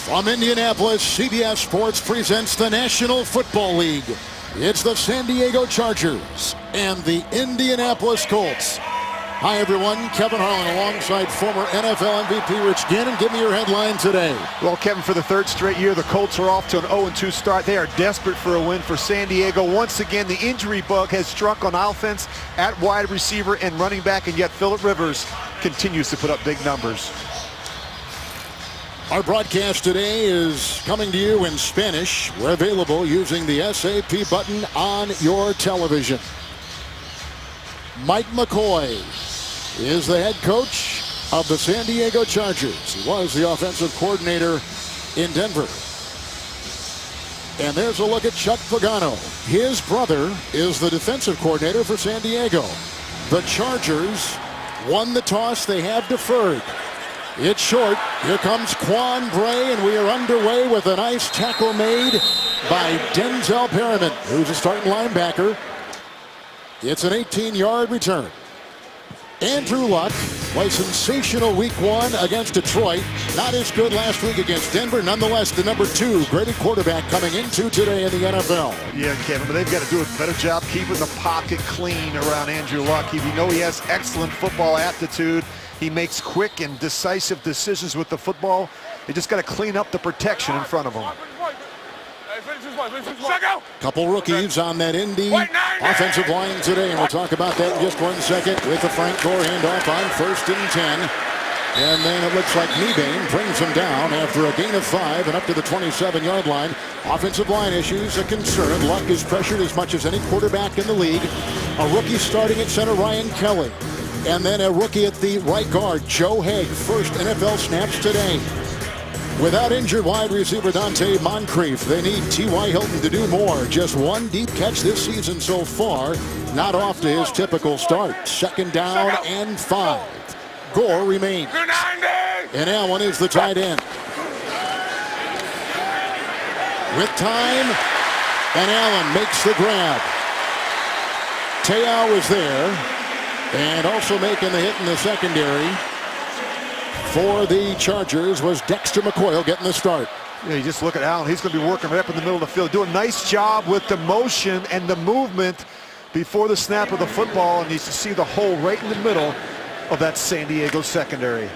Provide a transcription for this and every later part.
From Indianapolis, CBS Sports presents the National Football League. It's the San Diego Chargers and the Indianapolis Colts. Hi, everyone. Kevin Harlan alongside former NFL MVP Rich Gannon. Give me your headline today. Well, Kevin, for the third straight year, the Colts are off to an 0-2 start. They are desperate for a win for San Diego. Once again, the injury bug has struck on offense at wide receiver and running back, and yet Phillip Rivers continues to put up big numbers. Our broadcast today is coming to you in Spanish. We're available using the SAP button on your television. Mike McCoy is the head coach of the San Diego Chargers. He was the offensive coordinator in Denver. And there's a look at Chuck Pagano. His brother is the defensive coordinator for San Diego. The Chargers won the toss. They have deferred. It's short. Here comes Quan Bray, and we are underway with a nice tackle made by Denzel Perryman, who's a starting linebacker. It's an 18-yard return. Andrew Luck was sensational week 1 against Detroit. Not as good last week against Denver. Nonetheless, the number 2 graded quarterback coming into today in the NFL. Yeah, Kevin, but they've got to do a better job keeping the pocket clean around Andrew Luck. You know he has excellent football aptitude. He makes quick and decisive decisions with the football. They just got to clean up the protection in front of him. Couple rookies on that Indy offensive line today, and we'll talk about that in just 1 second with the Frank Gore handoff on 1st and 10. And then it looks like Mebane brings him down after a gain of 5 and up to the 27-yard line. Offensive line issues a concern. Luck is pressured as much as any quarterback in the league. A rookie starting at center, Ryan Kelly. And then a rookie at the right guard, Joe Haig. First NFL snaps today. Without injured wide receiver Dante Moncrief, they need T.Y. Hilton to do more. Just 1 deep catch this season so far. Not off to his typical start. 2nd down and 5. Gore remains. And Allen is the tight end. With time, and Allen makes the grab. Te'o is there. And also making the hit in the secondary for the Chargers was Dexter McCoy getting the start. Yeah, you just look at Allen. He's going to be working right up in the middle of the field. Doing a nice job with the motion and the movement before the snap of the football. And you see the hole right in the middle of that San Diego secondary.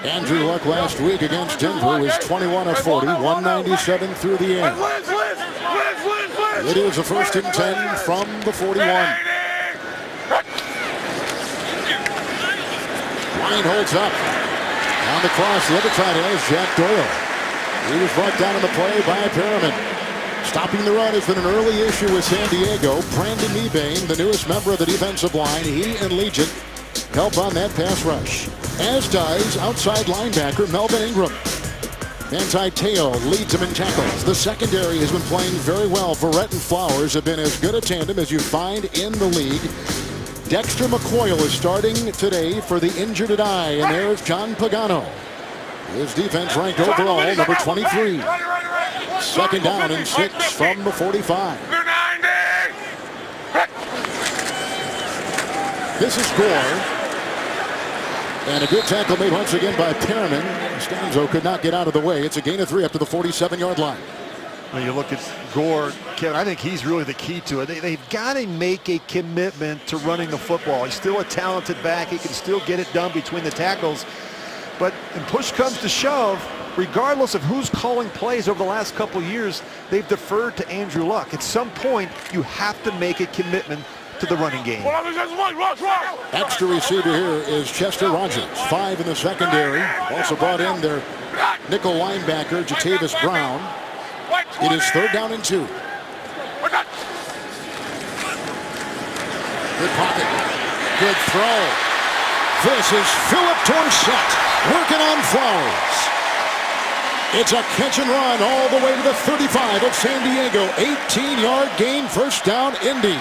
Andrew Luck last week against Denver was 21 of 40, 197 through the air. It is a 1st and 10 from the 41. Line holds up. On the cross, the other tight end is Jack Doyle. He was brought down in the play by Perriman. Stopping the run has been an early issue with San Diego. Brandon Mebane, the newest member of the defensive line, he and Legion help on that pass rush. As does outside linebacker Melvin Ingram. Manti Te'o leads him in tackles. The secondary has been playing very well. Verrett and Flowers have been as good a tandem as you find in the league. Dexter McCoy is starting today for the injured at eye, and there's John Pagano. His defense ranked overall number 23. 2nd down and 6 from the 45. This is Gore. And a good tackle made once again by Perriman. Stanzo could not get out of the way. It's a gain of 3 up to the 47-yard line. When you look at Gore, Kevin, I think he's really the key to it. They've got to make a commitment to running the football. He's still a talented back. He can still get it done between the tackles. But when push comes to shove, regardless of who's calling plays over the last couple of years, they've deferred to Andrew Luck. At some point, you have to make a commitment to the running game. Extra receiver here is Chester Rogers. 5 in the secondary. Also brought in their nickel linebacker, Jatavis Brown. It is 3rd down and 2. Good pocket. Good throw. This is Philip Dorsett working on Flowers. It's a catch and run all the way to the 35 of San Diego. 18-yard gain, 1st down, Indy.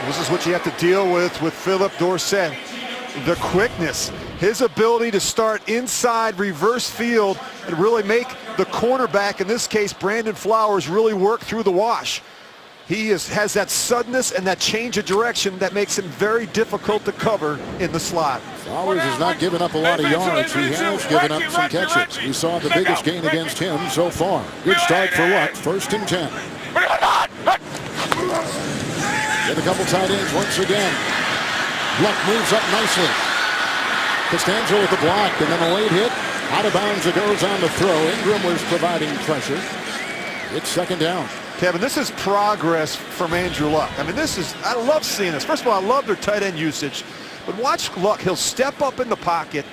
This is what you have to deal with Philip Dorsett. The quickness, his ability to start inside reverse field and really make the cornerback, in this case Brandon Flowers, really work through the wash. He has that suddenness and that change of direction that makes him very difficult to cover in the slot. Bowers has not given up a lot of yards. He has given up some catches. We saw the biggest gain against him so far. Good start for Luck. 1st and 10. Get a couple tight ends once again. Luck moves up nicely. Costanzo with the block, and then a late hit. Out of bounds it goes on the throw. Ingram was providing pressure. It's 2nd down. Kevin, this is progress from Andrew Luck. I mean, I love seeing this. First of all, I love their tight end usage. But watch Luck. He'll step up in the pocket.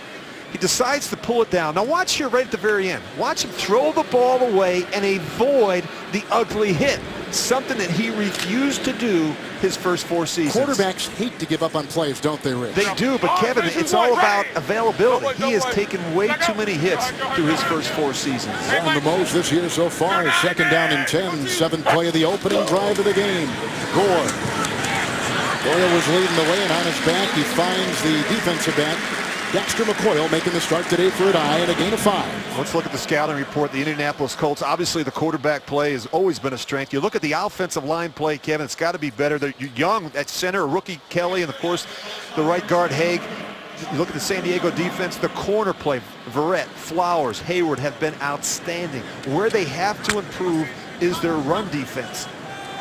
He decides to pull it down. Now watch here right at the very end. Watch him throw the ball away and avoid the ugly hit. Something that he refused to do his first 4 seasons. Quarterbacks hate to give up on plays, don't they, Rich? They do, but Kevin, it's all about availability. He has taken way too many hits through his first 4 seasons. On the most this year so far is 2nd down and 10. 7th play of the opening drive of the game. Gore. Doyle was leading the way, and on his back he finds the defensive back. Dexter McCoyle making the start today for an eye and a gain of 5. Let's look at the scouting report. The Indianapolis Colts, obviously the quarterback play has always been a strength. You look at the offensive line play, Kevin, it's got to be better. They're young at center, rookie Kelly, and of course the right guard Haig. You look at the San Diego defense, the corner play, Verrett, Flowers, Hayward have been outstanding. Where they have to improve is their run defense.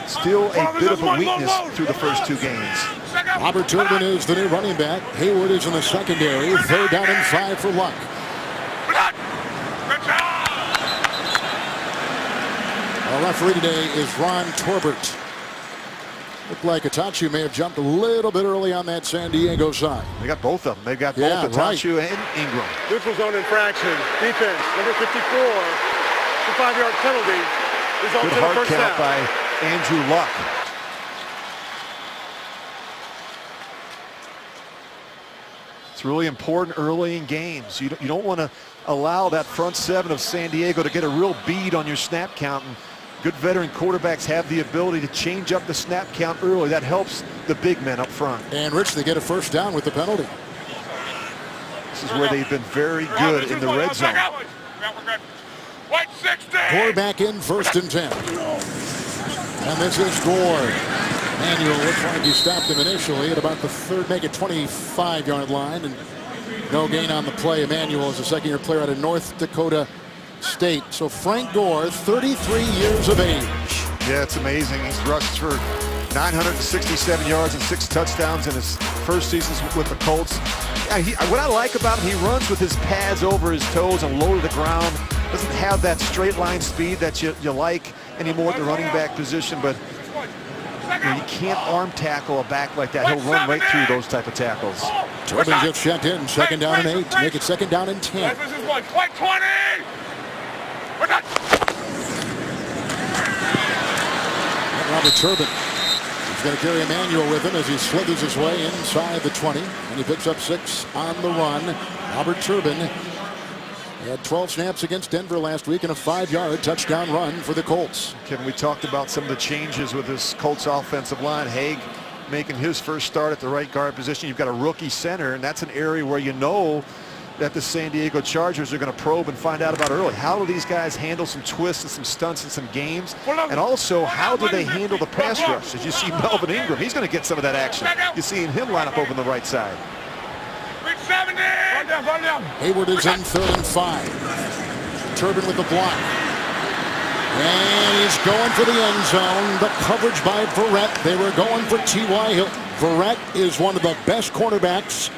Still a bit of a weakness through the first 2 games. Robert Turbin is the new running back. Hayward is in the secondary. 3rd down and 5 for Luck. Our referee today is Ron Torbert. Looked like Itachi may have jumped a little bit early on that San Diego side. They got both of them. They've got both Itachi and Ingram. Neutral zone infraction. Defense, number 54. The 5-yard penalty. Good hard count by Andrew Luck. It's really important early in games. You don't want to allow that front 7 of San Diego to get a real bead on your snap count. And good veteran quarterbacks have the ability to change up the snap count early. That helps the big men up front. And Rich, they get a 1st down with the penalty. This is where they've been very good in the red zone. Gore back in 1st and 10. And this is Gore. Manuel looks like he stopped him initially at about the 3rd, make it 25-yard line, and no gain on the play. Emmanuel is a 2nd-year player out of North Dakota State. So Frank Gore, 33 years of age. Yeah, it's amazing. He's rushed for 967 yards and 6 touchdowns in his first seasons with the Colts. Yeah, what I like about him, he runs with his pads over his toes and low to the ground. Doesn't have that straight line speed that you like anymore at the running back position, but you can't arm tackle a back like that. He'll run right through those type of tackles. Turbin just checked in. 2nd down and 8 to make it 2nd down and 10. Robert Turbin. He's going to carry Emmanuel with him as he slithers his way inside the 20. And he picks up 6 on the run. Robert Turbin had 12 snaps against Denver last week and a 5-yard touchdown run for the Colts. Kevin, we talked about some of the changes with this Colts offensive line. Haig making his first start at the right guard position. You've got a rookie center, and that's an area where you know that the San Diego Chargers are going to probe and find out about early. How do these guys handle some twists and some stunts in some games? And also, how do they handle the pass rush? As you see Melvin Ingram, he's going to get some of that action. You're seeing him line up over on the right side. Hayward is in 3rd and 5. Turbin with the block. And he's going for the end zone. The coverage by Verrett. They were going for T.Y. Hilton. Verrett is one of the best cornerbacks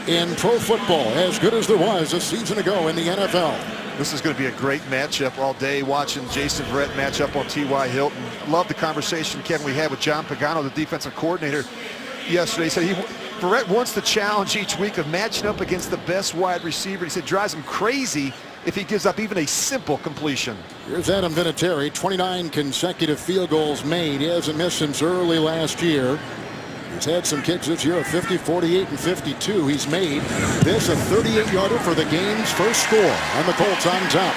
in pro football, as good as there was a season ago in the NFL. This is going to be a great matchup all day, watching Jason Verrett match up on T.Y. Hilton. Love the conversation, Kevin, we had with John Pagano, the defensive coordinator, yesterday. He said Verrett wants the challenge each week of matching up against the best wide receiver. He said it drives him crazy if he gives up even a simple completion. Here's Adam Vinatieri, 29 consecutive field goals made. He hasn't missed since early last year. He's had some kicks this year of 50, 48, and 52. He's made this a 38-yarder for the game's first score, and the Colts on top.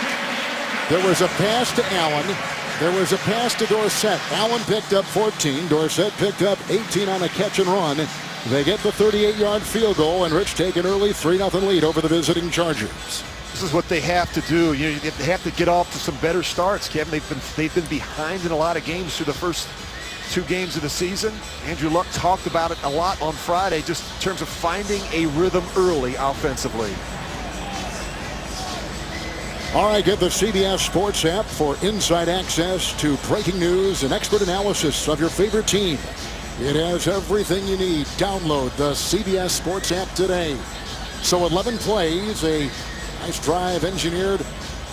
There was a pass to Allen. There was a pass to Dorsett. Allen picked up 14. Dorsett picked up 18 on a catch and run. They get the 38-yard field goal, and Rich take an early 3-0 lead over the visiting Chargers. This is what they have to do. They have to get off to some better starts, Kevin. They've been behind in a lot of games through the first first 2 games of the season. Andrew Luck talked about it a lot on Friday, just in terms of finding a rhythm early offensively. All right, get the CBS Sports app for inside access to breaking news and expert analysis of your favorite team. It has everything you need. Download the CBS Sports app today. So 11 plays, a nice drive engineered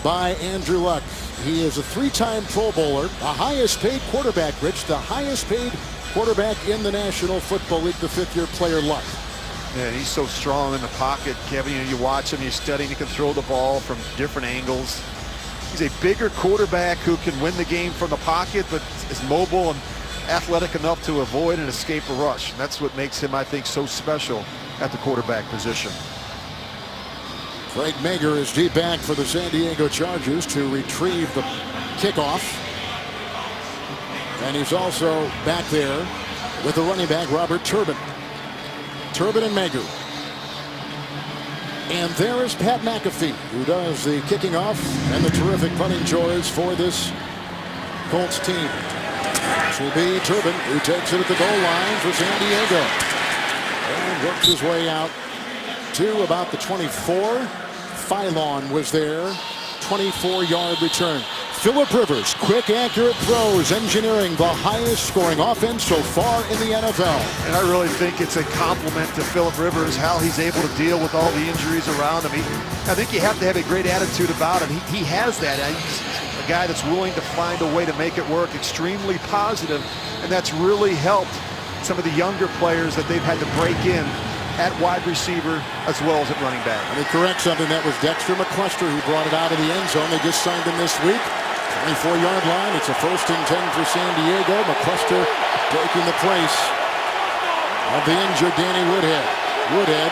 by Andrew Luck. He is a 3-time Pro Bowler, the highest paid quarterback, Rich, the highest paid quarterback in the National Football League, the 5th-year player Luck. Yeah, he's so strong in the pocket, Kevin. You watch him, he's studying, he can throw the ball from different angles. He's a bigger quarterback who can win the game from the pocket, but is mobile and athletic enough to avoid and escape a rush. And that's what makes him, I think, so special at the quarterback position. Craig Mager is deep back for the San Diego Chargers to retrieve the kickoff. And he's also back there with the running back, Robert Turbin. Turbin and Mager. And there is Pat McAfee, who does the kicking off and the terrific punting chores for this Colts team. This will be Turbin, who takes it at the goal line for San Diego. And works his way out to about the 24. Phylon was there. 24-yard return. Phillip Rivers, quick, accurate throws, engineering the highest scoring offense so far in the NFL. And I really think it's a compliment to Phillip Rivers, how he's able to deal with all the injuries around him. I think you have to have a great attitude about him. He has that. He's a guy that's willing to find a way to make it work, extremely positive, and that's really helped some of the younger players that they've had to break in at wide receiver as well as at running back. Let me correct something. That was Dexter McCluster who brought it out of the end zone. They just signed him this week. 24-yard line. It's a 1st and 10 for San Diego. McCluster taking the place of the injured Danny Woodhead. Woodhead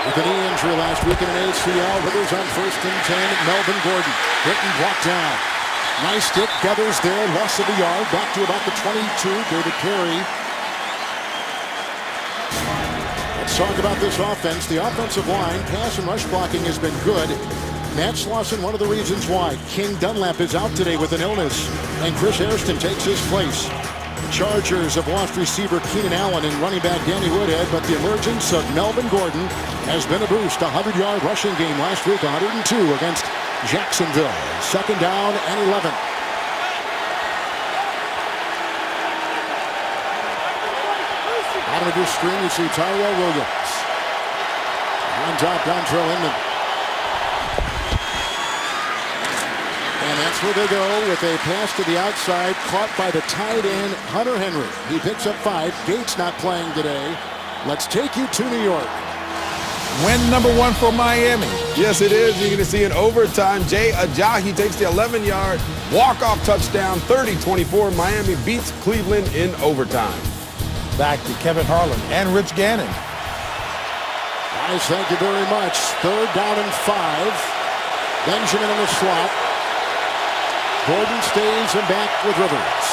with a knee injury last week in an ACL. Rivers on 1st and 10. Melvin Gordon hit and brought down. Nice stick. Gathers there. Loss of a yard. Back to about the 22. David Perry. Let's talk about this offense. The offensive line, pass and rush blocking has been good. Matt Slauson, one of the reasons why. King Dunlap is out today with an illness, and Chris Hairston takes his place. The Chargers have lost receiver Keenan Allen and running back Danny Woodhead, but the emergence of Melvin Gordon has been a boost. A 100-yard rushing game last week, 102 against Jacksonville. 2nd down and 11. Bottom of your screen, you see Tyrell Williams. On top, Dontrell Inman. And that's where they go with a pass to the outside, caught by the tight end, Hunter Henry. He picks up 5. Gates not playing today. Let's take you to New York. Win number 1 for Miami. Yes, it is. You're going to see in overtime, Jay Ajayi takes the 11-yard walk-off touchdown, 30-24. Miami beats Cleveland in overtime. Back to Kevin Harlan and Rich Gannon. Guys, thank you very much. 3rd down and 5. Benjamin in the slot. Gordon stays and back with Rivers.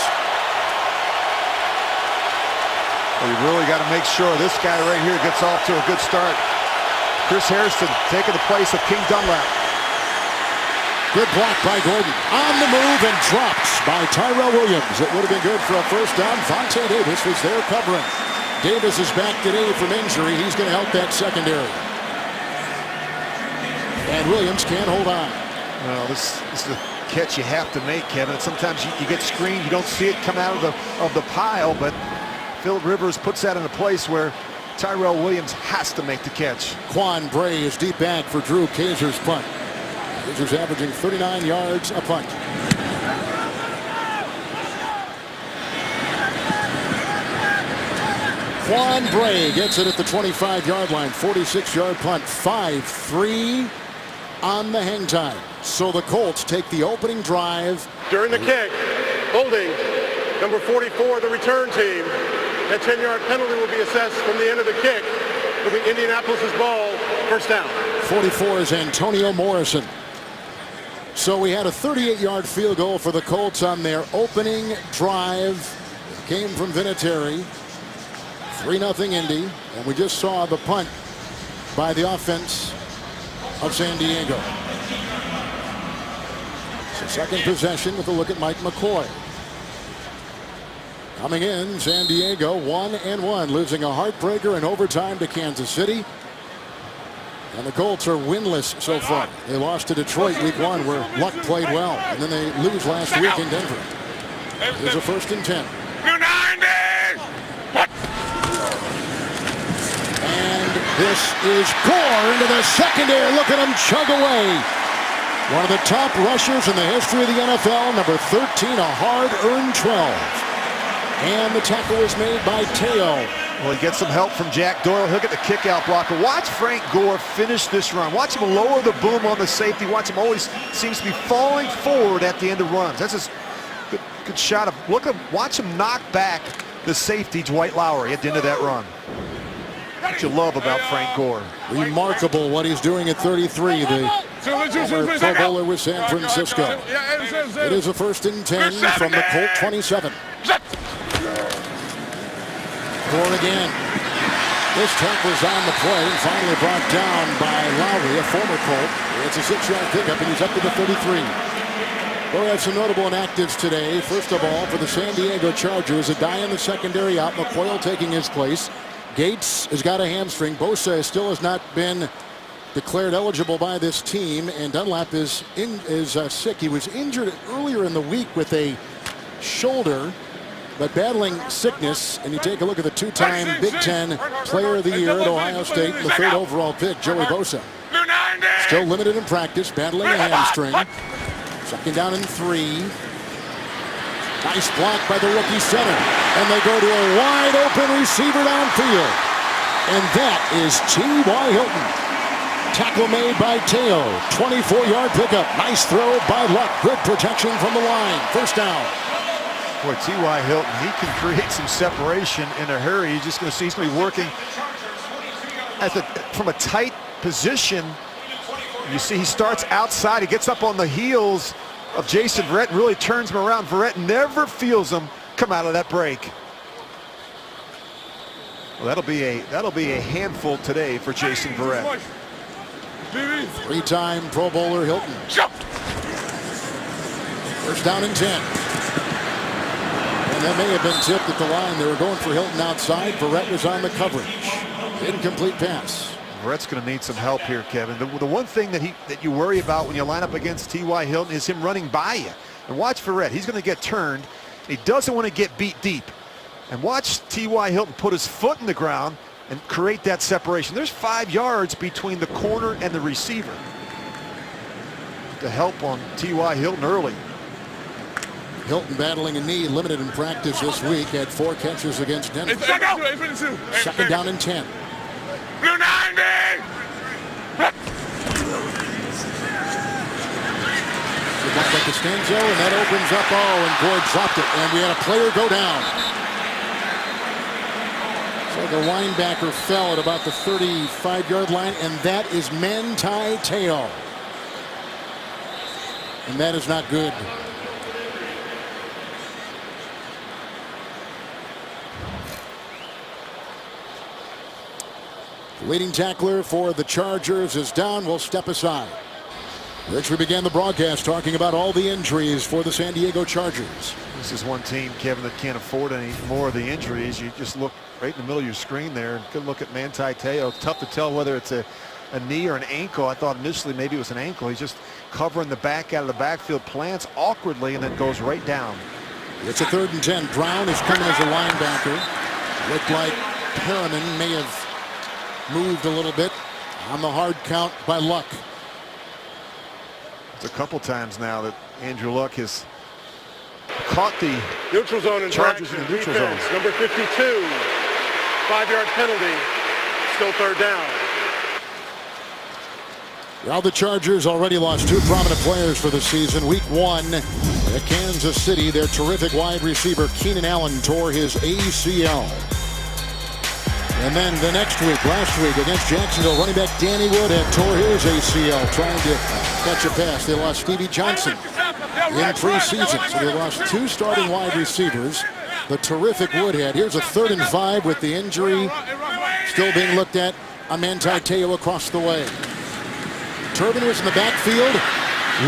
Well, you really got to make sure this guy right here gets off to a good start. Chris Hairston taking the place of King Dunlap. Good block by Gordon. On the move and drops by Tyrell Williams. It would have been good for a 1st down. Vontae Davis was there covering. Davis is back today from injury. He's going to help that secondary. And Williams can't hold on. Well, this is the catch you have to make, Kevin. Sometimes you get screened, you don't see it come out of the pile, but Phillip Rivers puts that in a place where Tyrell Williams has to make the catch. Quan Bray is deep back for Drew Kazer's punt. Kazer's averaging 39 yards a punt. Quan Bray gets it at the 25-yard line. 46-yard punt. 5-3 on the hang time. So the Colts take the opening drive. During the kick, holding number 44, the return team. That 10-yard penalty will be assessed from the end of the kick. It'll be Indianapolis's ball, 1st down. 44 is Antonio Morrison. So we had a 38-yard field goal for the Colts on their opening drive. It came from Vinatieri. 3-0 Indy. And we just saw the punt by the offense of San Diego. So 2nd possession with a look at Mike McCoy. Coming in, San Diego 1-1, losing a heartbreaker in overtime to Kansas City. And the Colts are winless so far. They lost to Detroit week 1 where Luck played well. And then they lose last week in Denver. Here's a 1st and 10. And this is Gore into the secondary. Look at him chug away. One of the top rushers in the history of the NFL. Number 13, a hard-earned 12. And the tackle was made by Teo. Well, he gets some help from Jack Doyle. He'll get the kick-out blocker. Watch Frank Gore finish this run. Watch him lower the boom on the safety. Watch him always seems to be falling forward at the end of runs. That's a good shot of look at watch him knock back the safety Dwight Lowery at the end of that run. What you love about Frank Gore. Remarkable what he's doing at 33. The former Pro Bowler with San Francisco. It is a 1st and 10 from the Colt 27. Gore again. This tackle's on the play and finally brought down by Lowry, a former Colt. It's a 6-yard pickup and he's up to the 33. Well, we have some notable inactives today. First of all, for the San Diego Chargers, a guy in the secondary out. McCoyle taking his place. Gates has got a hamstring. Bosa still has not been declared eligible by this team, and Dunlap is sick. He was injured earlier in the week with a shoulder, but battling sickness. And you take a look at the 2-time Big Ten Player of the Year at Ohio State, and the 3rd overall pick, Joey Bosa. Still limited in practice, battling a hamstring. 2nd down and 3. Nice block by the rookie center. And they go to a wide open receiver downfield. And that is T.Y. Hilton. Tackle made by Teo. 24-yard pickup. Nice throw by Luck. Good protection from the line. 1st down. Boy, T.Y. Hilton, he can create some separation in a hurry. You're just going to see he's going to be working from a tight position. You see he starts outside. He gets up on the heels of Jason Verrett and really turns him around. Verrett never feels him come out of that break. Well, that'll be a handful today for Jason Verrett. 3-time Pro Bowler Hilton. 1st down and 10. And that may have been tipped at the line. They were going for Hilton outside. Verrett was on the coverage. Incomplete pass. Verrett's going to need some help here, Kevin. The one thing that you worry about when you line up against T.Y. Hilton is him running by you. And watch Verrett. He's going to get turned. He doesn't want to get beat deep. And watch T.Y. Hilton put his foot in the ground and create that separation. There's 5 yards between the corner and the receiver. To help on T.Y. Hilton early. Hilton battling a knee, limited in practice this week. Had 4 catches against Denver. 2nd down and 10. Blue 90! Good luck by Costanzo, and that opens up. Oh, and Gore dropped it, and we had a player go down. So the linebacker fell at about the 35-yard line, and that is Manti Te'o. And that is not good. Leading tackler for the Chargers is down. We'll step aside. Rich, we began the broadcast talking about all the injuries for the San Diego Chargers. This is one team, Kevin, that can't afford any more of the injuries. You just look right in the middle of your screen there. Good look at Manti Te'o. It's tough to tell whether it's a knee or an ankle. I thought initially maybe it was an ankle. He's just covering the back out of the backfield, plants awkwardly, and then goes right down. It's a 3rd and 10. Brown is coming as a linebacker. Looked like Perriman may have moved a little bit on the hard count by Luck. It's a couple times now that Andrew Luck has caught the neutral zone in Chargers practice. in the neutral zone. Number 52, 5-yard penalty, still 3rd down. Well, the Chargers already lost 2 prominent players for the season. Week 1 at Kansas City, their terrific wide receiver Keenan Allen tore his ACL. And then the next week, last week against Jacksonville, running back Danny Woodhead tore his ACL trying to catch a pass. They lost Stevie Johnson in preseason. So they lost 2 starting wide receivers. The terrific Woodhead. Here's a 3rd and 5 with the injury still being looked at. Manti Te'o across the way. Turbin was in the backfield.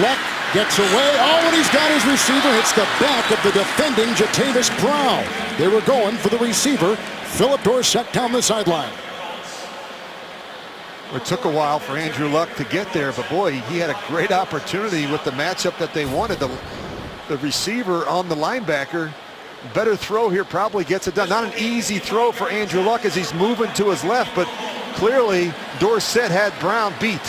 Luck Gets away. Oh, and he's got his receiver. Hits the back of the defending Jatavis Brown. They were going for the receiver, Philip Dorsett, down the sideline. It took a while for Andrew Luck to get there, but boy, he had a great opportunity with the matchup that they wanted. The receiver on the linebacker. Better throw here, probably gets it done. Not an easy throw for Andrew Luck as he's moving to his left, but clearly Dorsett had Brown beat.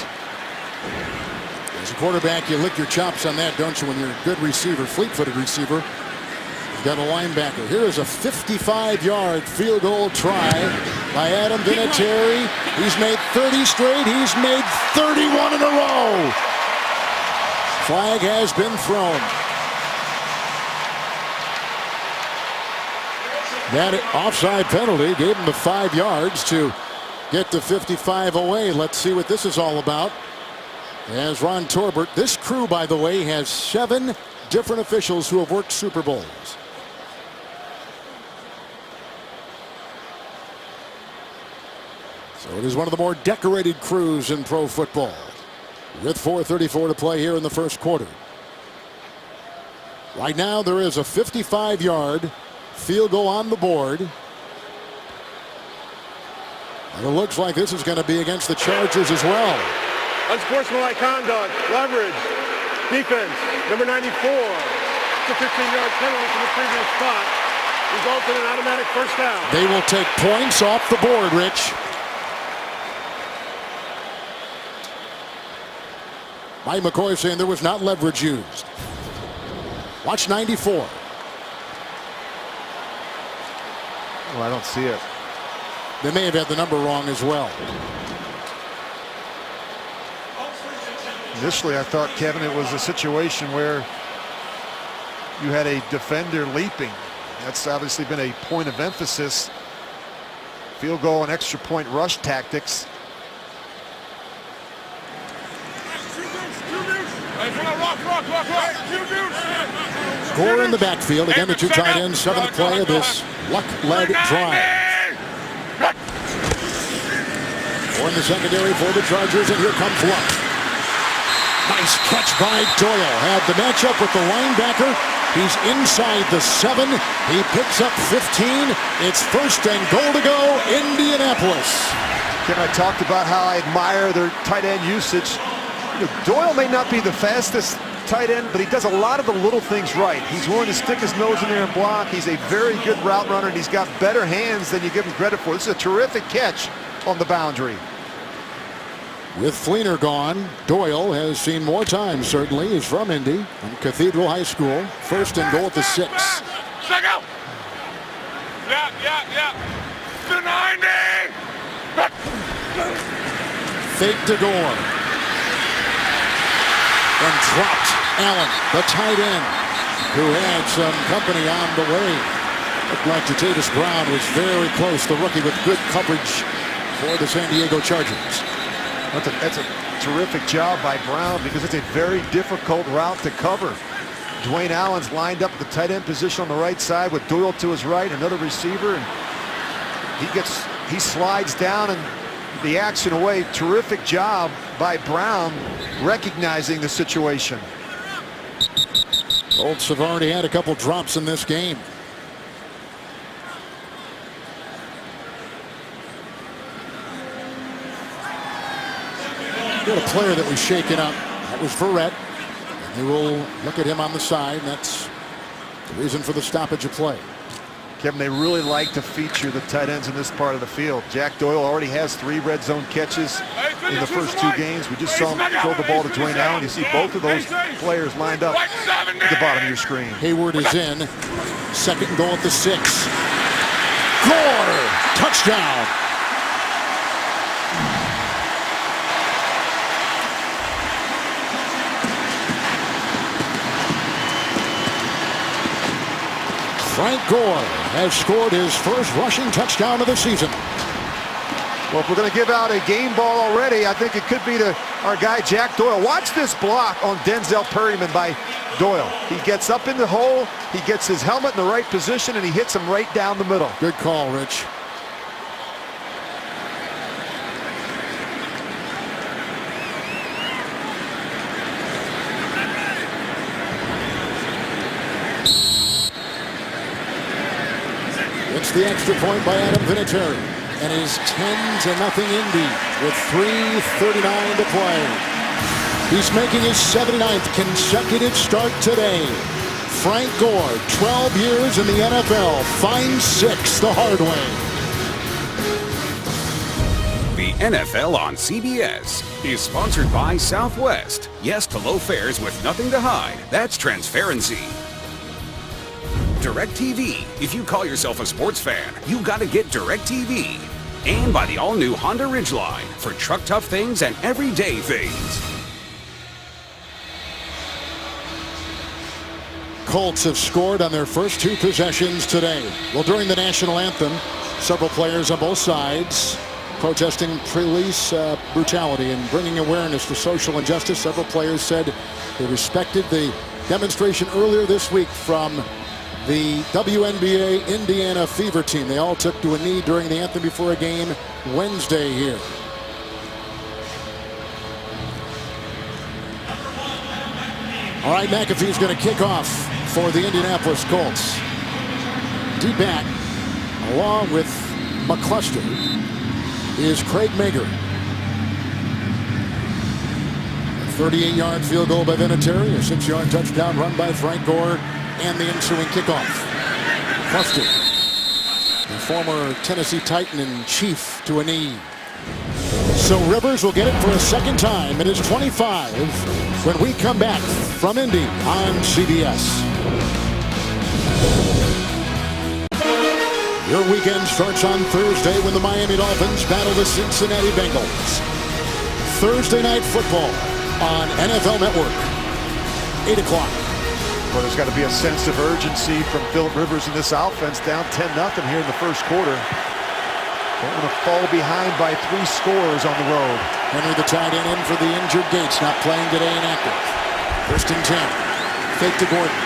As a quarterback, you lick your chops on that, don't you, when you're a good receiver, fleet-footed receiver. You've got a linebacker. Here is a 55-yard field goal try by Adam Vinatieri. He's made 30 straight. He's made 31 in a row. Flag has been thrown. That offside penalty gave him the 5 yards to get the 55 away. Let's see what this is all about. As Ron Torbert, this crew, by the way, has 7 different officials who have worked Super Bowls. So it is one of the more decorated crews in pro football. With 4:34 to play here in the first quarter. Right now there is a 55-yard field goal on the board. And it looks like this is going to be against the Chargers as well. Unsportsmanlike conduct, leverage, defense, number 94. It's a 15-yard penalty from the previous spot. Resulted in an automatic first down. They will take points off the board, Rich. Mike McCoy saying there was not leverage used. Watch 94. Well, I don't see it. They may have had the number wrong as well. Initially, I thought, Kevin, it was a situation where you had a defender leaping. That's obviously been a point of emphasis. Field goal and extra point rush tactics. Gore in the backfield. Again, the 2 tight ends, 7th play of this Luck-led drive. Or in the secondary for the Chargers, and here comes Luck. Nice catch by Doyle. Had the matchup with the linebacker. He's inside the 7. He picks up 15. It's first and goal to go, Indianapolis. Ken, I talked about how I admire their tight end usage. You know, Doyle may not be the fastest tight end, but he does a lot of the little things right. He's willing to stick his nose in there and block. He's a very good route runner, and he's got better hands than you give him credit for. This is a terrific catch on the boundary. With Fleener gone, Doyle has seen more time, certainly. He's from Indy, from Cathedral High School. First and goal at the 6. Check out. Yeah. The 90. Fake to Gore. And dropped Allen, the tight end, who had some company on the way. Looked like Jatavis Brown was very close, the rookie, with good coverage for the San Diego Chargers. That's a terrific job by Brown because it's a very difficult route to cover. Dwayne Allen's lined up at the tight end position on the right side with Doyle to his right, another receiver, and he slides down and the action away. Terrific job by Brown recognizing the situation. Colts have already had a couple drops in this game. Got a player that was shaken up. That was Verrett. And they will look at him on the side. That's the reason for the stoppage of play. Kevin, they really like to feature the tight ends in this part of the field. Jack Doyle already has 3 red zone catches in the first 2 games. We just saw him throw the ball to Dwayne Allen. You see both of those players lined up at the bottom of your screen. Hayward is in. Second and goal at the 6. Gore! Touchdown! Frank Gore has scored his first rushing touchdown of the season. Well, if we're going to give out a game ball already, I think it could be to our guy Jack Doyle. Watch this block on Denzel Perryman by Doyle. He gets up in the hole, he gets his helmet in the right position, and he hits him right down the middle. Good call, Rich. the extra point by Adam Vinatieri. And it is 10-0 Indy with 3:39 to play. He's making his 79th consecutive start today. Frank Gore, 12 years in the NFL, finds 6 the hard way. The NFL on CBS is sponsored by Southwest. Yes to low fares with nothing to hide. That's transparency. DirecTV. If you call yourself a sports fan, you gotta get DirecTV. And by the all-new Honda Ridgeline for truck tough things and everyday things. Colts have scored on their first 2 possessions today. Well, during the national anthem, several players on both sides protesting police brutality and bringing awareness to social injustice. Several players said they respected the demonstration earlier this week from the WNBA Indiana Fever team. They all took to a knee during the anthem before a game Wednesday here. All right, McAfee's going to kick off for the Indianapolis Colts. D-back, along with McCluster, is Craig Mager. A 38-yard field goal by Vinatieri, a 6-yard touchdown run by Frank Gore, and the ensuing kickoff. McCluster, the former Tennessee Titan and Chief, to a knee. So Rivers will get it for a second time. It is 25 when we come back from Indy on CBS. Your weekend starts on Thursday when the Miami Dolphins battle the Cincinnati Bengals. Thursday night football on NFL Network, 8 o'clock. Well, there's got to be a sense of urgency from Phillip Rivers in this offense, down 10-0 here in the first quarter. Don't want to fall behind by 3 scores on the road. Henry, the tight end, in for the injured Gates, not playing today and active. First and 10. Fake to Gordon.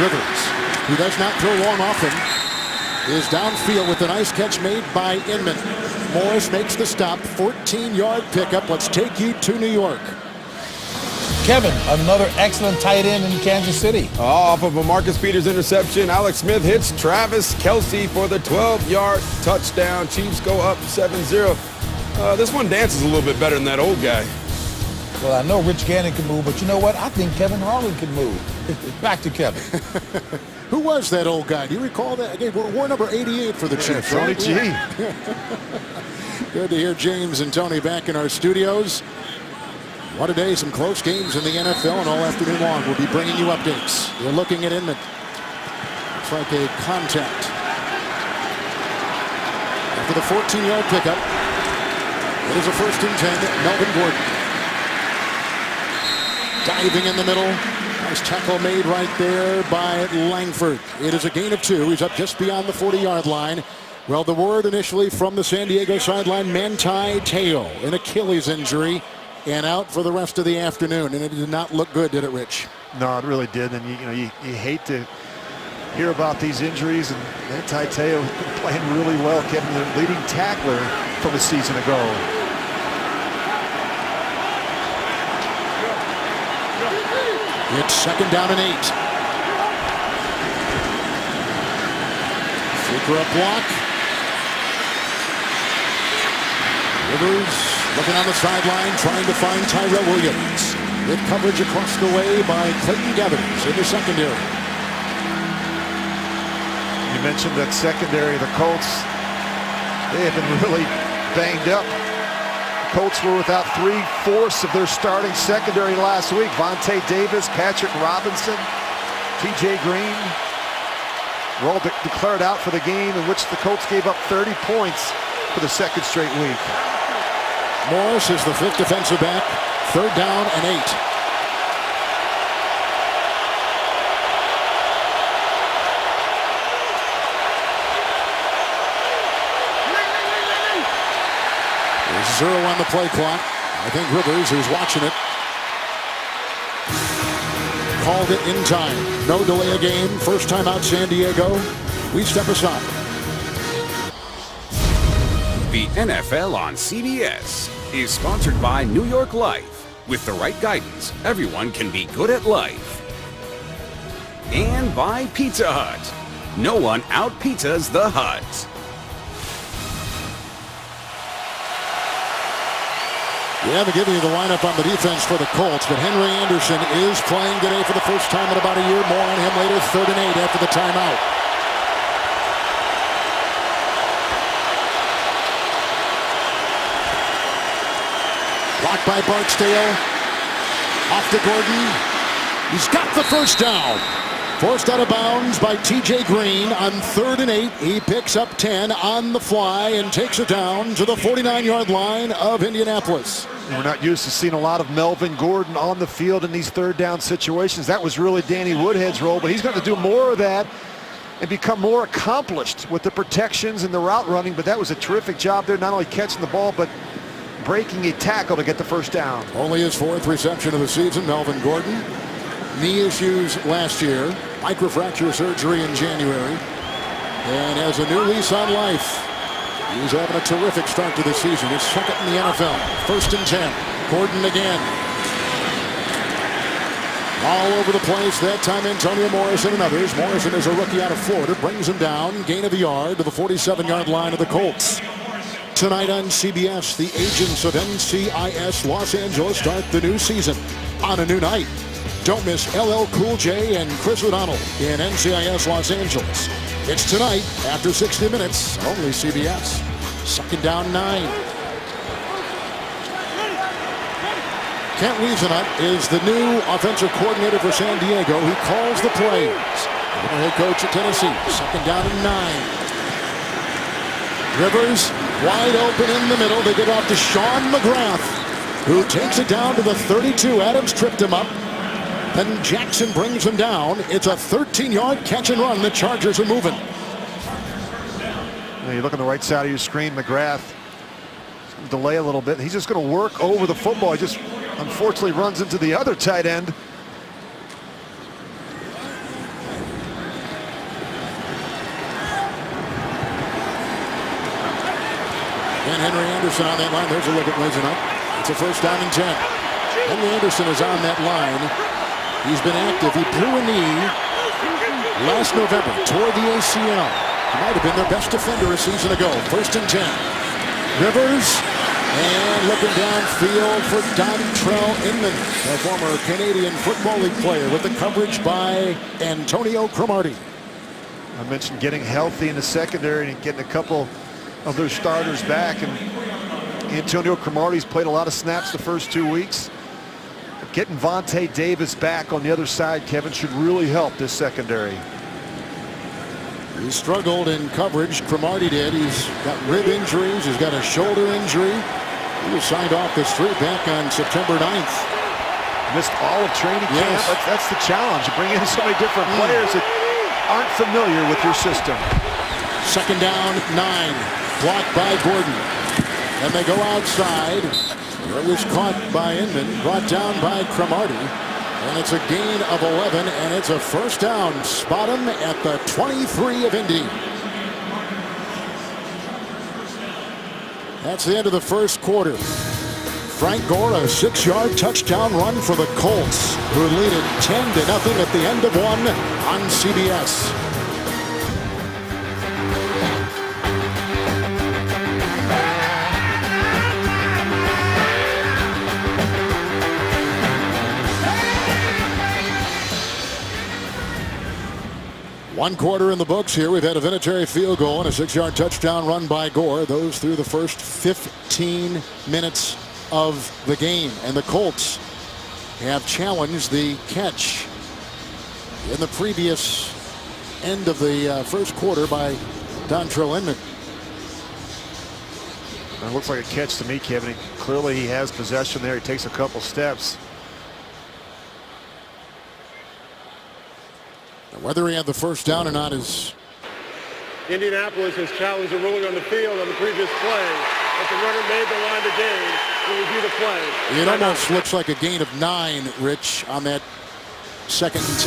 Rivers, who does not throw long often, is downfield with a nice catch made by Inman. Morris makes the stop. 14-yard pickup. Let's take you to New York. Kevin, another excellent tight end in Kansas City. Off of a Marcus Peters interception, Alex Smith hits Travis Kelce for the 12-yard touchdown. Chiefs go up 7-0. This one dances a little bit better than that old guy. Well, I know Rich Gannon can move, but you know what? I think Kevin Harlan can move. Back to Kevin. Who was that old guy? Do you recall that? Again, we're number 88 for the Chiefs. Tony Right? G. Yeah. Good to hear James and Tony back in our studios. What a day, some close games in the NFL, and all afternoon long we'll be bringing you updates. You're looking at Inman. Looks like a contact. After the 14-yard pickup, it is a first and 10, Melvin Gordon. Diving in the middle. Nice tackle made right there by Langford. It is a gain of 2. He's up just beyond the 40-yard line. Well, the word initially from the San Diego sideline, Manti Te'o, an Achilles injury, and out for the rest of the afternoon. And it did not look good, did it, Rich? No, it really did. And you hate to hear about these injuries. And Manti Te'o has been playing really well, Kevin, the leading tackler from a season ago. It's second down and 8. Flicker up block. Rivers looking on the sideline, trying to find Tyrell Williams. With coverage across the way by Clayton Gathers in the secondary. You mentioned that secondary, the Colts, they have been really banged up. The Colts were without 3/4 of their starting secondary last week. Vontae Davis, Patrick Robinson, TJ Green were all declared out for the game in which the Colts gave up 30 points for the second straight week. Morris is the 5th defensive back. Third down and 8. There's 0 on the play clock. I think Rivers, who's watching it, called it in time. No delay of game. First time out San Diego. We step aside. The NFL on CBS is sponsored by New York Life. With the right guidance, everyone can be good at life. And by Pizza Hut. No one out-pizzas the Hut. We haven't given you the lineup on the defense for the Colts, but Henry Anderson is playing today for the first time in about a year. More on him later. 3rd and 8 after the timeout. Blocked by Barksdale. Off to Gordon. He's got the first down. Forced out of bounds by T.J. Green on 3rd and 8. He picks up 10 on the fly and takes it down to the 49-yard line of Indianapolis. We're not used to seeing a lot of Melvin Gordon on the field in these 3rd down situations. That was really Danny Woodhead's role, but he's going to do more of that and become more accomplished with the protections and the route running. But that was a terrific job there, not only catching the ball, but breaking a tackle to get the first down. Only his 4th reception of the season, Melvin Gordon. Knee issues last year, microfracture surgery in January, and has a new lease on life. He's having a terrific start to the season. His 2nd in the NFL. 1st and 10. Gordon again. All over the place. That time Antonio Morrison and others. Morrison is a rookie out of Florida. Brings him down. Gain of a yard to the 47-yard line of the Colts. Tonight on CBS, the agents of NCIS Los Angeles start the new season on a new night. Don't miss LL Cool J and Chris O'Donnell in NCIS Los Angeles. It's tonight after 60 minutes, only CBS. 2nd down 9. Kent Wiesnut is the new offensive coordinator for San Diego. He calls the plays. Former head coach at Tennessee. 2nd down and 9. Rivers wide open in the middle. They get off to Sean McGrath, who takes it down to the 32. Adams tripped him up. Then Jackson brings him down. It's a 13-yard catch and run. The Chargers are moving. You look on the right side of your screen, McGrath delay a little bit. He's just going to work over the football. He just unfortunately runs into the other tight end. And Henry Anderson on that line. There's a look at Wiesnut. It's a 1st down and 10. Henry Anderson is on that line. He's been active. He blew a knee last November, toward the ACL. He might have been their best defender a season ago. 1st and 10. Rivers, and looking downfield for Dontrell Inman, a former Canadian Football League player, with the coverage by Antonio Cromartie. I mentioned getting healthy in the secondary and getting a couple of their starters back. And Antonio Cromartie's played a lot of snaps the first 2 weeks. Getting Vontae Davis back on the other side, Kevin, should really help this secondary. He struggled in coverage. Cromartie did. He's got rib injuries. He's got a shoulder injury. He was signed off the street back on September 9th. Missed all of training camp. That's the challenge. You bring in so many different players that aren't familiar with your system. 2nd down 9. Blocked by Gordon. And they go outside. It was caught by Inman, brought down by Cromartie, and it's a gain of 11, and it's a 1st down. Spot him at the 23 of Indy. That's the end of the 1st quarter. Frank Gore, a 6-yard touchdown run for the Colts, who lead it 10-0 at the end of 1 on CBS. One quarter in the books here. We've had a Vinatieri field goal and a 6-yard touchdown run by Gore. Those through the first 15 minutes of the game. And the Colts have challenged the catch in the previous end of the 1st quarter by Dontrell Inman. It looks like a catch to me, Kevin. Clearly he has possession there. He takes a couple steps. Whether he had the 1st down or not is... Indianapolis has challenged the ruling on the field on the previous play. But the runner made the line to gain. We'll review the play. It almost looks like a gain of 9, Rich, on that 2nd and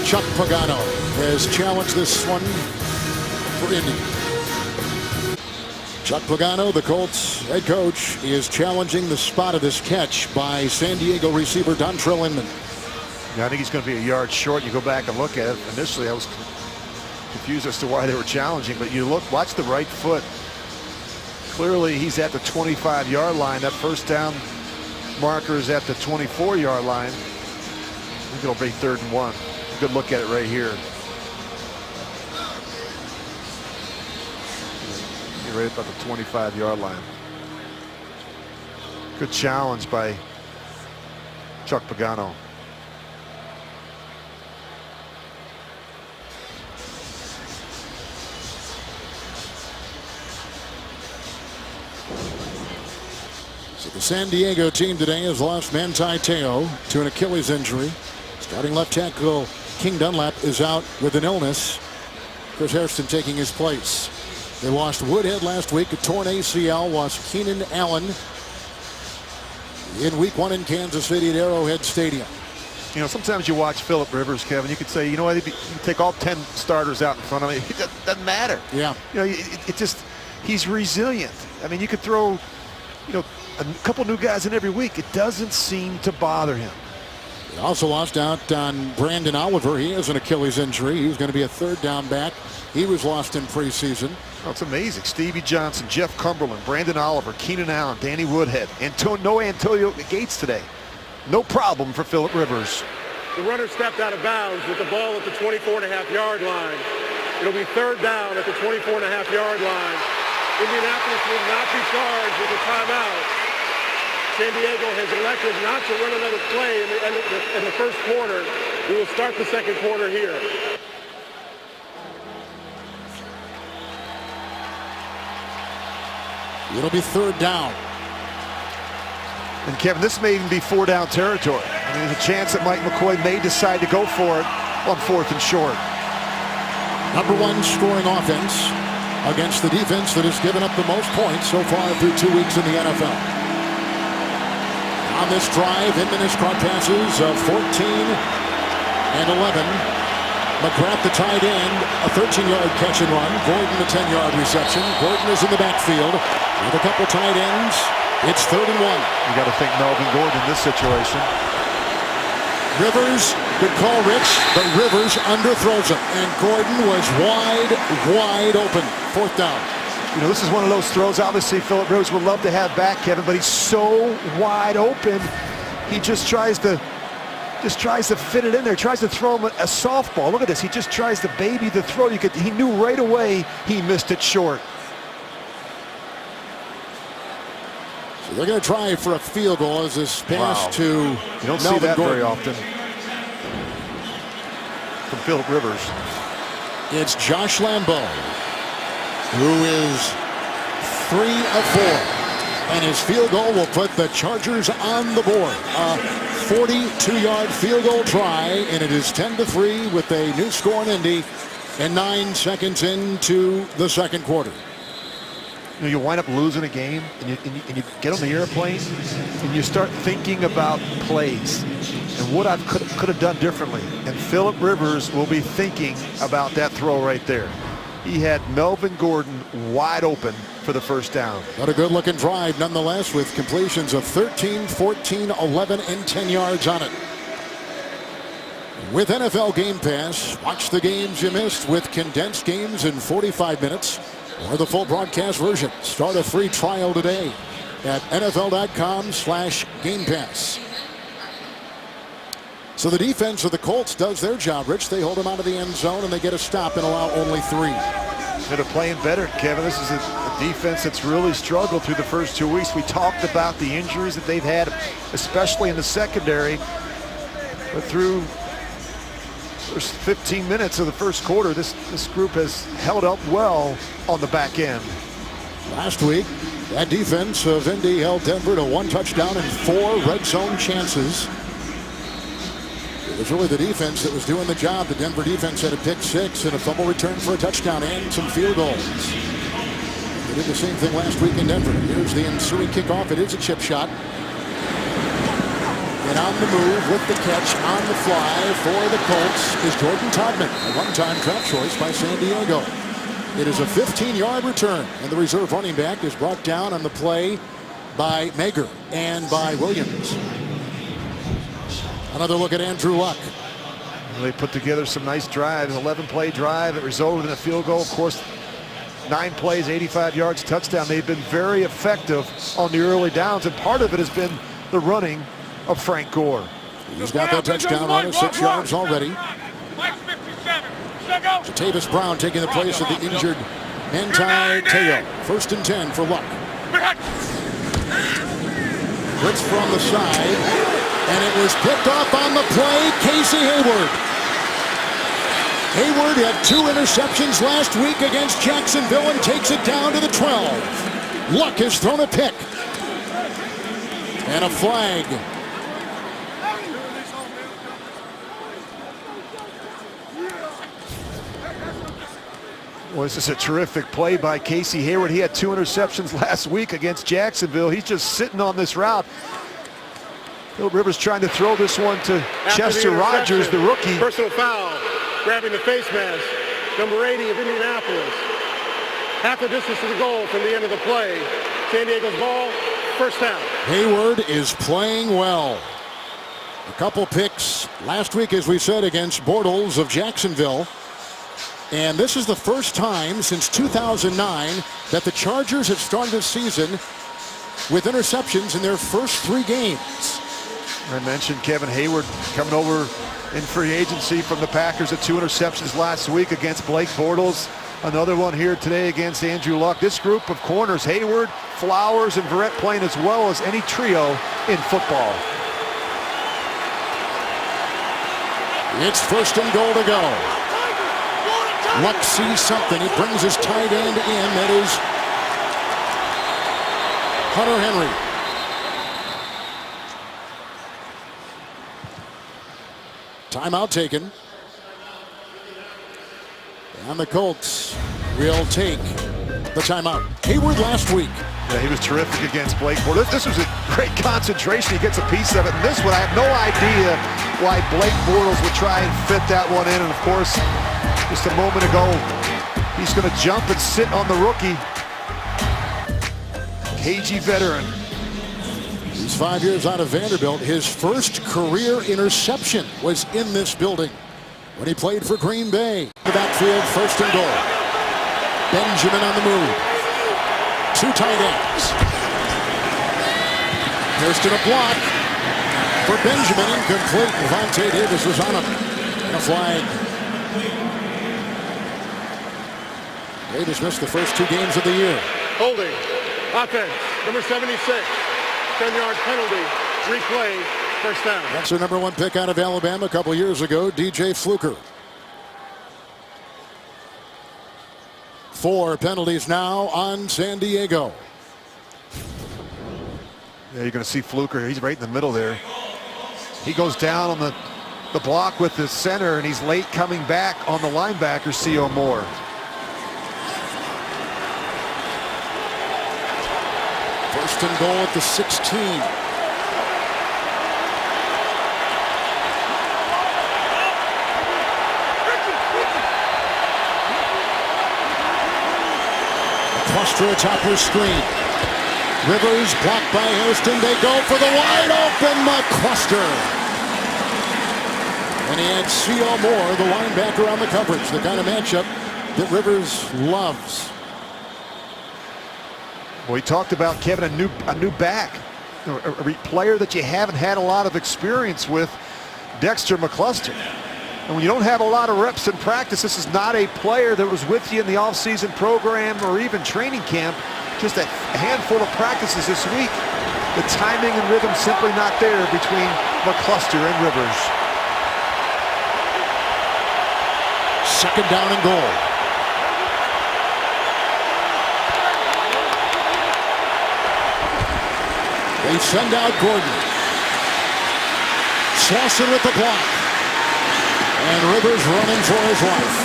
10. Chuck Pagano has challenged this one for Indy. Chuck Pagano, the Colts head coach, is challenging the spot of this catch by San Diego receiver Dontrell Inman. Yeah, I think he's going to be a yard short. You go back and look at it. Initially, I was confused as to why they were challenging, but you look, watch the right foot. Clearly, he's at the 25-yard line. That first down marker is at the 24-yard line. I think it'll be 3rd and 1. Good look at it right here. You're right about the 25-yard line. Good challenge by Chuck Pagano. So the San Diego team today has lost Manti Te'o to an Achilles injury. Starting left tackle King Dunlap is out with an illness. Chris Hairston taking his place. They lost Woodhead last week, a torn ACL. Lost Keenan Allen in week 1 in Kansas City at Arrowhead Stadium. You know, sometimes you watch Phillip Rivers, Kevin, you could say, you know what, you take all 10 starters out in front of him. It doesn't matter. Yeah. You know, it just, he's resilient. I mean, you could throw, you know, a couple new guys in every week. It doesn't seem to bother him. They also lost out on Brandon Oliver. He has an Achilles injury. He was going to be a 3rd down back. He was lost in preseason. Oh, it's amazing. Stevie Johnson, Jeff Cumberland, Brandon Oliver, Keenan Allen, Danny Woodhead, no Antonio Gates today. No problem for Phillip Rivers. The runner stepped out of bounds with the ball at the 24.5-yard line. It'll be 3rd down at the 24.5-yard line. Indianapolis will not be charged with a timeout. San Diego has elected not to run another play in the first quarter. We will start the second quarter here. It'll be 3rd down. And Kevin, this may even be 4-down territory. I mean, there's a chance that Mike McCoy may decide to go for it on 4th and short. Number 1 scoring offense against the defense that has given up the most points so far through 2 weeks in the NFL. On this drive, Inman has caught passes of 14 and 11. McGrath, the tight end, a 13-yard catch and run. Gordon, the 10-yard reception. Gordon is in the backfield with a couple tight ends. It's 3rd and 1. You got to think Melvin Gordon in this situation. Rivers, good call, Rich, but Rivers underthrows him, and Gordon was wide open. 4th down. You know, this is one of those throws, obviously, Phillip Rivers would love to have back, Kevin, but he's so wide open, he just tries to fit it in there, tries to throw him a softball. Look at this, he just tries to baby the throw. He knew right away he missed it short. So they're going to try for a field goal as this pass to You don't see that Gordon. very often from Phillip Rivers. It's Josh Lambeau, who is 3 of 4, and his field goal will put the Chargers on the board. A 42-yard field goal try, and it is 10-3 with a new score in Indy and 9 seconds into the second quarter. You know, you wind up losing a game, and you get on the airplane, and you start thinking about plays and what I could have done differently. And Phillip Rivers will be thinking about that throw right there. He had Melvin Gordon wide open for the 1st down. But a good-looking drive nonetheless, with completions of 13, 14, 11, and 10 yards on it. With NFL Game Pass, watch the games you missed with condensed games in 45 minutes or the full broadcast version. Start a free trial today at NFL.com/Game Pass. So the defense of the Colts does their job, Rich. They hold them out of the end zone, and they get a stop and allow only 3. They're playing better, Kevin. This is a defense that's really struggled through the first 2 weeks. We talked about the injuries that they've had, especially in the secondary. But through the first 15 minutes of the first quarter, this group has held up well on the back end. Last week, that defense of Indy held Denver to 1 touchdown and 4 red zone chances. It was really the defense that was doing the job. The Denver defense had a pick 6 and a fumble return for a touchdown and some field goals. They did the same thing last week in Denver. Here's the ensuing kickoff. It is a chip shot. And on the move with the catch on the fly for the Colts is Jordan Todman, a one-time draft choice by San Diego. It is a 15-yard return, and the reserve running back is brought down on the play by Mager and by Williams. Another look at Andrew Luck. They put together some nice drives, 11-play drive. It resulted in a field goal. Of course, 9 plays, 85 yards, touchdown. They've been very effective on the early downs, and part of it has been the running of Frank Gore. He's got that touchdown on it, 6 yards already. Tavis Brown taking the place of the injured Manti Te'o. 1st and 10 for Luck. Blitz from the side, and it was picked off on the play. Casey Hayward. Hayward had 2 interceptions last week against Jacksonville and takes it down to the 12. Luck has thrown a pick. And a flag. Well, this is a terrific play by Casey Hayward. He had 2 interceptions last week against Jacksonville. He's just sitting on this route. Philip Rivers trying to throw this one to Chester Rogers, the rookie. Personal foul, grabbing the face mask, number 80 of Indianapolis. Half the distance to the goal from the end of the play. San Diego's ball, first down. Hayward is playing well. A couple picks last week, as we said, against Bortles of Jacksonville. And this is the first time since 2009 that the Chargers have started the season with interceptions in their first 3 games. I mentioned Kevin Hayward coming over in free agency from the Packers at 2 interceptions last week against Blake Bortles. Another one here today against Andrew Luck. This group of corners, Hayward, Flowers, and Verrett, playing as well as any trio in football. It's 1st and goal to go. Luck sees something. He brings his tight end in. That is Hunter Henry. Timeout taken. And the Colts will take the timeout. Hayward last week. Yeah, he was terrific against Blake Bortles. This was a great concentration. He gets a piece of it. And this one, I have no idea why Blake Bortles would try and fit that one in. And of course, just a moment ago, he's going to jump and sit on the rookie. Cagey veteran. He's 5 years out of Vanderbilt. His first career interception was in this building when he played for Green Bay. The backfield, 1st and goal. Benjamin on the move. 2 tight ends. First in a block for Benjamin. Incomplete. Vontae Davis was on him. And a flag. Davis missed the first 2 games of the year. Holding. Offense. Number 76. 10-yard penalty. Replay. First down. That's their number 1 pick out of Alabama a couple years ago, DJ Fluker. 4 penalties now on San Diego. Yeah, you're going to see Fluker. He's right in the middle there. He goes down on the block with the center, and he's late coming back on the linebacker, C.O. Moore. First and goal at the 16. Cluster atop your screen. Rivers blocked by Hairston. They go for the wide open McCluster. And he had C.O. Moore, the linebacker, on the coverage. The kind of matchup that Rivers loves. Well, we talked about, Kevin, a new back, a player that you haven't had a lot of experience with, Dexter McCluster. And when you don't have a lot of reps in practice, this is not a player that was with you in the offseason program or even training camp. Just a handful of practices this week. The timing and rhythm simply not there between McCluster and Rivers. 2nd down and goal. They send out Gordon. Slauson with the block. And Rivers running for his life.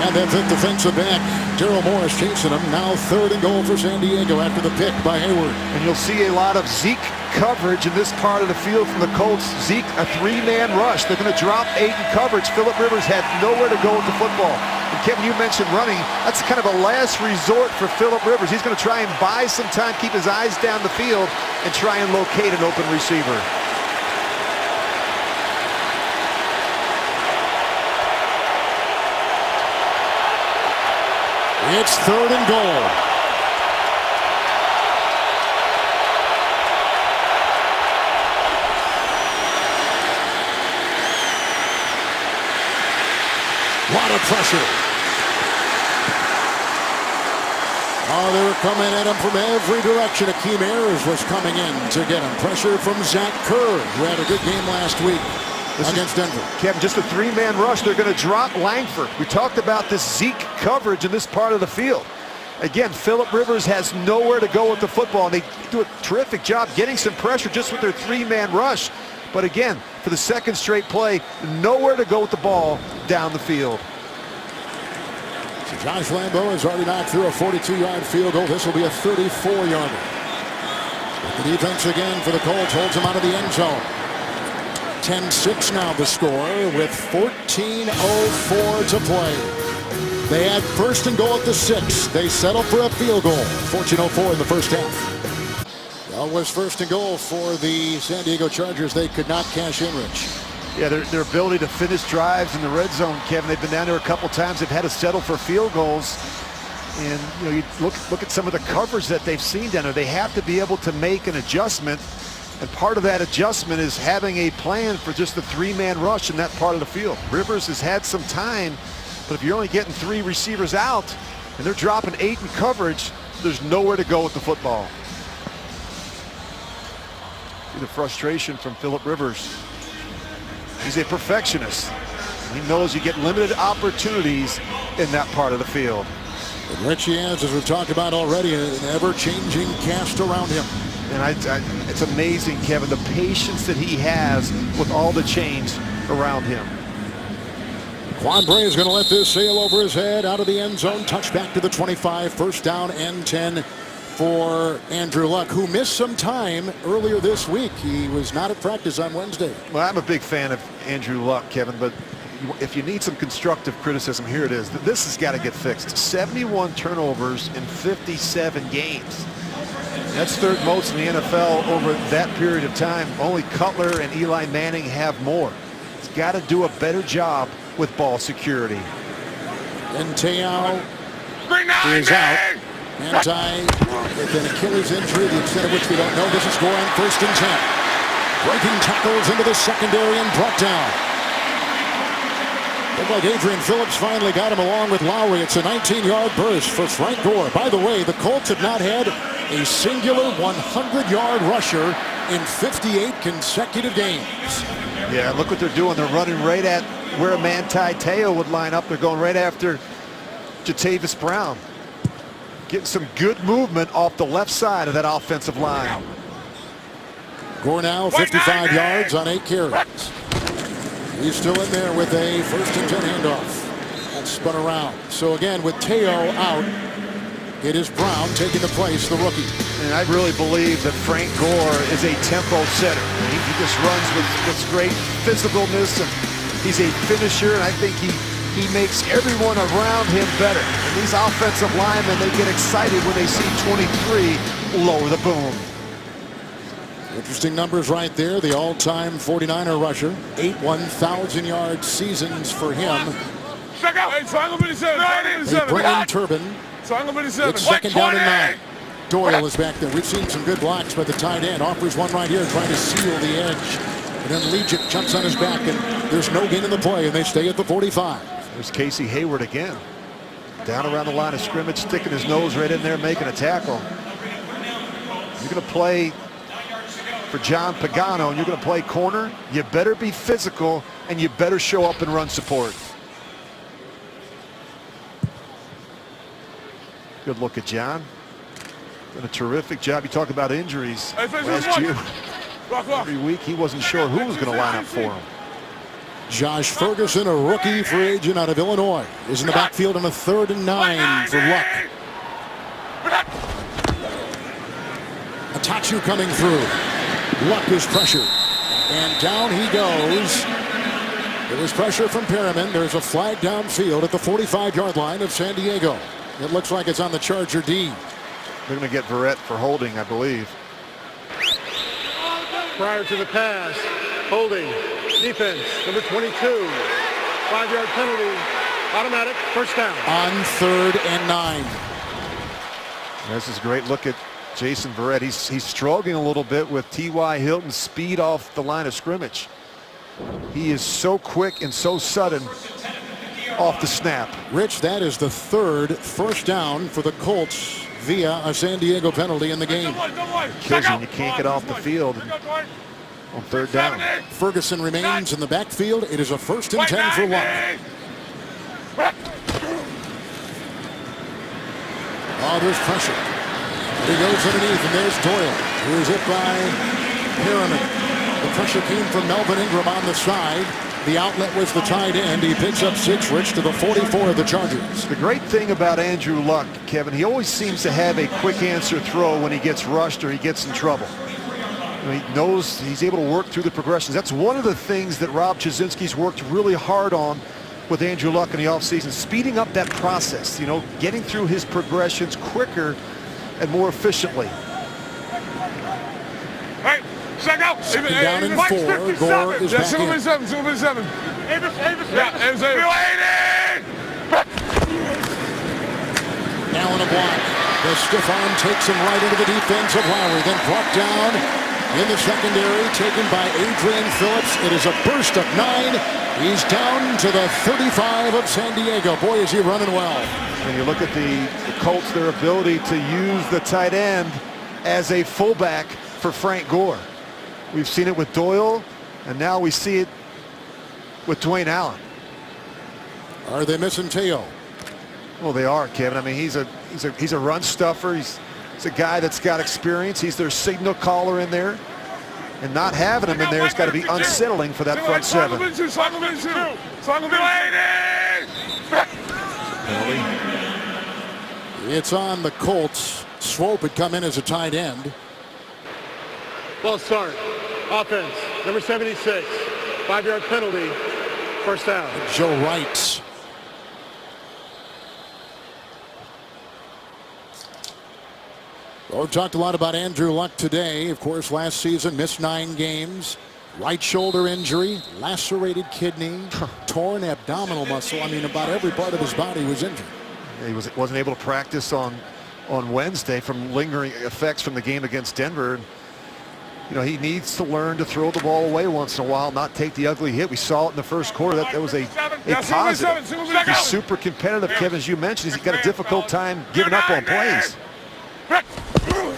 And that 5th defensive back, Daryl Morris, chasing him. Now 3rd and goal for San Diego after the pick by Hayward. And you'll see a lot of Zeke coverage in this part of the field from the Colts. Zeke, a 3-man rush. They're going to drop 8 in coverage. Philip Rivers had nowhere to go with the football. And Kevin, you mentioned running. That's kind of a last resort for Philip Rivers. He's going to try and buy some time, keep his eyes down the field, and try and locate an open receiver. It's 3rd and goal. Lot of pressure. Oh, they were coming at him from every direction. Akeem Ayers was coming in to get him. Pressure from Zach Kerr, who had a good game last week against Denver. Kevin, just a 3-man rush. They're going to drop Langford. We talked about this Zeke coverage in this part of the field. Again, Phillip Rivers has nowhere to go with the football, and they do a terrific job getting some pressure just with their 3-man rush. But again, for the second straight play, nowhere to go with the ball down the field. So Josh Lambo has already knocked through a 42-yard field goal. This will be a 34-yarder. The defense again for the Colts holds him out of the end zone. 10-6 now the score with 14:04 to play. They had 1st and goal at the 6. They settled for a field goal. 14:04 in the first half. That was 1st and goal for the San Diego Chargers. They could not cash in, Rich. Yeah, their ability to finish drives in the red zone, Kevin. They've been down there a couple times. They've had to settle for field goals. And you look at some of the coverage that they've seen down there. They have to be able to make an adjustment. And part of that adjustment is having a plan for just the 3-man rush in that part of the field. Rivers has had some time, but if you're only getting 3 receivers out and they're dropping 8 in coverage, there's nowhere to go with the football. See the frustration from Phillip Rivers. He's a perfectionist. He knows you get limited opportunities in that part of the field. And Richie has, as we've talked about already, an ever-changing cast around him. And it's amazing, Kevin, the patience that he has with all the change around him. Quan Bray is going to let this sail over his head out of the end zone. Touchback to the 25. 1st down and 10 for Andrew Luck, who missed some time earlier this week. He was not at practice on Wednesday. Well, I'm a big fan of Andrew Luck, Kevin, but if you need some constructive criticism, here it is. This has got to get fixed. 71 turnovers in 57 games. That's 3rd most in the NFL over that period of time. Only Cutler and Eli Manning have more. He's got to do a better job with ball security. And Te'o is out. Anti with an Achilles injury, the extent of which we don't know. This is scoring 1st and 10. Breaking tackles into the secondary and brought down. Looked like Adrian Phillips finally got him along with Lowry. It's a 19-yard burst for Frank Gore. By the way, the Colts have not had a singular 100-yard rusher in 58 consecutive games. Yeah, look what they're doing. They're running right at where Manti Te'o would line up. They're going right after Jatavis Brown. Getting some good movement off the left side of that offensive line. Gore now 55 yards on 8 carries. He's still in there with a 1st and 10 handoff. That's spun around. So again, with Te'o out, it is Brown taking the place, the rookie. And I really believe that Frank Gore is a tempo setter. He just runs with great physicalness, and he's a finisher, and I think he makes everyone around him better. And these offensive linemen, they get excited when they see 23 lower the boom. Interesting numbers right there. The all-time 49er rusher. 8 1,000-yard seasons for him. They bring in Turbin. It's 2nd down and 9. Doyle is back there. We've seen some good blocks by the tight end. Offers one right here, trying to seal the edge. And then Legic jumps on his back, and there's no gain in the play, and they stay at the 45. There's Casey Hayward again. Down around the line of scrimmage, sticking his nose right in there, making a tackle. You're going to play for John Pagano, and you're going to play corner. You better be physical, and you better show up and run support. Good look at John. Done a terrific job. You talk about injuries. Last year, every week he wasn't sure who was going to line up for him. Josh Ferguson, a rookie free agent out of Illinois, is in the backfield on a 3rd and 9 for Luck. Atachu coming through. Luck is pressured. And down he goes. There was pressure from Perriman. There's a flag downfield at the 45-yard line of San Diego. It looks like it's on the Charger D. They're going to get Verrett for holding, I believe. Prior to the pass, holding, defense, number 22, 5-yard penalty, Automatic, first down. On 3rd and 9. This is a great look at Jason Verrett. He's struggling a little bit with T.Y. Hilton's speed off the line of scrimmage. He is so quick and so sudden off the snap. Rich, that is the 3rd first down for the Colts via a San Diego penalty in the game. Kills you, you can't get off the field on 3rd down. Ferguson remains in the backfield. It is a 1st and 10 for Luck. Oh, there's pressure. He goes underneath, and there's Doyle, who is hit by Harriman. The pressure came from Melvin Ingram on the side. The outlet was the tight end. He picks up 6, Rich, to the 44 of the Chargers. The great thing about Andrew Luck, Kevin, he always seems to have a quick answer throw when he gets rushed or he gets in trouble. He knows he's able to work through the progressions. That's one of the things that Rob Chudzinski's worked really hard on with Andrew Luck in the offseason, speeding up that process, getting through his progressions quicker and more efficiently. Hey, check out. Down in 4. Gore is back in. 7. Yeah, Avis. Allen a block. The stiff arm takes him right into the defense of Lowry, then brought down in the secondary, taken by Adrian Phillips. It is a burst of 9. He's down to the 35 of San Diego. Boy, is he running well. When you look at the Colts, their ability to use the tight end as a fullback for Frank Gore. We've seen it with Doyle, and now we see it with Dwayne Allen. Are they missing Teo? Well, they are, Kevin. I mean, he's a run stuffer. He's a guy that's got experience. He's their signal caller in there. And not having him in there has got to be unsettling for that front 7. It's on the Colts. Swope had come in as a tight end. Ball start. Offense, number 76. 5-yard penalty, first down. Joe Wright. Well, we've talked a lot about Andrew Luck today. Of course, last season missed 9 games. Right shoulder injury, lacerated kidney, torn abdominal muscle. I mean, about every part of his body was injured. He wasn't able to practice on Wednesday from lingering effects from the game against Denver. He needs to learn to throw the ball away once in a while, not take the ugly hit. We saw it in the first quarter. That was a positive. He's super competitive, Kevin, as you mentioned. He's got a difficult time giving up on plays.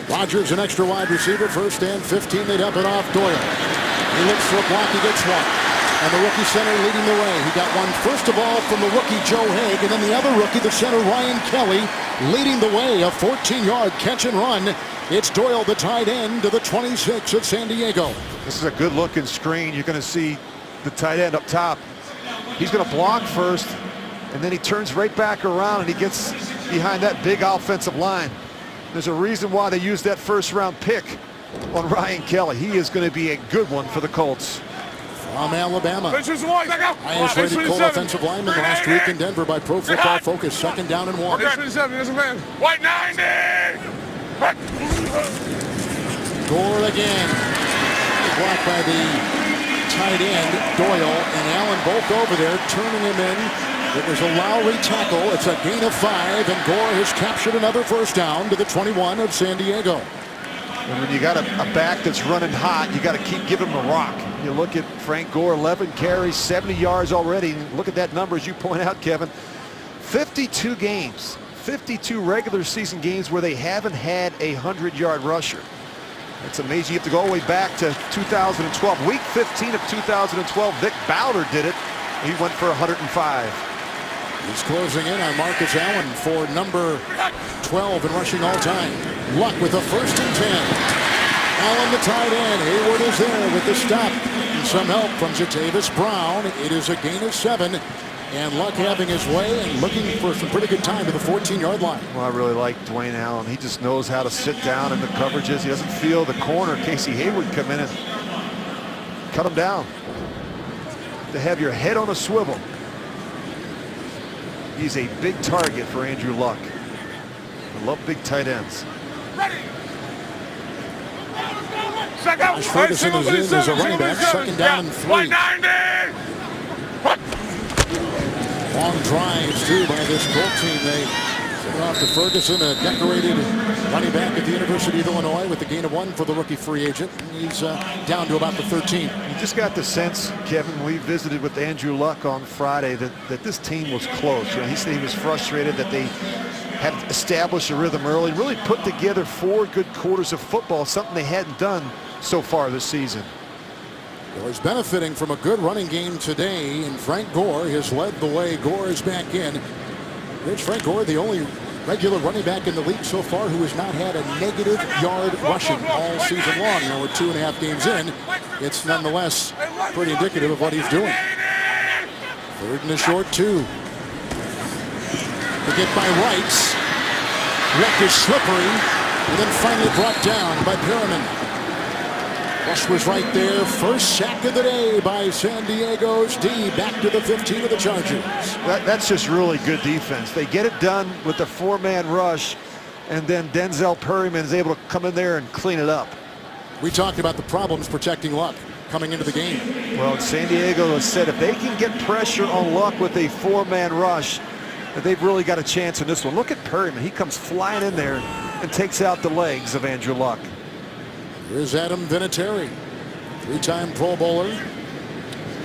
Rodgers, an extra wide receiver, 1st and 15. They dump it off Doyle. He looks for a block. He gets one. And the rookie center leading the way. He got one, first of all, from the rookie Joe Haig, and then the other rookie, the center Ryan Kelly, leading the way. A 14-yard catch and run. It's Doyle, the tight end, to the 26 of San Diego. This is a good-looking screen. You're going to see the tight end up top. He's going to block first, and then he turns right back around, and he gets behind that big offensive line. There's a reason why they used that first-round pick on Ryan Kelly. He is going to be a good one for the Colts. From Alabama. Highest rated Colt offensive lineman last week in Denver by Pro Football Focus. 2nd down and 1. White 90. Gore again. Blocked by the tight end, Doyle, and Allen both over there, turning him in. It was a Lowry tackle. It's a gain of 5, and Gore has captured another first down to the 21 of San Diego. And when you got a back that's running hot, you got to keep giving him the rock. You look at Frank Gore, 11 carries, 70 yards already. Look at that number, as you point out, Kevin. 52 games, 52 regular season games where they haven't had a 100-yard rusher. It's amazing. You have to go all the way back to 2012. Week 15 of 2012, Vic Bowder did it. He went for 105. He's closing in on Marcus Allen for number 12 in rushing all time. Luck with a 1st and 10. Allen, the tight end. Hayward is there with the stop. And some help from Jatavis Brown. It is a gain of 7. And Luck having his way and looking for some pretty good time to the 14-yard line. Well, I really like Dwayne Allen. He just knows how to sit down in the coverages. He doesn't feel the corner. Casey Hayward come in and cut him down. To have your head on a swivel. He's a big target for Andrew Luck. I love big tight ends. Josh Ferguson is in as a running back. 2nd down and 3. Long drives, too, by this Colt team. They send it off to Ferguson, a decorated running back at the University of Illinois with the gain of 1 for the rookie free agent. He's down to about the 13. You just got the sense, Kevin, we visited with Andrew Luck on Friday, that this team was close. He said he was frustrated that they had established a rhythm early, really put together 4 good quarters of football, something they hadn't done so far this season. Well, he's benefiting from a good running game today, and Frank Gore has led the way. Gore is back in. There's Frank Gore, the only regular running back in the league so far who has not had a negative yard rushing all season long. Now we're 2.5 games in. It's nonetheless pretty indicative of what he's doing. 3rd and a short 2. To get by Wrights. Wreck is slippery, and then finally brought down by Perriman. Rush was right there. First sack of the day by San Diego's D. Back to the 15 of the Chargers. That's just really good defense. They get it done with the 4-man rush, and then Denzel Perryman is able to come in there and clean it up. We talked about the problems protecting Luck coming into the game. Well, San Diego has said if they can get pressure on Luck with a 4-man rush, that they've really got a chance in this one. Look at Perryman. He comes flying in there and takes out the legs of Andrew Luck. Here's Adam Vinatieri, 3-time Pro Bowler,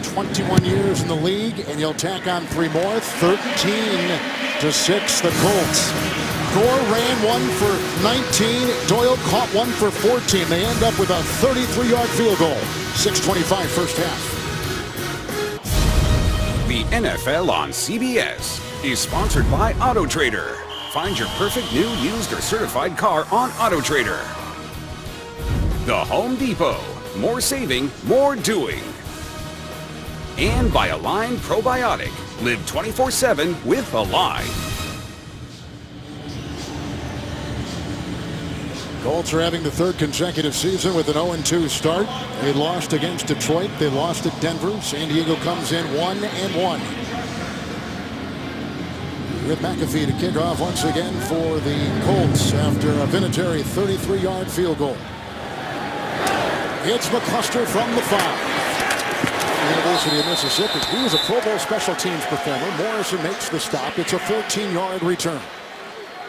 21 years in the league, and he'll tack on 3 more. 13-6, the Colts. Gore ran 1 for 19. Doyle caught 1 for 14. They end up with a 33-yard field goal. 6:25 first half. The NFL on CBS is sponsored by AutoTrader. Find your perfect new, used, or certified car on AutoTrader. The Home Depot. More saving, more doing. And by Align Probiotic. Live 24/7 with Align. Colts are having the 3rd consecutive season with an 0-2 start. They lost against Detroit. They lost at Denver. San Diego comes in 1-1. With McAfee to kick off once again for the Colts after a Vinatieri 33-yard field goal. It's McCluster from the 5. University of Mississippi. He was a Pro Bowl special teams performer. Morrison makes the stop. It's a 14-yard return.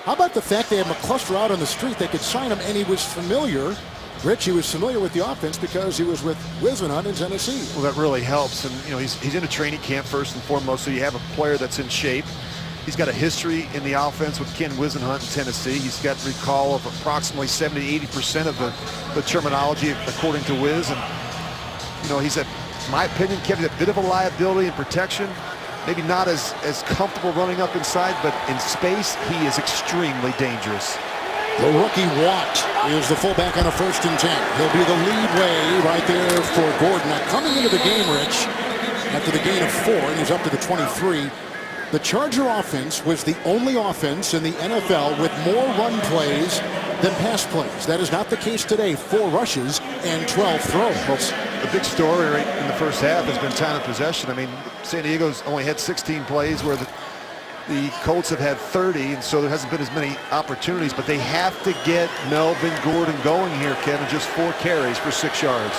How about the fact they had McCluster out on the street? They could sign him, and he was familiar. Rich, he was familiar with the offense because he was with Wisenhunt in Tennessee. Well, that really helps. And, he's in a training camp first and foremost, so you have a player that's in shape. He's got a history in the offense with Ken Wisenhunt in Tennessee. He's got recall of approximately 70-80% of the terminology, according to Wiz. And, he's, in my opinion, Kevin, a bit of a liability in protection. Maybe not as comfortable running up inside, but in space, he is extremely dangerous. The rookie Watt is the fullback on a 1st and 10. He'll be the lead way right there for Gordon. Now, coming into the game, Rich, after the gain of 4, and he's up to the 23, the Charger offense was the only offense in the NFL with more run plays than pass plays. That is not the case today. 4 rushes and 12 throws. Well, the big story right in the first half has been time of possession. I mean, San Diego's only had 16 plays where the Colts have had 30, and so there hasn't been as many opportunities, but they have to get Melvin Gordon going here, Kevin. Just 4 carries for 6 yards.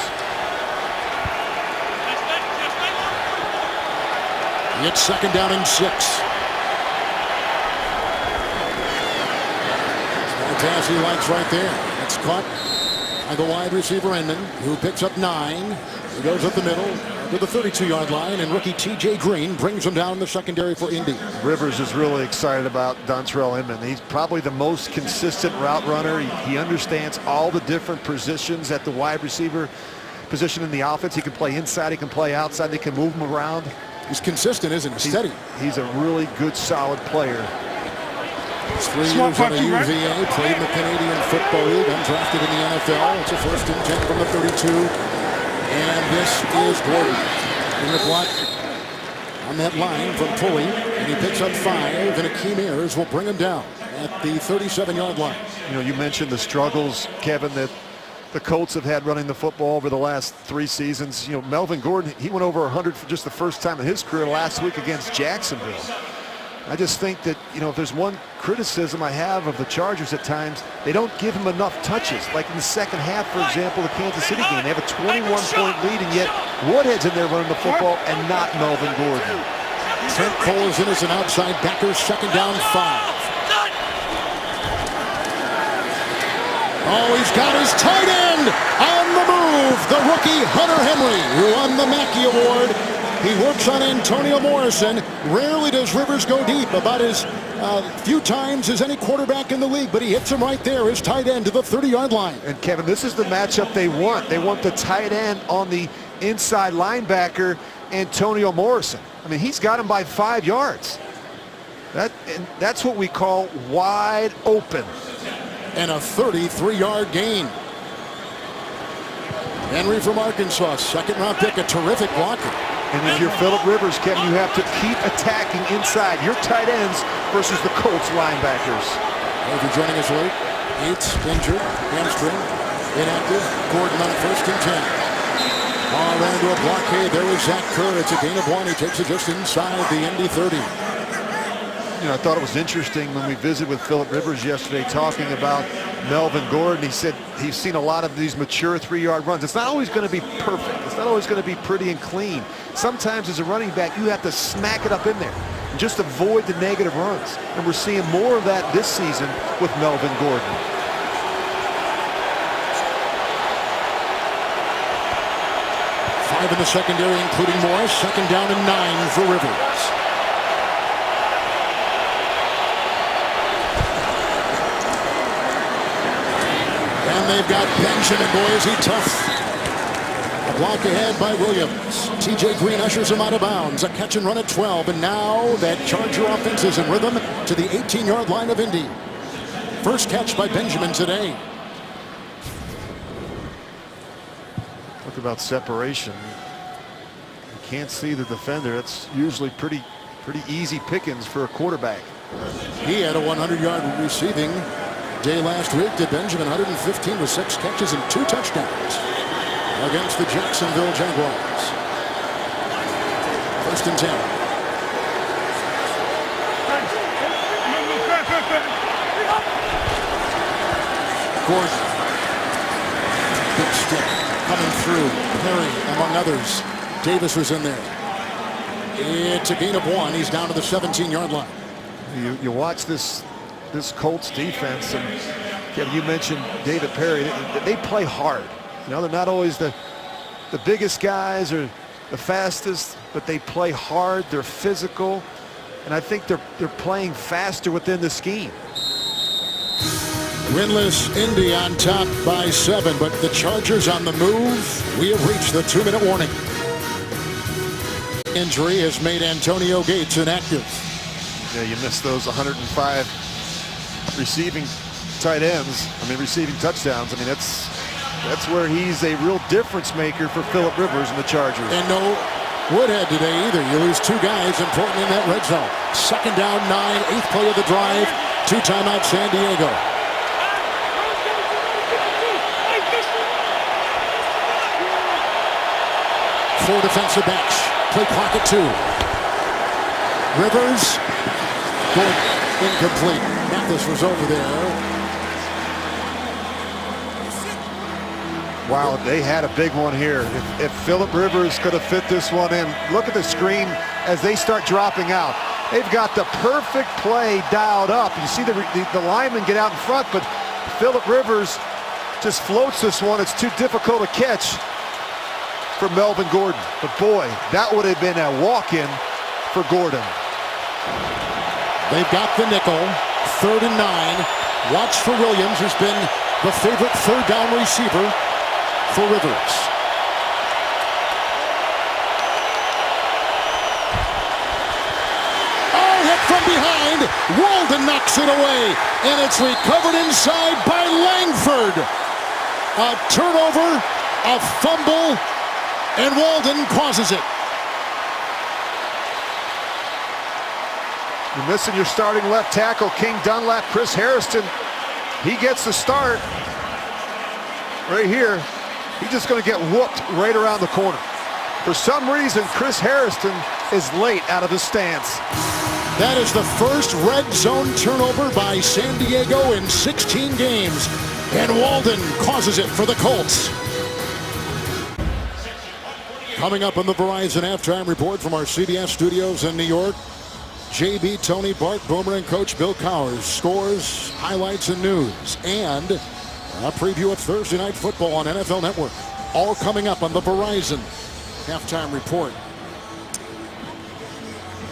It's 2nd down and 6. Small pass he likes right there. It's caught by the wide receiver Inman, who picks up 9. He goes up the middle to the 32-yard line, and rookie T.J. Green brings him down in the secondary for Indy. Rivers is really excited about Dontrell Inman. He's probably the most consistent route runner. He understands all the different positions at the wide receiver position in the offense. He can play inside, he can play outside, they can move him around. He's consistent, isn't he? Steady. He's a really good, solid player. He's 3 years on the UVA, played in the Canadian Football League, undrafted in the NFL. It's a 1st and 10 from the 32. And this is Gordon. In the block on that line from Pulley, and he picks up 5, and Akeem Ayers will bring him down at the 37-yard line. You mentioned the struggles, Kevin, that the Colts have had running the football over the last 3 seasons. Melvin Gordon, he went over 100 for just the first time in his career last week against Jacksonville. I just think that, if there's one criticism I have of the Chargers at times, they don't give him enough touches. Like in the second half, for example, the Kansas City game, they have a 21-point lead, and yet Woodhead's in there running the football and not Melvin Gordon. Trent Cole is in as an outside backer, second down 5. Oh, he's got his tight end on the move. The rookie Hunter Henry, who won the Mackey Award. He works on Antonio Morrison. Rarely does Rivers go deep, about as few times as any quarterback in the league, but he hits him right there, his tight end to the 30-yard line. And Kevin, this is the matchup they want. They want the tight end on the inside linebacker, Antonio Morrison. I mean, he's got him by 5 yards. That's what we call wide open. And a 33-yard gain. Henry from Arkansas, second-round pick, a terrific blocker. And if you're Phillip Rivers, Kevin, you have to keep attacking inside your tight ends versus the Colts linebackers. If you're joining us late, Yates injured, hamstring, inactive. Gordon on 1st and 10. Ran into a blockade. There was Zach Kerr. It's a gain of 1. He takes it just inside the Indy 30. You know, I thought it was interesting when we visited with Phillip Rivers yesterday talking about Melvin Gordon. He said he's seen a lot of these mature 3-yard runs. It's not always going to be perfect. It's not always going to be pretty and clean. Sometimes as a running back, you have to smack it up in there and just avoid the negative runs. And we're seeing more of that this season with Melvin Gordon. Five in the secondary, including Morris. Second down and 9 for Rivers. And they've got Benjamin, boys. He tough. A block ahead by Williams. T.J. Green ushers him out of bounds. A catch and run at 12. And now that Charger offense is in rhythm to the 18-yard line of Indy. First catch by Benjamin today. Talk about separation. You can't see the defender. It's usually pretty easy pickings for a quarterback. He had a 100-yard receiving day last week. Did Benjamin, 115 with 6 catches and 2 touchdowns against the Jacksonville Jaguars. 1st and 10. Gordon. Big stick coming through. Perry, among others. Davis was in there. It's a gain of 1. He's down to the 17-yard line. You watch this Colts defense, and Kevin, you mentioned David Perry. They play hard. You know, they're not always the biggest guys or the fastest, but they play hard. They're physical, and I think they're playing faster within the scheme. Winless Indy on top by 7, but the Chargers on the move. We have reached the 2-minute warning. Injury has made Antonio Gates inactive. Yeah, you missed those 105 receiving tight ends. Receiving touchdowns. That's where he's a real difference maker for Phillip Rivers and the Chargers. And no Woodhead today either. You lose 2 guys important in that red zone. Second down, 9, 8th play of the drive. 2 timeouts, San Diego. Four defensive backs. Play clock at 2. Rivers. Gordon. Incomplete. Mathis was over there. Wow, they had a big one here. If Phillip Rivers could have fit this one in, look at the screen as they start dropping out. They've got the perfect play dialed up. You see the linemen get out in front, but Phillip Rivers just floats this one. It's too difficult to catch for Melvin Gordon. But boy, that would have been a walk-in for Gordon. They've got the nickel, 3rd and 9. Watch for Williams, who's been the favorite 3rd down receiver for Rivers. Oh, hit from behind. Walden knocks it away, and it's recovered inside by Langford. A turnover, a fumble, and Walden causes it. You're missing your starting left tackle, King Dunlap. Chris Hairston, he gets the start right here. He's just going to get whooped right around the corner. For some reason, Chris Hairston is late out of his stance. That is the first red zone turnover by San Diego in 16 games. And Walden causes it for the Colts. Coming up on the Verizon halftime report from our CBS studios in New York, JB, Tony, Bart, Boomer, and Coach Bill Cowers. Scores, highlights, and news. And a preview of Thursday Night Football on NFL Network. All coming up on the Verizon halftime report.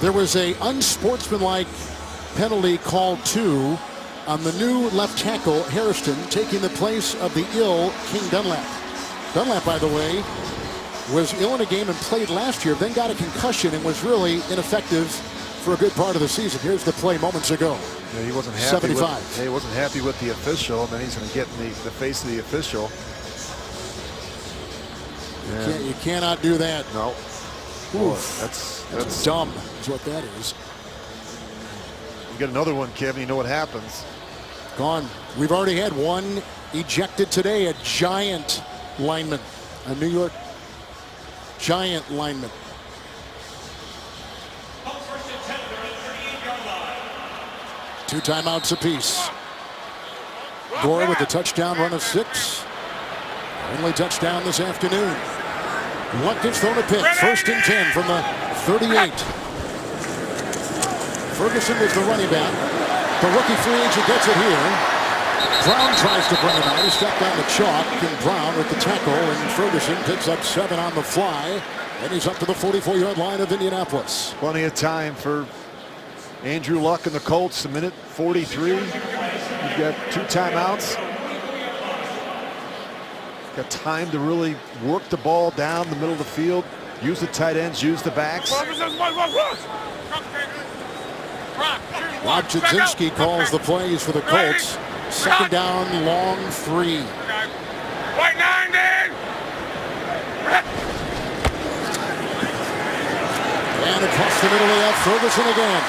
There was a unsportsmanlike penalty called two on the new left tackle, Hairston, taking the place of the ill King Dunlap. Dunlap, by the way, was ill in a game and played last year, then got a concussion and was really ineffective for a good part of the season. Here's the play moments ago. Yeah, he wasn't happy 75. He wasn't happy with the official, and then he's going to get in the face of the official. You cannot do that. No. Oof. That's dumb, is what that is. You get another one, Kevin, you know what happens. Gone. We've already had one ejected today, a Giant lineman, a New York Giant lineman. Two timeouts apiece. Gore with the touchdown run of 6. Only touchdown this afternoon. Luck gets thrown a pick. 1st and 10 from the 38. Ferguson was the running back. The rookie free agent gets it here. Brown tries to bring him out. He stepped on the chalk, and Brown with the tackle, and Ferguson picks up 7 on the fly, and he's up to the 44-yard line of Indianapolis. Plenty of time for Andrew Luck and the Colts. A minute 43. You've got 2 timeouts. Got time to really work the ball down the middle of the field. Use the tight ends, use the backs. Rob Chudzinski calls the plays for the Colts. 2nd down, long 3. White 90! And across the middle, they have Ferguson again.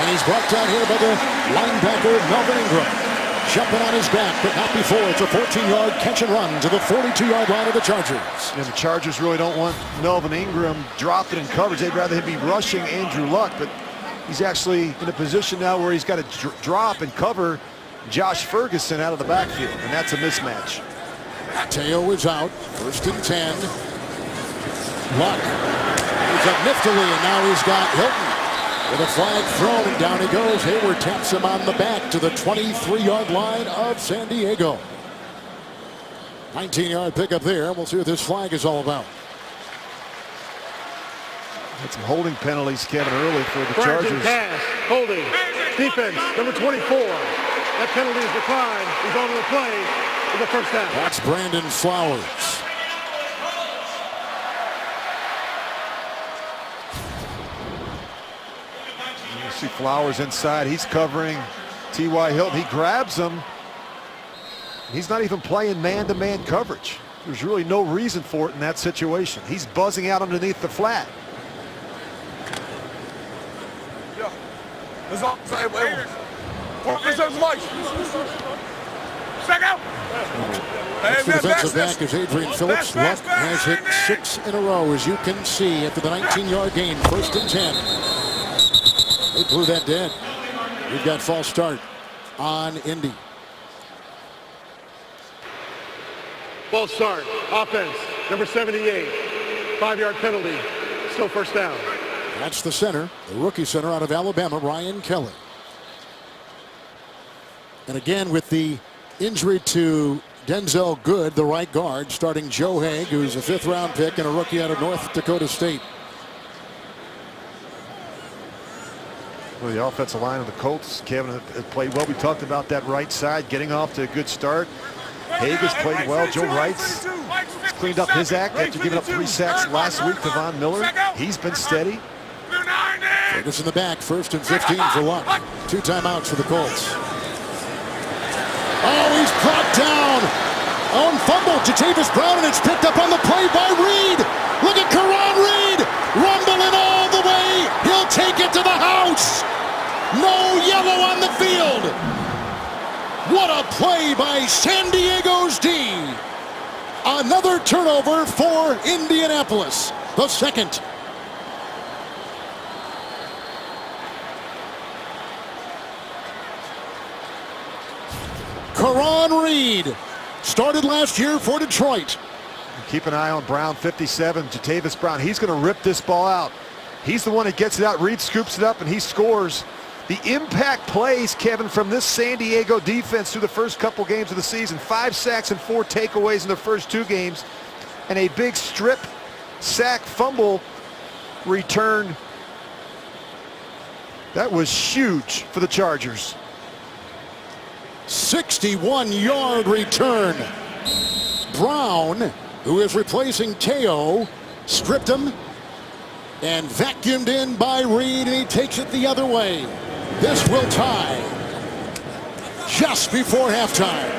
And he's brought down here by the linebacker, Melvin Ingram. Jumping on his back, but not before. It's a 14-yard catch and run to the 42-yard line of the Chargers. And the Chargers really don't want Melvin Ingram dropping in coverage. They'd rather him be rushing Andrew Luck, but he's actually in a position now where he's got to drop and cover Josh Ferguson out of the backfield, and that's a mismatch. Teo is out. 1st and 10. Luck. He's up niftily, and now he's got Hilton. With a flag thrown, and down he goes. Hayward taps him on the back to the 23-yard line of San Diego. 19-yard pickup there. We'll see what this flag is all about. Had some holding penalties, Kevin, early for the Chargers. Pass, holding, defense, number 24. That penalty is declined. He's on the play for the 1st down. That's Brandon Flowers. You see Flowers inside. He's covering T.Y. Hilton. He grabs him. He's not even playing man-to-man coverage. There's really no reason for it in that situation. He's buzzing out underneath the flat. That's the defensive back is Adrian Phillips. Luck has hit 6 in a row, as you can see, after the 19-yard gain. 1st and 10. They blew that dead. We've got false start on Indy. False start, offense, number 78. 5-yard penalty, still 1st down. That's the center, the rookie center out of Alabama, Ryan Kelly. And again, with the injury to Denzel Good, the right guard, starting Joe Haig, who's a 5th-round pick and a rookie out of North Dakota State. Well, the offensive line of the Colts, Kevin, has played well. We talked about that right side, getting off to a good start. Haig has played well. Joe Wright's cleaned up his act after giving up 3 sacks last week to Von Miller. He's been steady. Ferguson in the back, 1st and 15 for Luck. 2 timeouts for the Colts. Oh, he's brought down. On fumble to Tavis Brown, and it's picked up on the play by Reed. Look at Karan Reed, rumbling all the way. He'll take it to the house. No yellow on the field. What a play by San Diego's D. Another turnover for Indianapolis, the 2nd. Karan Reed started last year for Detroit. Keep an eye on Brown, 57, Jatavis Brown. He's going to rip this ball out. He's the one that gets it out. Reed scoops it up, and he scores. The impact plays, Kevin, from this San Diego defense through the first couple games of the season. 5 sacks and 4 takeaways in the first 2 games. And a big strip, sack, fumble return. That was huge for the Chargers. 61-yard return. Brown, who is replacing Teo, stripped him and vacuumed in by Reed, and he takes it the other way. This will tie just before halftime.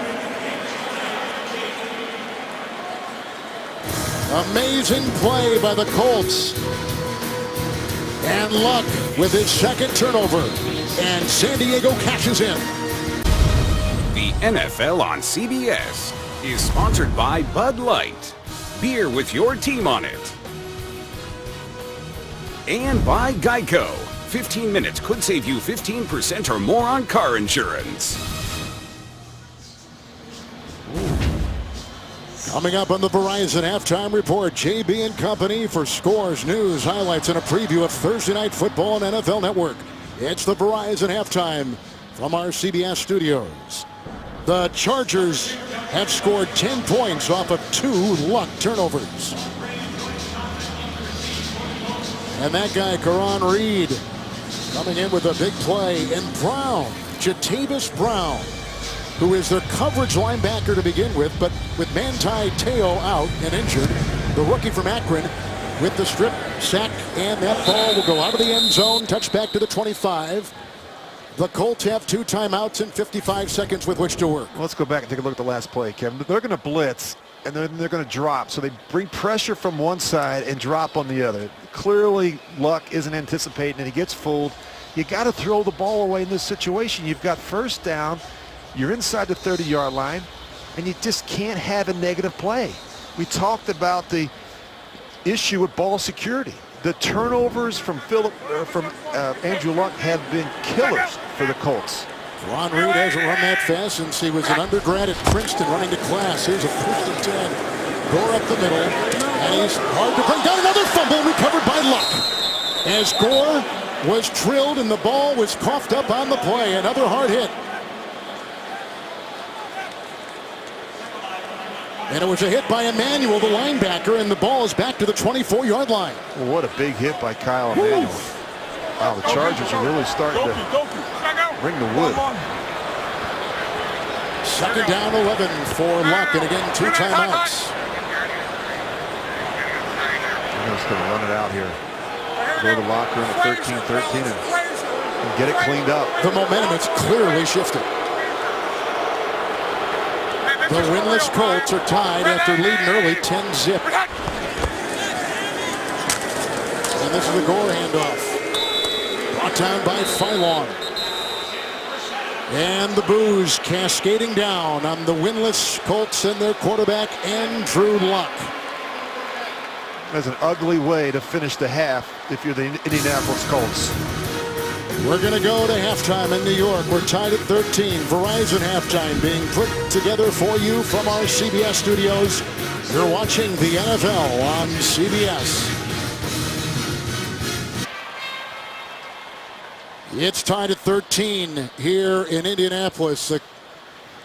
Amazing play by the Colts. And Luck with his second turnover. And San Diego cashes in. The NFL on CBS is sponsored by Bud Light. Beer with your team on it. And by Geico. 15 minutes could save you 15% or more on car insurance. Coming up on the Verizon Halftime Report, JB and Company for scores, news, highlights, and a preview of Thursday Night Football on NFL Network. It's the Verizon Halftime from our CBS studios. The Chargers have scored 10 points off of 2 Luck turnovers. And that guy, Karan Reed, coming in with a big play. And Brown, Jatavis Brown, who is their coverage linebacker to begin with, but with Manti Te'o out and injured, the rookie from Akron with the strip sack, and that ball will go out of the end zone, touch back to the 25. The Colts have 2 timeouts and 55 seconds with which to work. Let's go back and take a look at the last play, Kevin. They're going to blitz, and then they're going to drop. So they bring pressure from one side and drop on the other. Clearly, Luck isn't anticipating it. He gets fooled. You got to throw the ball away in this situation. You've got first down. You're inside the 30-yard line, and you just can't have a negative play. We talked about the issue with ball security. The turnovers from Andrew Luck have been killers for the Colts. Ron Reed hasn't run that fast since he was an undergrad at Princeton running to class. Here's a 1st and 10. Gore up the middle, and he's hard to bring down. Another fumble recovered by Luck. As Gore was trilled and the ball was coughed up on the play. Another hard hit. And it was a hit by Emmanuel, the linebacker, and the ball is back to the 24-yard line. Well, what a big hit by Kyle Emmanuel. Wow, the Chargers are really starting to bring the wood. 2nd down, 11 for Luck, and again, 2 timeouts. I'm just going to run it out here. Go to the locker room at 13-13 and get it cleaned up. The momentum has clearly shifted. The winless Colts are tied after leading early 10-zip. And this is the Gore handoff. Brought down by Phylon. And the boos cascading down on the winless Colts and their quarterback, Andrew Luck. That's an ugly way to finish the half if you're the Indianapolis Colts. We're going to go to halftime in New York. We're tied at 13. Verizon halftime being put together for you from our CBS studios. You're watching the NFL on CBS. It's tied at 13 here in Indianapolis. The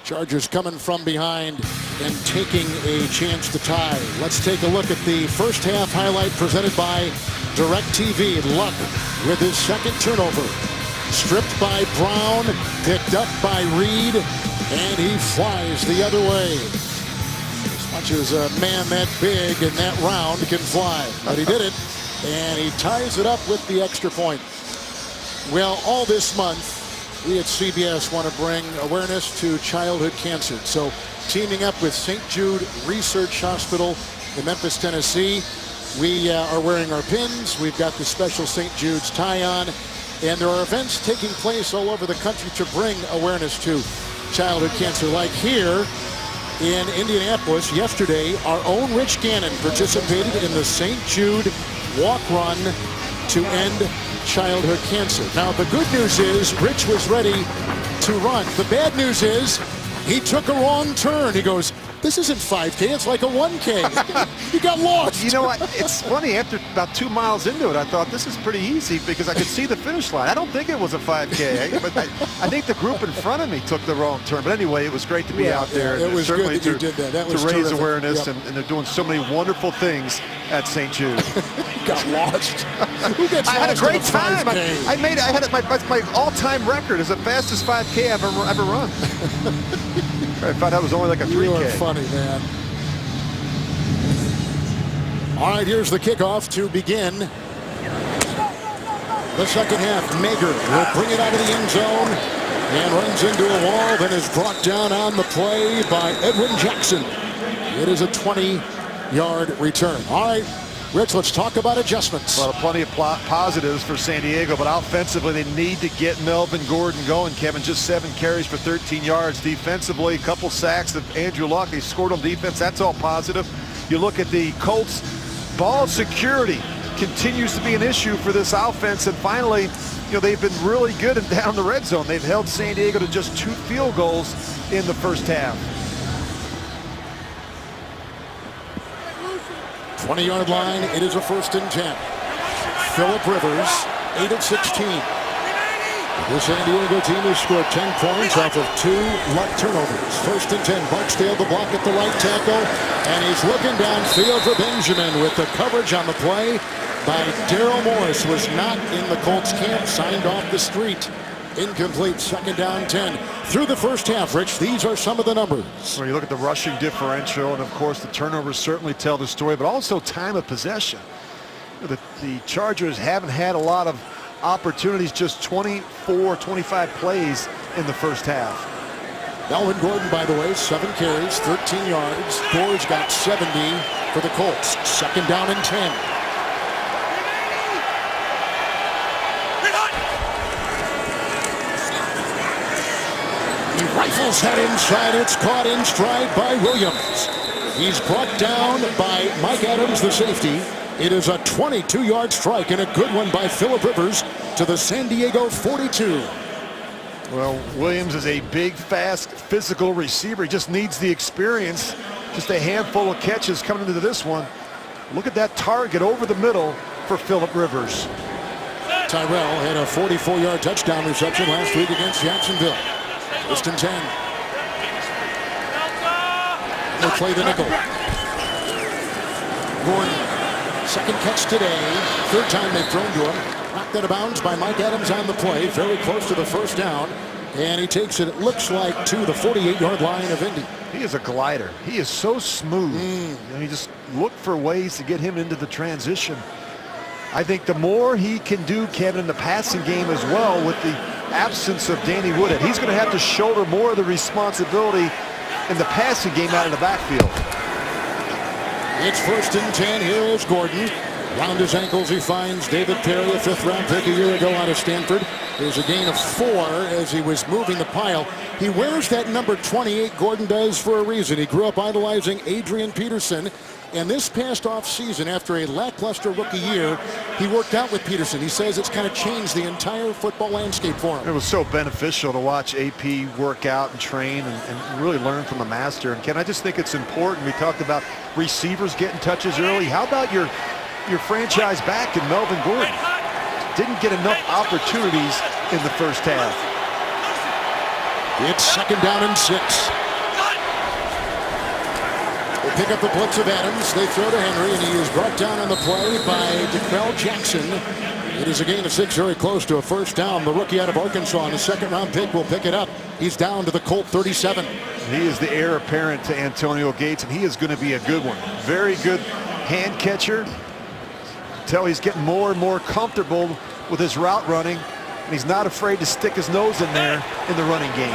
Chargers coming from behind and taking a chance to tie. Let's take a look at the first half highlight presented by DirecTV. Luck with his 2nd turnover. Stripped by Brown, picked up by Reed, and he flies the other way. As much as a man that big and that round can fly. But he did it, and he ties it up with the extra point. Well, all this month, we at CBS want to bring awareness to childhood cancer. So teaming up with St. Jude Research Hospital in Memphis, Tennessee, we are wearing our pins. We've got the special St. Jude's tie on. And there are events taking place all over the country to bring awareness to childhood cancer. Like here in Indianapolis yesterday, our own Rich Gannon participated in the St. Jude walk run to end childhood cancer. Now, the good news is Rich was ready to run. The bad news is he took a wrong turn. He goes, This isn't 5K, it's like a 1K. You got lost. You know what? It's funny. After about 2 miles into it, I thought this is pretty easy because I could see the finish line. I don't think it was a 5K, but I think the group in front of me took the wrong turn. But anyway, it was great to be out there. It was certainly good that you did that. That was to raise terrific. awareness, Yep. and they're doing so many wonderful things at St. Jude. Got lost. Who gets I had a lost great on time. 5K? I had my all-time record as the fastest 5K I've ever run. I thought that was only like a 3K. You are funny, man. All right, here's the kickoff to begin the second half. Mager will bring it out of the end zone and runs into a wall, then is brought down on the play by Edwin Jackson. It is a 20-yard return. All right, Rich, let's talk about adjustments. Well, plenty of positives for San Diego, but offensively they need to get Melvin Gordon going, Kevin. Just 7 carries for 13 yards. Defensively, a couple sacks of Andrew Luck. They scored on defense. That's all positive. You look at the Colts, ball security continues to be an issue for this offense. And finally, you know, they've been really good and down the red zone. They've held San Diego to just 2 field goals in the first half. 20-yard line, it is a 1st and 10. Phillip Rivers, 8 of 16. The San Diego team has scored 10 points off of 2 luck turnovers. 1st and 10, Barksdale the block at the right tackle, and he's looking downfield for Benjamin with the coverage on the play by Daryl Morris. Was not in the Colts camp, signed off the street. Incomplete, 2nd down 10. Through the first half, Rich, these are some of the numbers. When you look at the rushing differential, and of course the turnovers certainly tell the story, but also time of possession. The Chargers haven't had a lot of opportunities, just 24, 25 plays in the first half. Melvin Gordon, by the way, 7 carries, 13 yards. Gore's got 70 for the Colts. 2nd down and 10. He rifles that inside. It's caught in stride by Williams. He's brought down by Mike Adams, the safety. It is a 22-yard strike and a good one by Phillip Rivers to the San Diego 42. Well, Williams is a big, fast, physical receiver. He just needs the experience. Just a handful of catches coming into this one. Look at that target over the middle for Phillip Rivers. Tyrell had a 44-yard touchdown reception last week against Jacksonville. 1st and 10. They play the nickel. Gordon, 2nd catch today. 3rd time they've thrown to him. Knocked out of bounds by Mike Adams on the play. Very close to the 1st down. And he takes it looks like, to the 48-yard line of Indy. He is a glider. He is so smooth. And you just look for ways to get him into the transition. I think the more he can do, Kevin, in the passing game as well, with the absence of Danny Woodhead, he's going to have to shoulder more of the responsibility in the passing game out of the backfield. It's 1st and 10. Here is Gordon. Round his ankles, he finds David Perry, a 5th-round pick a year ago out of Stanford. There's a gain of 4 as he was moving the pile. He wears that number 28, Gordon does, for a reason. He grew up idolizing Adrian Peterson. And this past offseason, after a lackluster rookie year, he worked out with Peterson. He says it's kind of changed the entire football landscape for him. It was so beneficial to watch AP work out and train and really learn from the master. And Ken, I just think it's important. We talked about receivers getting touches early. How about your franchise back in Melvin Gordon? Didn't get enough opportunities in the first half. It's 2nd down and 6. They pick up the blitz of Adams. They throw to Henry, and he is brought down on the play by DeQuell Jackson. It is a gain of 6, very close to a 1st down. The rookie out of Arkansas, and a 2nd-round pick will pick it up. He's down to the Colt 37. He is the heir apparent to Antonio Gates, and he is going to be a good one. Very good hand catcher. Until he's getting more and more comfortable with his route running, and he's not afraid to stick his nose in there in the running game.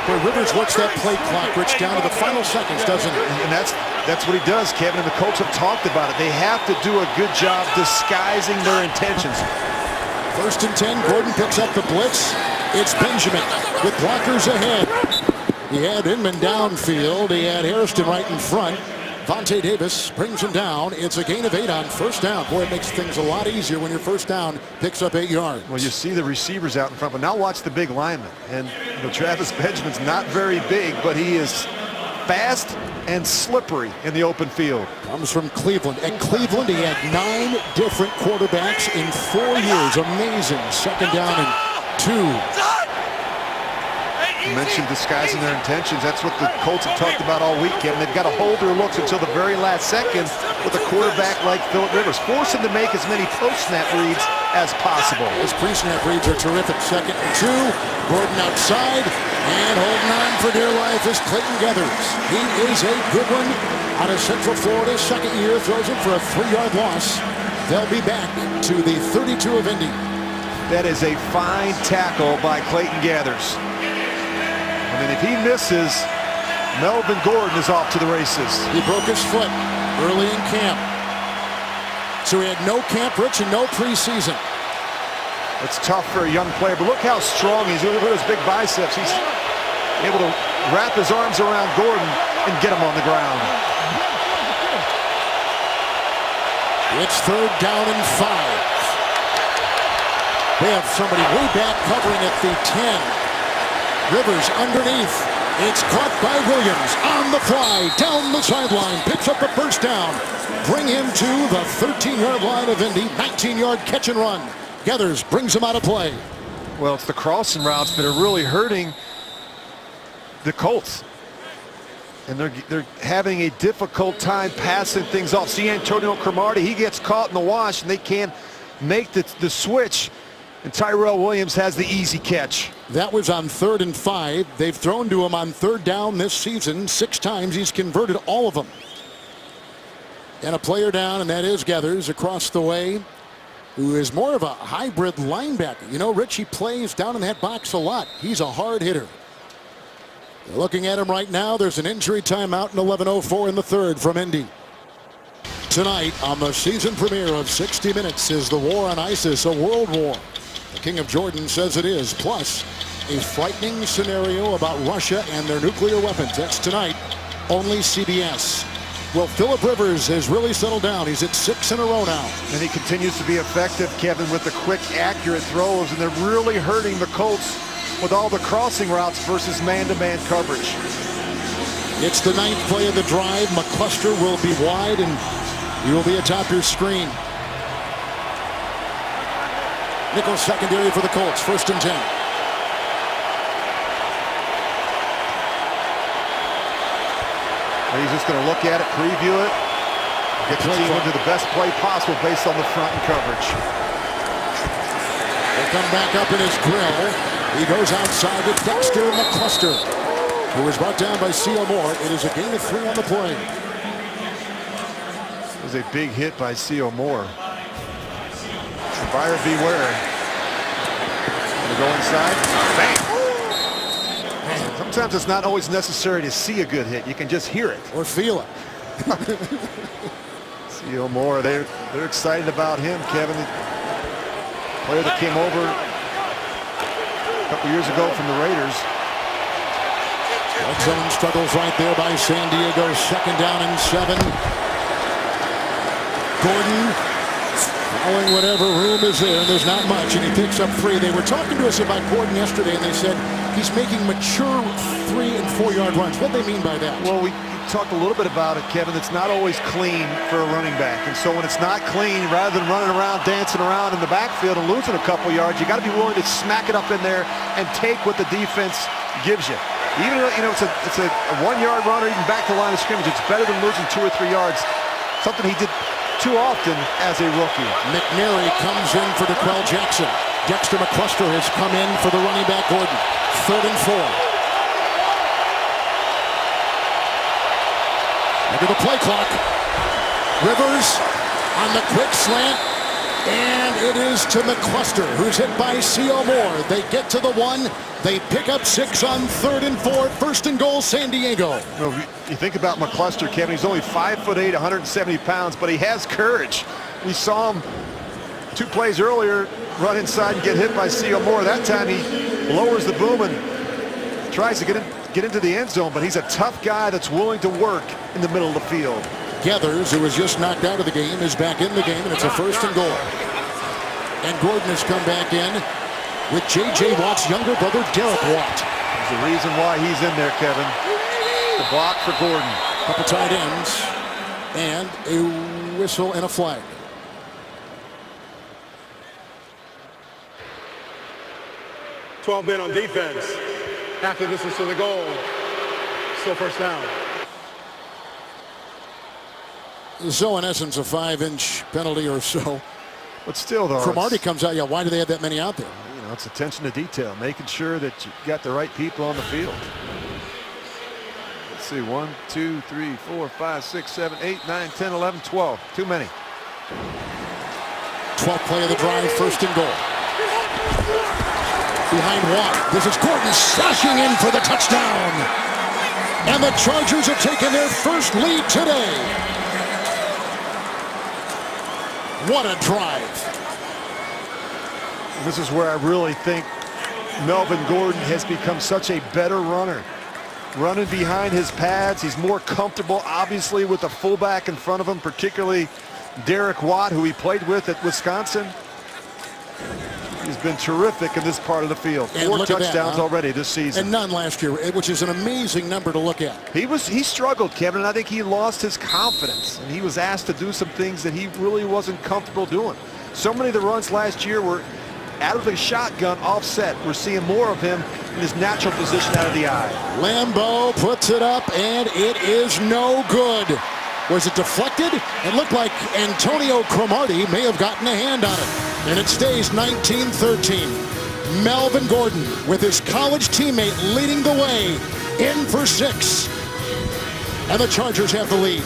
Where Rivers works that play clock, Rich, down to the final seconds, doesn't it? And that's what he does, Kevin, and the Colts have talked about it. They have to do a good job disguising their intentions. 1st and 10, Gordon picks up the blitz. It's Benjamin with blockers ahead. He had Inman downfield. He had Hairston right in front. Vontae Davis brings him down. It's a gain of 8 on first down. Boy, it makes things a lot easier when your first down picks up 8 yards. Well, you see the receivers out in front, but now watch the big lineman. And Travis Benjamin's not very big, but he is fast and slippery in the open field. Comes from Cleveland. At Cleveland, he had 9 different quarterbacks in 4 years. Amazing. Second down and 2. You mentioned disguising their intentions. That's what the Colts have talked about all week, Kevin. They've got to hold their looks until the very last second with a quarterback like Phillip Rivers. Force him to make as many post-snap reads as possible. His pre-snap reads are terrific. Second and 2. Gordon outside. And holding on for dear life is Clayton Gathers. He is a good one out of Central Florida. Second year, throws him for a 3-yard loss. They'll be back to the 32 of Indy. That is a fine tackle by Clayton Gathers. I mean, if he misses, Melvin Gordon is off to the races. He broke his foot early in camp. So he had no camp, Rich, and no preseason. It's tough for a young player, but look how strong he is. Look at his big biceps. He's able to wrap his arms around Gordon and get him on the ground. It's third down and 5. We have somebody way back covering at the 10. Rivers underneath. It's caught by Williams on the fly, down the sideline, picks up the first down. Bring him to the 13-yard line of Indy, 19-yard catch and run. Gathers brings him out of play. Well, it's the crossing routes that are really hurting the Colts. And they're having a difficult time passing things off. See Antonio Cromartie, he gets caught in the wash, and they can't make the switch. And Tyrell Williams has the easy catch. That was on 3rd and 5. They've thrown to him on 3rd down this season 6 times. He's converted all of them. And a player down, and that is Gathers across the way, who is more of a hybrid linebacker. You know, Rich, he plays down in that box a lot. He's a hard hitter. They're looking at him right now. There's an injury timeout in 11:04 in the 3rd from Indy. Tonight on the season premiere of 60 Minutes is the war on ISIS, a world war. The King of Jordan says it is, plus a frightening scenario about Russia and their nuclear weapons. That's tonight, only CBS. Well, Phillip Rivers has really settled down. He's at 6 in a row now. And he continues to be effective, Kevin, with the quick, accurate throws, and they're really hurting the Colts with all the crossing routes versus man-to-man coverage. It's the 9th play of the drive. McCluster will be wide, and he will be atop your screen. Nickel secondary for the Colts, 1st and 10. And he's just going to look at it, preview it, get the team into the best play possible based on the front and coverage. They come back up in his grill. He goes outside to Dexter McCluster, who was brought down by C.O. Moore. It is a gain of 3 on the play. It was a big hit by C.O. Moore. Buyer beware. Gonna go inside. Bang! Sometimes it's not always necessary to see a good hit. You can just hear it. Or feel it. C.O. Moore, they're excited about him, Kevin. The player that came over a couple years ago from the Raiders. Red zone struggles right there by San Diego. 2nd down and 7. Gordon following whatever room is there, and there's not much, and he picks up 3. They were talking to us about Gordon yesterday, and they said he's making mature 3- and 4-yard runs. What do they mean by that? Well, we talked a little bit about it, Kevin. It's not always clean for a running back, and so when it's not clean, rather than running around, dancing around in the backfield and losing a couple yards, you got to be willing to smack it up in there and take what the defense gives you. Even though, you know, it's a 1-yard run or even back to the line of scrimmage, it's better than losing 2 or 3 yards. Something he did too often as a rookie. McNary comes in for DeQuell Jackson. Dexter McCluster has come in for the running back Gordon. 3rd and 4. Look at the play clock. Rivers on the quick slant. And it is to McCluster, who's hit by C.O. Moore. They get to the 1. They pick up 6 on 3rd and 4. 1st and goal, San Diego. You think about McCluster, Kevin. He's only 5'8", 170 pounds, but he has courage. We saw him 2 plays earlier run inside and get hit by C.O. Moore. That time he lowers the boom and tries to get get into the end zone, but he's a tough guy that's willing to work in the middle of the field. Geathers, who was just knocked out of the game, is back in the game, and it's a 1st and goal. And Gordon has come back in with J.J. Watt's younger brother, Derek Watt. There's a reason why he's in there, Kevin. The block for Gordon. Couple tight ends, and a whistle and a flag. Men on defense. After this is to the goal. Still first down. So in essence, a 5-inch penalty or so. But still, though, Cromartie comes out. Yeah, why do they have that many out there? You know, it's attention to detail, making sure that you got the right people on the field. Let's see, 1, 2, 3, 4, 5, 6, 7, 8, 9, 10, 11, 12. Too many. 12th play of the drive, 1st and goal. Behind Watt. This is Gordon slashing in for the touchdown. And the Chargers have taken their first lead today. What a drive. This is where I really think Melvin Gordon has become such a better runner. Running behind his pads, he's more comfortable, obviously, with the fullback in front of him, particularly Derek Watt, who he played with at Wisconsin. He's been terrific in this part of the field. 4 touchdowns already this season. And none last year, which is an amazing number to look at. He struggled, Kevin, and I think he lost his confidence. And he was asked to do some things that he really wasn't comfortable doing. So many of the runs last year were out of the shotgun, offset. We're seeing more of him in his natural position out of the eye. Lambeau puts it up, and it is no good. Was it deflected? It looked like Antonio Cromartie may have gotten a hand on it. And it stays 19-13. Melvin Gordon with his college teammate leading the way, in for 6. And the Chargers have the lead.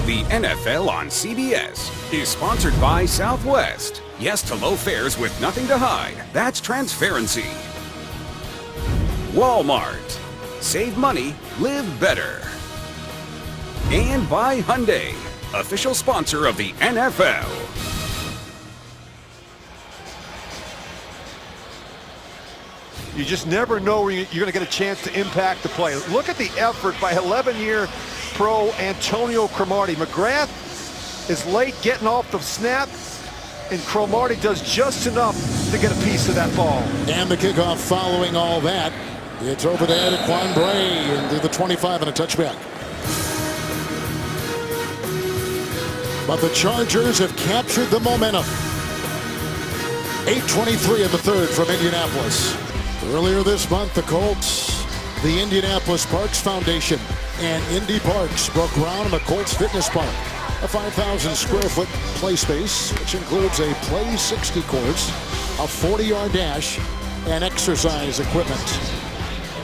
The NFL on CBS is sponsored by Southwest. Yes to low fares with nothing to hide. That's transparency. Walmart. Save money, live better. And by Hyundai, official sponsor of the NFL. You just never know where you're going to get a chance to impact the play. Look at the effort by 11-year pro Antonio Cromartie. McGrath is late getting off the snap, and Cromartie does just enough to get a piece of that ball. And the kickoff following all that. It's over the head of Quan Bray into the 25 and a touchback. But the Chargers have captured the momentum. 8:23 in the third from Indianapolis. Earlier this month, the Colts, the Indianapolis Parks Foundation, and Indy Parks broke ground on the Colts Fitness Park, a 5,000 square foot play space, which includes a Play 60 course, a 40-yard dash, and exercise equipment.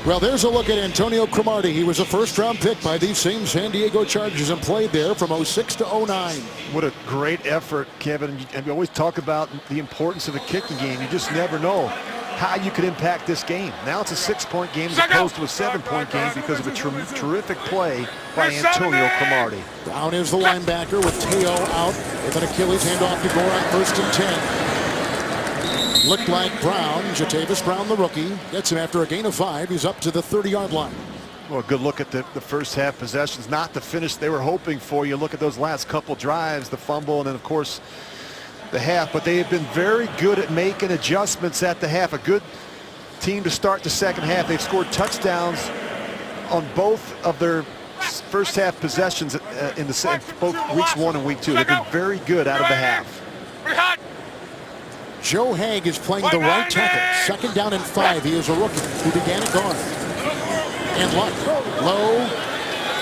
Well, there's a look at Antonio Cromartie. He was a first-round pick by these same San Diego Chargers and played there from 06 to 09. What a great effort, Kevin. And we always talk about the importance of the kicking game. You just never know how you could impact this game. Now it's a 6-point game as opposed to a 7-point game because of a terrific play by Antonio Cromartie. Brown is the linebacker with Teo out with an Achilles handoff to Gore on 1st and 10. Looked like Brown, Jatavis Brown, the rookie, gets him after a gain of 5. He's up to the 30-yard line. Well, a good look at the first half possessions. Not the finish they were hoping for. You look at those last couple drives, the fumble, and then, of course, the half. But they have been very good at making adjustments at the half. A good team to start the second half. They've scored touchdowns on both of their first half possessions in both weeks 1 and week 2. They've been very good out of the half. Joe Haig is playing the right tackle. 2nd down and 5. He is a rookie who began at guard. And Luck low.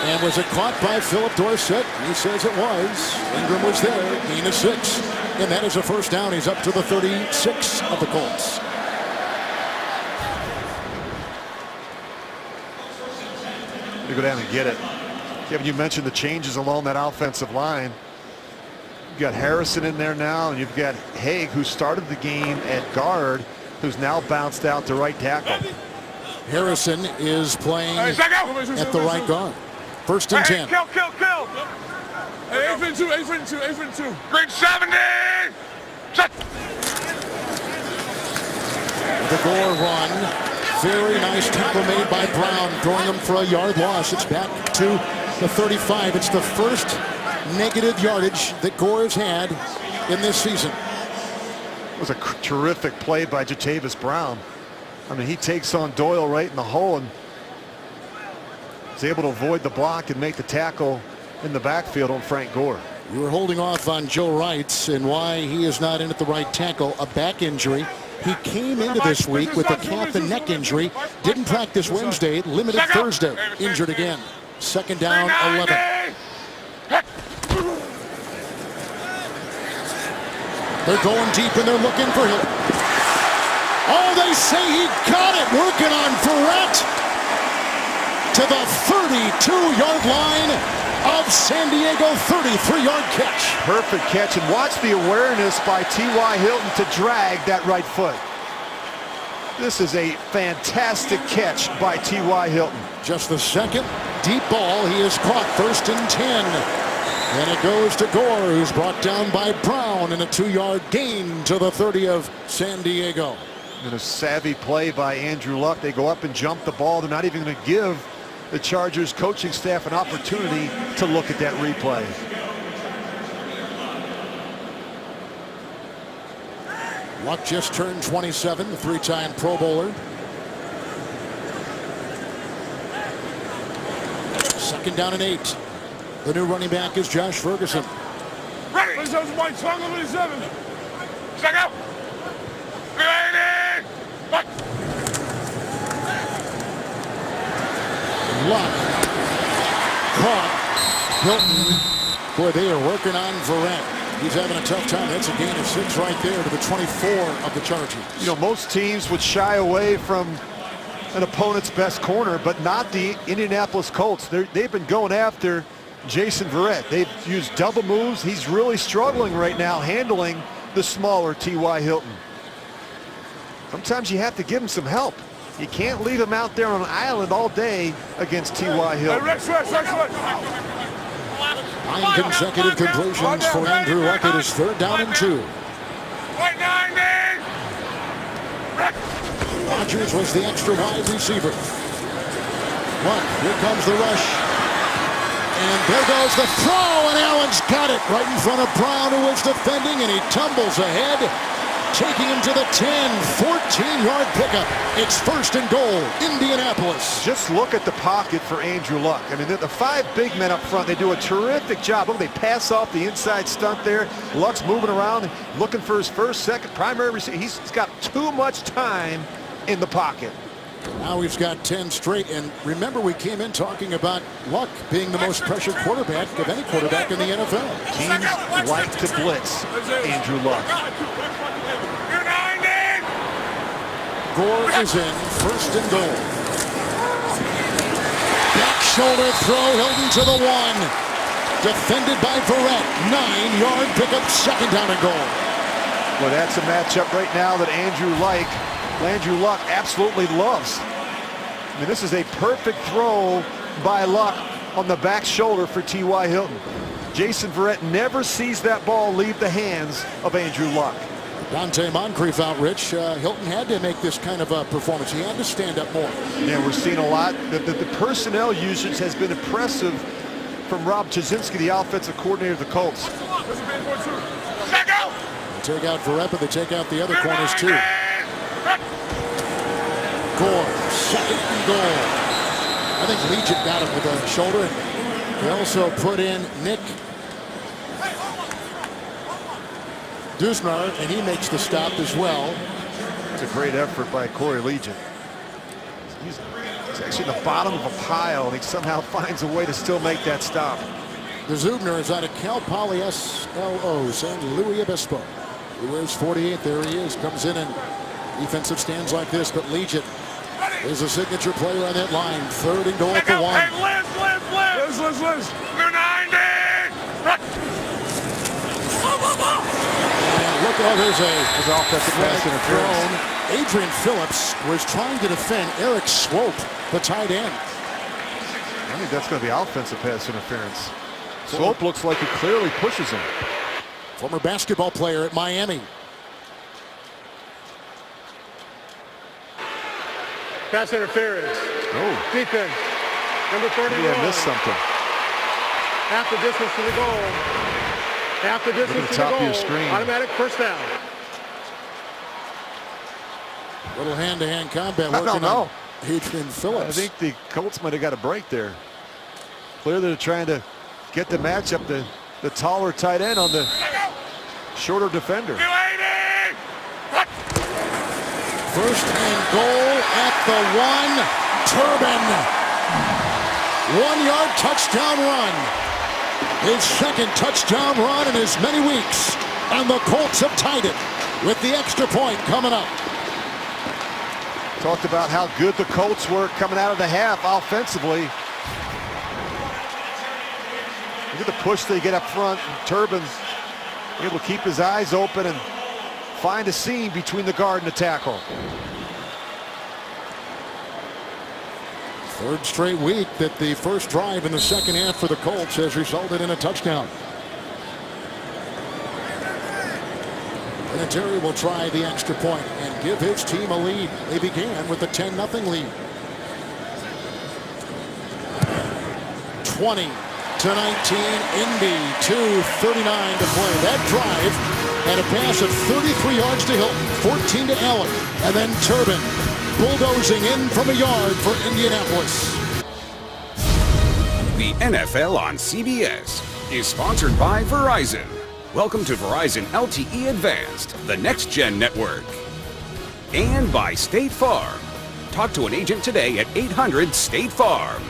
And was it caught by Philip Dorsett? He says it was. Ingram was there. Gain of 6. And that is a first down. He's up to the 36 of the Colts. You go down and get it. Kevin, you mentioned the changes along that offensive line. You've got Harrison in there now, and you've got Haig, who started the game at guard, who's now bounced out to right tackle. Harrison is playing at the right guard. 1st and 10. Kill. Hey, 8-2. Green 70. The Gore run Very nice tackle made by Brown, throwing him for a yard loss. It's back to the 35. It's the first negative yardage that Gore has had in this season. It was a terrific play by Jatavis Brown. I mean, he takes on Doyle right in the hole and is able to avoid the block and make the tackle in the backfield on Frank Gore. You were holding off on Joe Wright and why he is not in at the right tackle, a back injury. He came into this week with a calf and neck injury, didn't practice Wednesday, limited Thursday, injured again. Second down, 11. They're going deep and they're looking for him. Oh, they say he got it, working on Verrett to the 32-yard line of San Diego, 33-yard catch. Perfect catch, and watch the awareness by T.Y. Hilton to drag that right foot. This is a fantastic catch by T.Y. Hilton. Just the second deep ball he has caught, 1st and 10. And it goes to Gore, who's brought down by Brown, and a 2-yard gain to the 30 of San Diego. And a savvy play by Andrew Luck. They go up and jump the ball. They're not even going to give the Chargers coaching staff an opportunity to look at that replay. Luck just turned 27, the 3-time Pro Bowler. Second down and 8. The new running back is Josh Ferguson. Ready. White, 27. Check out. Ready. Luck caught Hilton. Boy, they are working on Verrett. He's having a tough time. That's a gain of 6 right there to the 24 of the Chargers. You know, most teams would shy away from an opponent's best corner, but not the Indianapolis Colts. They've been going after Jason Verrett. They've used double moves. He's really struggling right now handling the smaller T.Y. Hilton. Sometimes you have to give him some help. You can't leave him out there on an island all day against T.Y. Hilton. 9 consecutive completions for Andrew Luck. It is 3rd down and 2. Rodgers was the extra wide receiver. Luck, here comes the rush. And there goes the throw, and Allen's got it right in front of Brown, who was defending, and he tumbles ahead, taking him to the 10, 14-yard pickup. It's 1st and goal, Indianapolis. Just look at the pocket for Andrew Luck. I mean, the 5 big men up front, they do a terrific job. Look, they pass off the inside stunt there. Luck's moving around, looking for his 1st, 2nd primary receiver. He's got too much time in the pocket. Now he's got 10 straight, and remember we came in talking about Luck being the most pressured quarterback of any quarterback in the NFL. Teams like to blitz Andrew Luck. Gore is in, 1st and goal. Back shoulder throw, Hilton to the 1. Defended by Verrett, 9-yard pickup, 2nd down and goal. Well, that's a matchup right now that Andrew Luck absolutely loves. I mean, this is a perfect throw by Luck on the back shoulder for T.Y. Hilton. Jason Verrett never sees that ball leave the hands of Andrew Luck. Dante Moncrief out, Rich. Hilton had to make this kind of a performance. He had to stand up more. Yeah, we're seeing a lot. The personnel usage has been impressive from Rob Chaszynski, the offensive coordinator of the Colts. They take out Verrett, but they take out the other corners too. Gore, 2nd and goal. I think Legion got him with the shoulder. They also put in Nick Dusnar, and he makes the stop as well. It's a great effort by Corey Legion. He's actually in the bottom of a pile, and he somehow finds a way to still make that stop. The Zubner is out of Cal Poly SLO, San Luis Obispo. He wears 48. There he is. Comes in and defensive stands like this, but Legion is a signature player on that line. 3rd and goal at the 1. Liz. New 90. And look, there's There's offensive pass interference. Adrian Phillips was trying to defend Eric Swope, the tight end. I think that's going to be offensive pass interference. Swope looks like he clearly pushes him. Former basketball player at Miami. Pass interference. Oh, Defense. Number 31. maybe I missed something. Half the distance to the goal. Half the distance to the top of goal. your screen. Automatic first down. Little hand-to-hand combat I working don't know. on Adrian I Phillips. think the Colts might have got a break there. Clearly they're trying to get the matchup, the taller tight end on the shorter defender. First and goal at the 1. Turbin. 1-yard touchdown run. His second touchdown run in as many weeks. And the Colts have tied it with the extra point coming up. Talked about how good the Colts were coming out of the half offensively. Look at the push they get up front. Turbin able to keep his eyes open and find a seam between the guard and the tackle. Third straight week that the first drive in the second half for the Colts has resulted in a touchdown. Vinatieri will try the extra point and give his team a lead. They began with a 10-0 lead. 20-19, Indy, 2:39 to play. That drive had a pass of 33 yards to Hilton, 14 to Allen, and then Turbin bulldozing in from a yard for Indianapolis. The NFL on CBS is sponsored by Verizon. Welcome to Verizon LTE Advanced, the next-gen network. And by State Farm. Talk to an agent today at 800-STATE-FARM.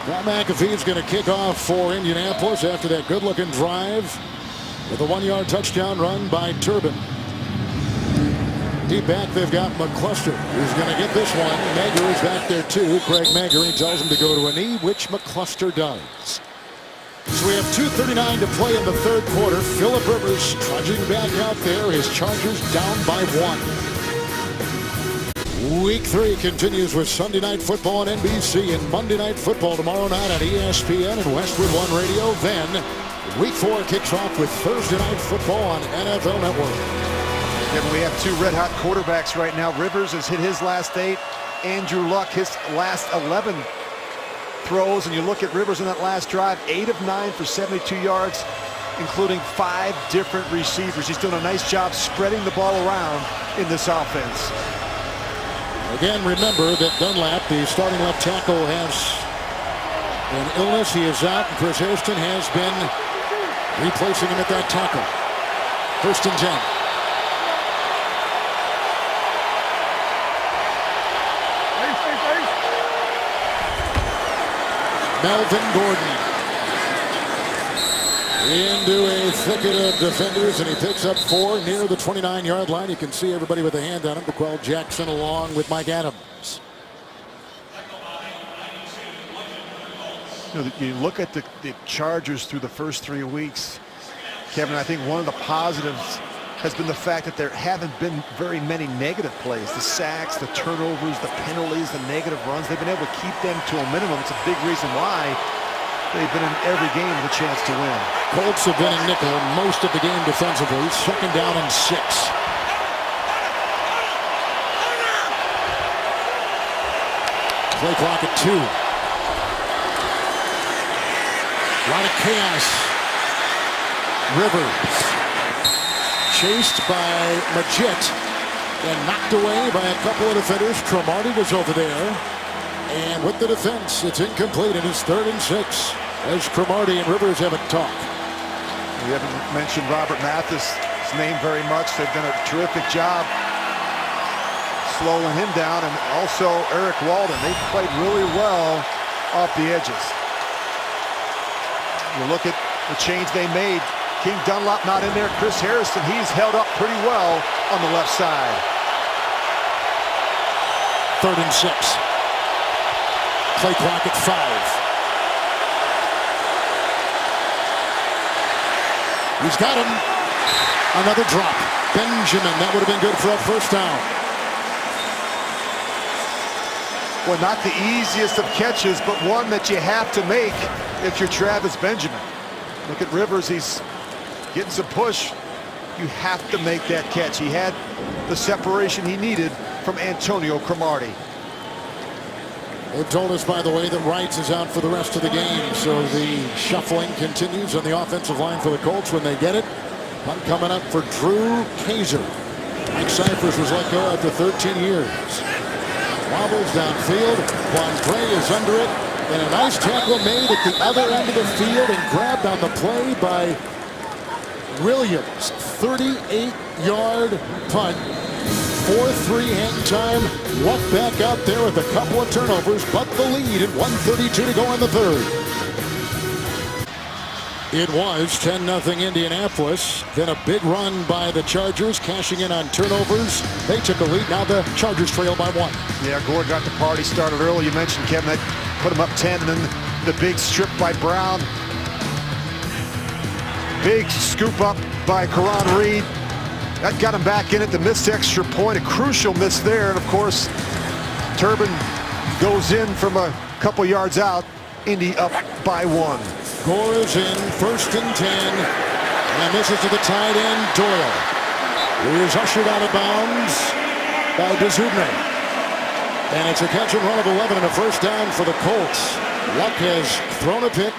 Pat McAfee's going to kick off for Indianapolis after that good-looking drive with a 1-yard touchdown run by Turbin. Deep back, they've got McCluster, who's going to get this one. Mager is back there, too. Craig Mager, he tells him to go to a knee, which McCluster does. So we have 2:39 to play in the third quarter. Phillip Rivers trudging back out there. His Chargers down by 1. Week 3 continues with Sunday Night Football on NBC and Monday Night Football tomorrow night on ESPN and Westwood One Radio. Then Week 4 kicks off with Thursday Night Football on NFL Network. Yeah, we have two red-hot quarterbacks right now. Rivers has hit his last 8. Andrew Luck his last 11 throws. And you look at Rivers in that last drive, 8 of 9 for 72 yards, including 5 different receivers. He's doing a nice job spreading the ball around in this offense. Again, remember that Dunlap, the starting left tackle, has an illness. He is out, and Chris Hairston has been replacing him at that tackle. First and 10. Melvin Gordon into a thicket of defenders, and he picks up 4 near the 29-yard line. You can see everybody with a hand on him. DeQuell Jackson along with Mike Adams. You look at the Chargers through the first 3 weeks, Kevin, I think one of the positives has been the fact that there haven't been very many negative plays. The sacks, the turnovers, the penalties, the negative runs, they've been able to keep them to a minimum. It's a big reason why they've been in every game with a chance to win. Colts have been in nickel most of the game defensively. Second down and 6. Play clock at 2. A lot of chaos. Rivers chased by Majit and knocked away by a couple of defenders. Cromartie was over there. And with the defense, it's incomplete, and it's 3rd and 6 as Cromartie and Rivers have a talk. We haven't mentioned Robert Mathis' name very much. They've done a terrific job slowing him down, and also Eric Walden. They've played really well off the edges. You look at the change they made. King Dunlap not in there. Chris Harrison, he's held up pretty well on the left side. 3rd and 6. Play clock at 5. He's got him. Another drop. Benjamin, that would have been good for a first down. Well, not the easiest of catches, but one that you have to make if you're Travis Benjamin. Look at Rivers. He's getting some push You have to make that catch. He had the separation he needed from Antonio Cromartie. They've told us, by the way, that Wrights is out for the rest of the game, so the shuffling continues on the offensive line for the Colts when they get it. One coming up for Drew Kaiser. Mike Cyphers was let go after 13 years. Wobbles downfield. Quandre is under it. And a nice tackle made at the other end of the field and grabbed on the play by Williams. 38-yard punt. 4-3 hang time. Luck back out there with a couple of turnovers, but the lead at 1:32 to go in the third. It was 10-0 Indianapolis. Then a big run by the Chargers, cashing in on turnovers. They took a lead. Now the Chargers trail by 1. Yeah, Gore got the party started early. You mentioned, Kevin, that put him up 10, and then the big strip by Brown. Big scoop up by Karan Reed. That got him back in at the missed extra point. A crucial miss there. And, of course, Turbin goes in from a couple yards out. Indy up by 1. Gore is in, 1st and 10. And this is to the tight end, Doyle, who is ushered out of bounds by DeZubner. And it's a catch and run of 11 and a first down for the Colts. Luck has thrown a pick,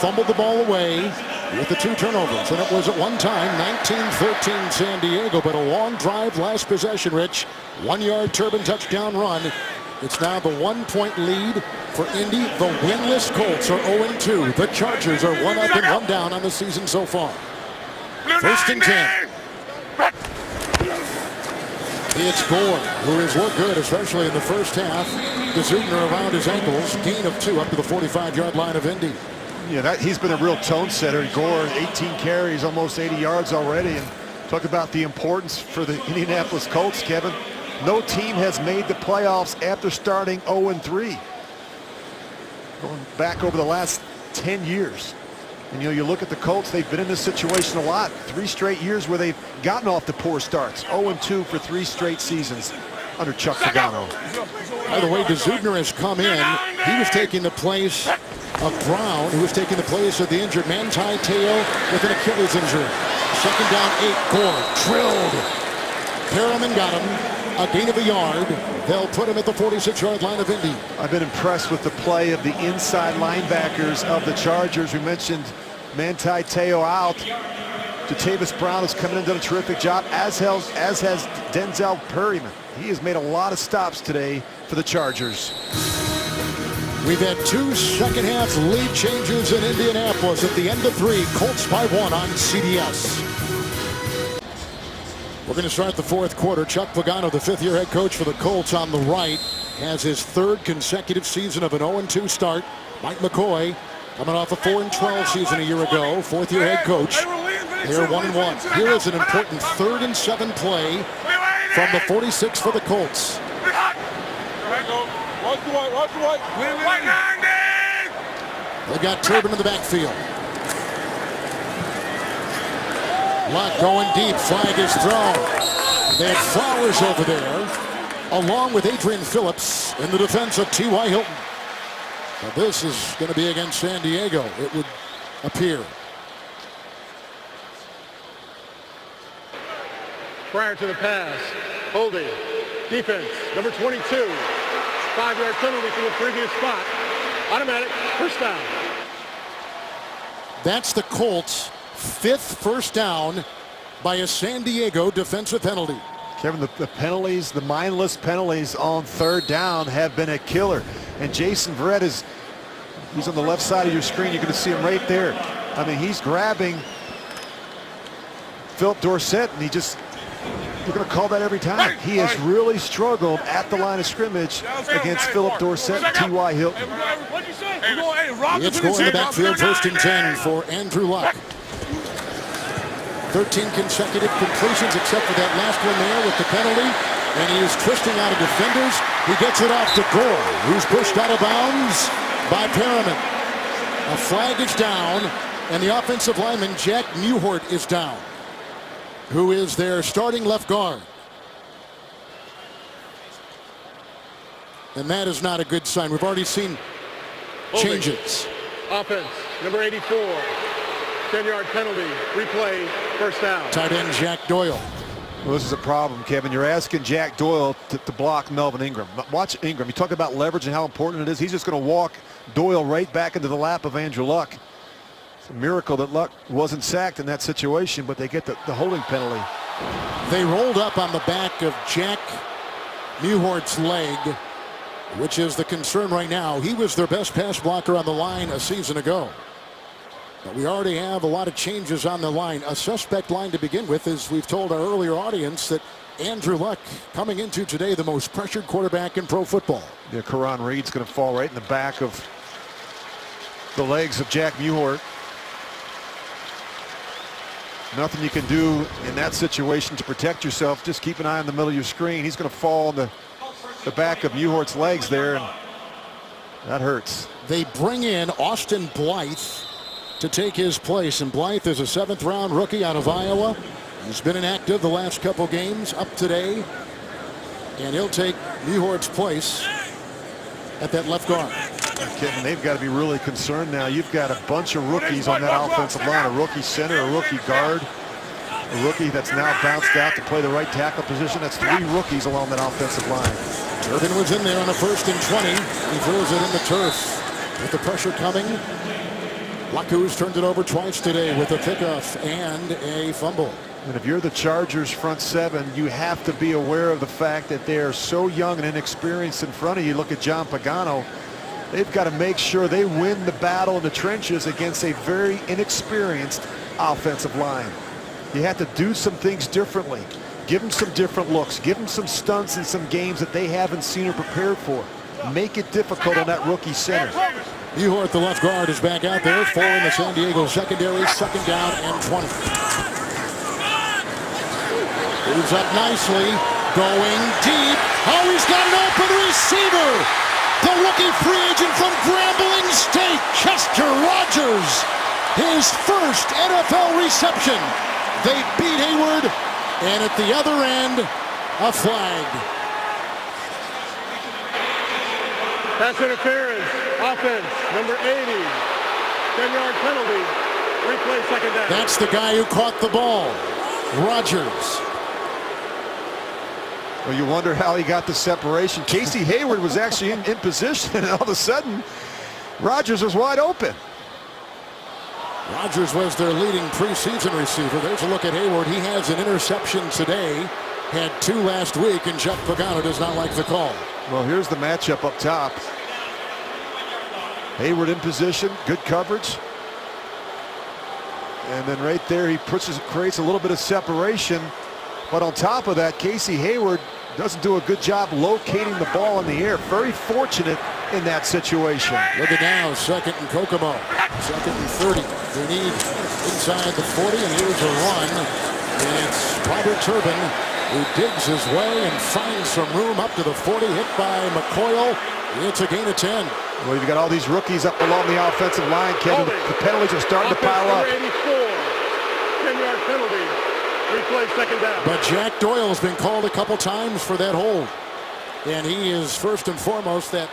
fumbled the ball away with the 2 turnovers. And it was at one time 19-13 San Diego, but a long drive last possession, Rich. 1-yard Turbin touchdown run. It's now the 1-point lead for Indy. The winless Colts are 0-2. The Chargers are 1 up and 1 down on the season so far. 1st and 10. It's Gore, who has looked good, especially in the first half. DeZubner around his ankles. Gain of 2 up to the 45-yard line of Indy. Yeah, he's been a real tone setter. Gore, 18 carries, almost 80 yards already. And talk about the importance for the Indianapolis Colts, Kevin. No team has made the playoffs after starting 0-3. Going back over the last 10 years. And, you know, you look at the Colts, they've been in this situation a lot. 3 straight years where they've gotten off to poor starts. 0-2 for 3 straight seasons under Chuck Pagano. By the way, DeZubner has come in. He was taking the place of Brown, who was taking the place of the injured Manti Te'o with an Achilles injury. 2nd down, 8. Gore drilled. Perriman got him. A gain of a yard. They'll put him at the 46-yard line of Indy. I've been impressed with the play of the inside linebackers of the Chargers. We mentioned Manti Te'o out. Jatavis Brown has come in and done a terrific job, as has Denzel Perryman. He has made a lot of stops today for the Chargers. We've had 2 second-half lead changes in Indianapolis. At the end of 3, Colts by 1 on CBS. We're going to start the 4th quarter. Chuck Pagano, the 5th-year head coach for the Colts on the right, has his 3rd consecutive season of an 0-2 start. Mike McCoy coming off a 4-12 season a year ago, 4th-year head coach. They're 1-1. Here is an important 3rd and 7 play from the 46 for the Colts. They got Turbin in the backfield. Luck going deep. Flag is thrown. They have Flowers over there, along with Adrian Phillips in the defense of T.Y. Hilton. But this is going to be against San Diego, it would appear. Prior to the pass, holding, defense, number 22. 5-yard penalty from the previous spot. Automatic, first down. That's the Colts' 5th first down by a San Diego defensive penalty. Kevin, the penalties, the mindless penalties on 3rd down have been a killer. And Jason Verrett he's on the left side of your screen. You're going to see him right there. I mean, he's grabbing Philip Dorsett, and you're going to call that every time. He has really struggled at the line of scrimmage against Philip Dorsett and T.Y. Hilton. It's going in the backfield, 1st and 10 for Andrew Luck. 13 consecutive completions except for that last one there with the penalty. And he is twisting out of defenders. He gets it off to Gore, who's pushed out of bounds by Perriman. A flag is down, and the offensive lineman, Jack Newhart, is down, who is their starting left guard. And that is not a good sign. We've already seen changes. Offense, number 84. 10-yard penalty. Replay, first down. Tight end Jack Doyle. Well, this is a problem, Kevin. You're asking Jack Doyle to block Melvin Ingram. Watch Ingram. You talk about leverage and how important it is. He's just going to walk Doyle right back into the lap of Andrew Luck. It's a miracle that Luck wasn't sacked in that situation, but they get the holding penalty. They rolled up on the back of Jack Mewhort's leg, which is the concern right now. He was their best pass blocker on the line a season ago. But we already have a lot of changes on the line. A suspect line to begin with, as we've told our earlier audience, that Andrew Luck coming into today the most pressured quarterback in pro football. Yeah, Karan Reed's going to fall right in the back of the legs of Jack Mewhort. Nothing you can do in that situation to protect yourself. Just keep an eye on the middle of your screen. He's going to fall on the back of Mewhort's legs there, and that hurts. They bring in Austin Blythe to take his place, and Blythe is a 7th-round rookie out of Iowa. He's been inactive the last couple games up today, and he'll take Mewhort's place at that left guard. Kevin, they've got to be really concerned now. You've got a bunch of rookies on that offensive line, a rookie center, a rookie guard, a rookie that's now bounced out to play the right tackle position. That's 3 rookies along that offensive line. Durbin was in there on the 1st and 20. He throws it in the turf with the pressure coming. Laku's turned it over twice today with a pickoff and a fumble. And if you're the Chargers front 7, you have to be aware of the fact that they are so young and inexperienced in front of you. Look at John Pagano. They've got to make sure they win the battle in the trenches against a very inexperienced offensive line. You have to do some things differently. Give them some different looks. Give them some stunts in some games that they haven't seen or prepared for. Make it difficult on that rookie center. Mewhort, the left guard, is back out there. 4 in the San Diego secondary. 2nd down and 20. Moves up nicely. Going deep. Oh, he's got an open receiver. The rookie free agent from Grambling State, Chester Rogers. His first NFL reception. They beat Hayward, and at the other end, a flag. Pass interference, offense, number 80. 10-yard penalty. Replay, 2nd down. That's the guy who caught the ball, Rogers. Well, you wonder how he got the separation. Casey Hayward was actually in position, and all of a sudden, Rogers was wide open. Rogers was their leading preseason receiver. There's a look at Hayward. He has an interception today. Had 2 last week, and Jeff Pagano does not like the call. Well, here's the matchup up top. Hayward in position, good coverage. And then right there, he creates a little bit of separation. But on top of that, Casey Hayward doesn't do a good job locating the ball in the air. Very fortunate in that situation. Look at now, 2nd and Kokomo. 2nd and 30. They need inside the 40, and here's a run. It's Robert Turbin who digs his way and finds some room up to the 40, hit by McCoyle. It's a gain of 10. Well, you've got all these rookies up along the offensive line, Kevin. The penalties are starting to pile up. 84. 10-yard penalty. Replay, 2nd down. But Jack Doyle's been called a couple times for that hold. And he is first and foremost that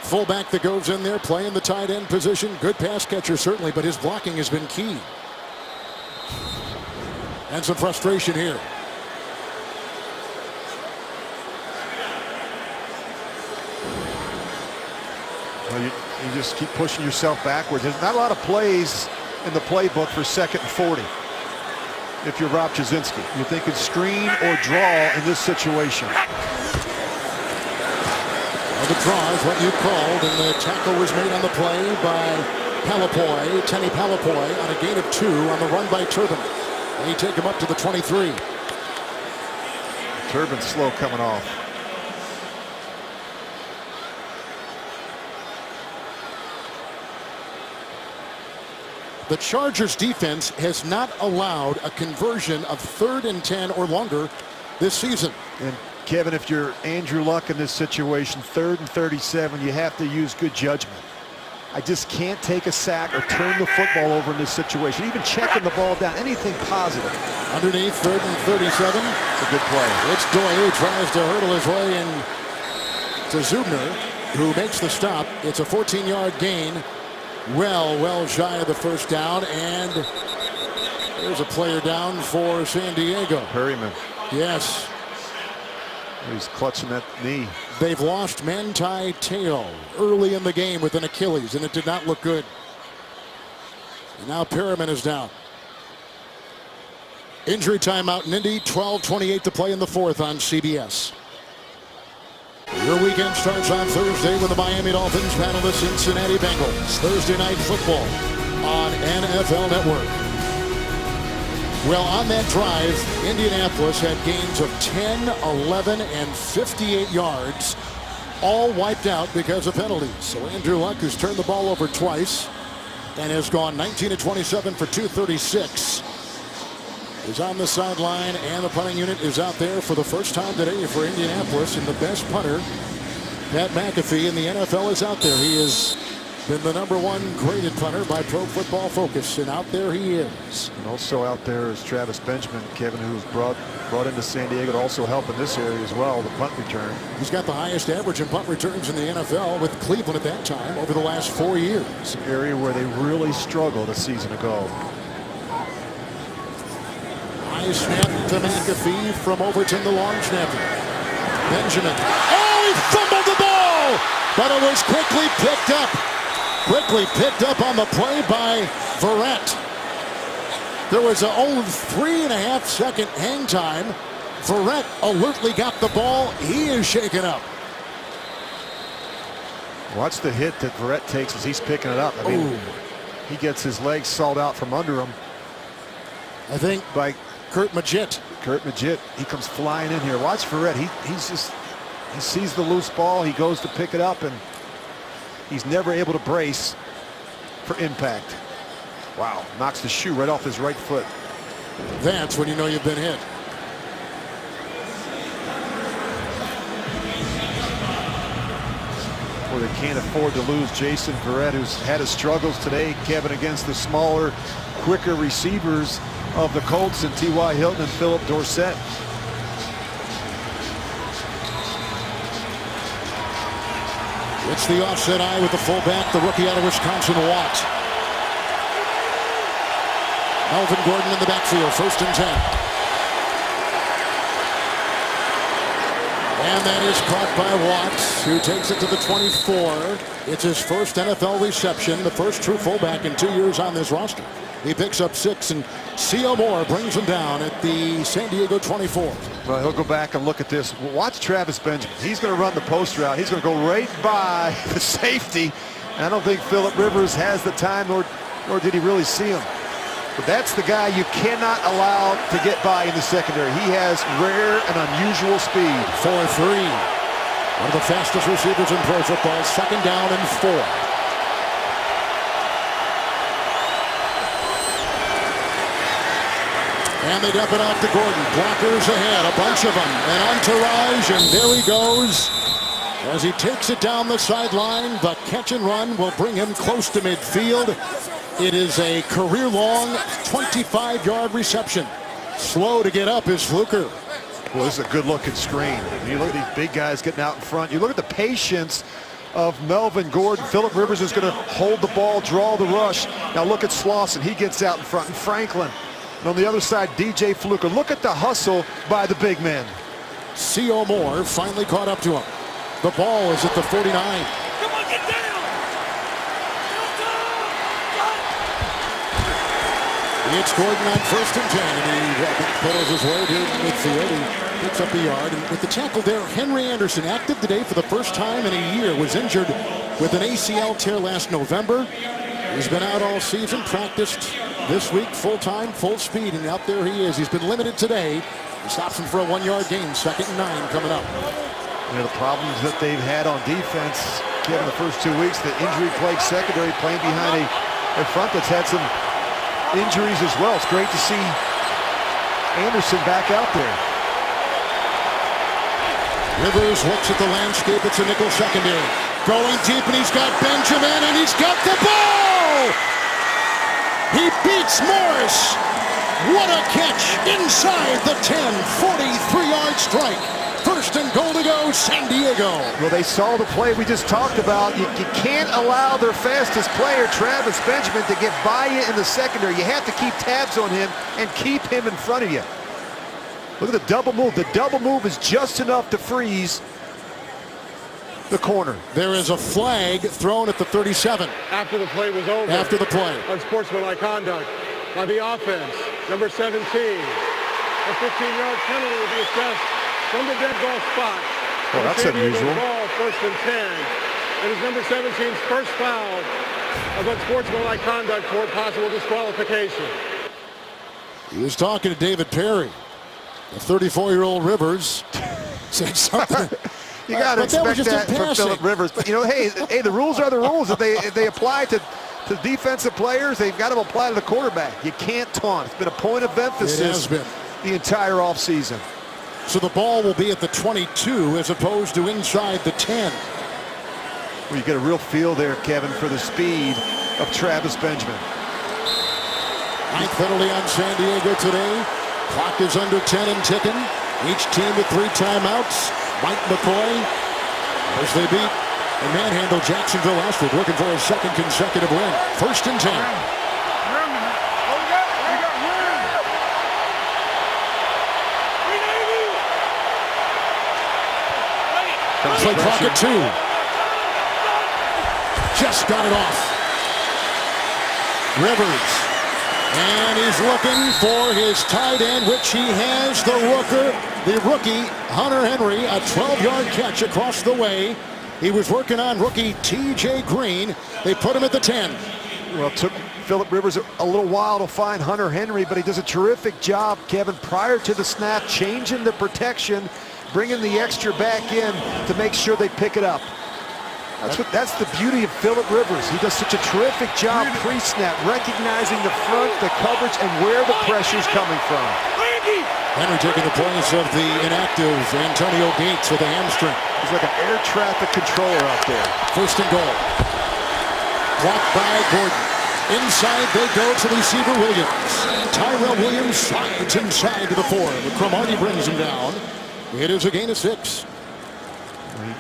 fullback that goes in there playing the tight end position. Good pass catcher, certainly, but his blocking has been key. And some frustration here. Well, you just keep pushing yourself backwards. There's not a lot of plays in the playbook for 2nd and 40. If you're Rob Jasinski, you're thinking screen or draw in this situation. Well, the draw is what you called, and the tackle was made on the play by Palapoy, Tenny Palapoy, on a gain of 2 on the run by Turbin. They take him up to the 23. Turbin's slow coming off. The Chargers defense has not allowed a conversion of 3rd and 10 or longer this season. And Kevin, if you're Andrew Luck in this situation, 3rd and 37, you have to use good judgment. I just can't take a sack or turn the football over in this situation. Even checking the ball down, anything positive. Underneath, 3rd and 37. It's a good play. It's Doyle who tries to hurdle his way in to Zubner, who makes the stop. It's a 14-yard gain well shy of the first down, and there's a player down for San Diego. Perryman. Yes. He's clutching that knee. They've lost Manti Te'o early in the game with an Achilles, and it did not look good. And now Perryman is down. Injury timeout in Indy, 12:28 to play in the fourth on CBS. Your weekend starts on Thursday when the Miami Dolphins battle the Cincinnati Bengals. Thursday night football on NFL Network. Well, on that drive, Indianapolis had gains of 10, 11, and 58 yards, all wiped out because of penalties. So Andrew Luck, who's turned the ball over twice and has gone 19 of 27 for 236, is on the sideline, and the punting unit is out there for the first time today for Indianapolis. And the best punter, Pat McAfee, in the NFL, is out there. He has been the #1 graded punter by Pro Football Focus, and out there he is. And also out there is Travis Benjamin, Kevin, who's brought into San Diego to also help in this area as well, the punt return. He's got the highest average in punt returns in the NFL with Cleveland at that time over the last 4 years. It's an area where they really struggled a season ago. High snap to McAfee from Overton, the long snapper. Benjamin. Oh, he fumbled the ball! But it was quickly picked up. Quickly picked up on the play by Verrett. There was a 3.5 second hang time. Verrett alertly got the ball. He is shaken up. Watch the hit that Verrett takes as he's picking it up. I mean, he gets his legs sawed out from under him. I think by Kurt Magid. Kurt Magid, he comes flying in here. Watch Verrett. He sees the loose ball. He goes to pick it up, and he's never able to brace for impact. Wow, knocks the shoe right off his right foot. That's when you know you've been hit. Well, they can't afford to lose Jason Verrett, who's had his struggles today, Kevin, against the smaller, quicker receivers of the Colts and T.Y. Hilton and Philip Dorsett. It's the offset eye with the fullback, the rookie out of Wisconsin, Watt. Melvin Gordon in the backfield, 1st and 10. And that is caught by Watts, who takes it to the 24. It's his first NFL reception, the first true fullback in 2 years on this roster. He picks up 6, and C.O. Moore brings him down at the San Diego 24. Well, he'll go back and look at this. Watch Travis Benjamin. He's going to run the post route. He's going to go right by the safety. I don't think Phillip Rivers has the time, nor did he really see him. But that's the guy you cannot allow to get by in the secondary. He has rare and unusual speed. 4-3. One of the fastest receivers in pro football. 2nd down and 4. And they dump it off to Gordon. Blockers ahead, a bunch of them. An entourage, and there he goes. As he takes it down the sideline, the catch and run will bring him close to midfield. It is a career-long 25-yard reception. Slow to get up is Fluker. Well, this is a good-looking screen. You look at these big guys getting out in front. You look at the patience of Melvin Gordon. Phillip Rivers is going to hold the ball, draw the rush. Now look at Slauson. He gets out in front. And Franklin. And on the other side, DJ Fluker. Look at the hustle by the big man. C.O. Moore finally caught up to him. The ball is at the 49. Come on, get down! It's Gordon on 1st and 10, and he pedals his way to midfield. He picks up the yard, and with the tackle there, Henry Anderson, active today for the first time in a year, was injured with an ACL tear last November. He's been out all season, practiced this week full-time, full speed, and out there he is. He's been limited today. He stops him for a 1-yard gain. 2nd and 9 coming up. You know, the problems that they've had on defense, Kevin, the first 2 weeks, the injury-plagued secondary playing behind a front that's had some injuries as well. It's great to see Anderson back out there. Rivers looks at the landscape. It's a nickel secondary. Going deep, and he's got Benjamin, and he's got the ball! He beats Morris. What a catch inside the 10, 43-yard strike. First and goal to go, San Diego. Well, they saw the play we just talked about. You can't allow their fastest player, Travis Benjamin, to get by you in the secondary. You have to keep tabs on him and keep him in front of you. Look at the double move. The double move is just enough to freeze the corner. There is a flag thrown at the 37. After the play was over. After the play. Unsportsmanlike conduct by the offense. Number 17. A 15-yard penalty will be assessed from the dead ball spot. Well, that's unusual. Ball, first and 10. It is number 17's first foul of unsportsmanlike conduct for possible disqualification. He was talking to David Perry. The 34-year-old Rivers said something. You got to expect that from Philip Rivers. But, hey, the rules are the rules. If they apply to defensive players, they've got to apply to the quarterback. You can't taunt. It's been a point of emphasis the entire offseason. So the ball will be at the 22 as opposed to inside the 10. Well, you get a real feel there, Kevin, for the speed of Travis Benjamin. Ninth penalty on San Diego today. Clock is under 10 and ticking. Each team with 3 timeouts. Mike McCoy, as they beat and manhandle Jacksonville last week, looking for a second consecutive win. First and 10. Play clock at 2. Just got it off. Rivers. And he's looking for his tight end, which he has, the rookie, Hunter Henry, a 12-yard catch across the way. He was working on rookie T.J. Green. They put him at the 10. Well, it took Philip Rivers a little while to find Hunter Henry, but he does a terrific job, Kevin, prior to the snap, changing the protection, bringing the extra back in to make sure they pick it up. That's the beauty of Philip Rivers. He does such a terrific job pre-snap, recognizing the front, the coverage, and where the pressure is coming from. Henry taking the place of the inactive Antonio Gates with a hamstring. He's like an air traffic controller out there. First and goal. Blocked by Gordon. Inside they go to receiver Williams. Tyrell Williams slides inside to the 4. Cromartie brings him down. It is a gain of 6.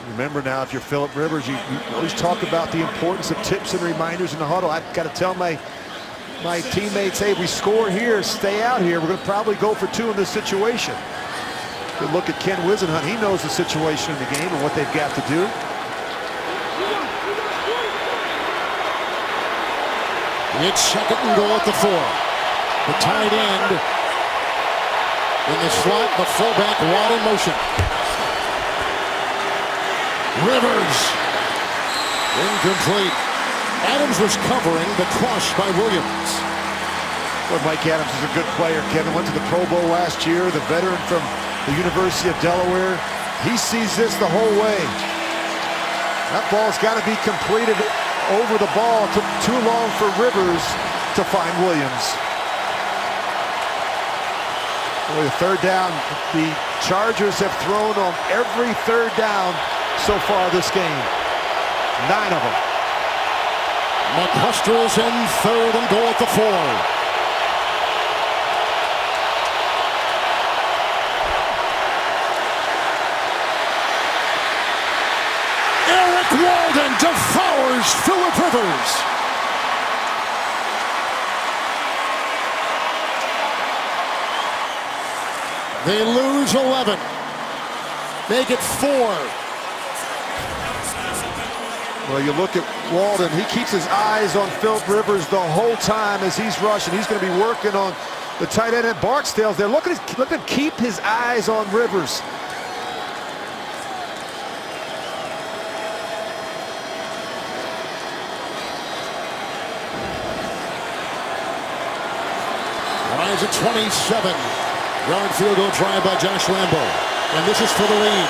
Remember now, if you're Philip Rivers, you always talk about the importance of tips and reminders in the huddle. I've got to tell my teammates, hey, we score here, stay out here. We're going to probably go for 2 in this situation. Good look at Ken Wisenhunt. He knows the situation in the game and what they've got to do. It's second and goal at the 4. The tight end in the slot, the fullback wide in motion. Rivers. Incomplete. Adams was covering the cross by Williams. Well, Mike Adams is a good player. Kevin went to the Pro Bowl last year, the veteran from the University of Delaware. He sees this the whole way. That ball's got to be completed over the ball. It took too long for Rivers to find Williams. Boy, the third down, the Chargers have thrown on every third down so far this game. 9 of them. McCuster's in third and goal at the 4. Eric Walden devours Philip Rivers. They lose 11. Make it 4. Well, you look at Walden. He keeps his eyes on Philip Rivers the whole time as he's rushing. He's going to be working on the tight end at Barksdale's there. Look at him keep his eyes on Rivers. Rise at 27-yard field goal try by Josh Lambo, and this is for the lead.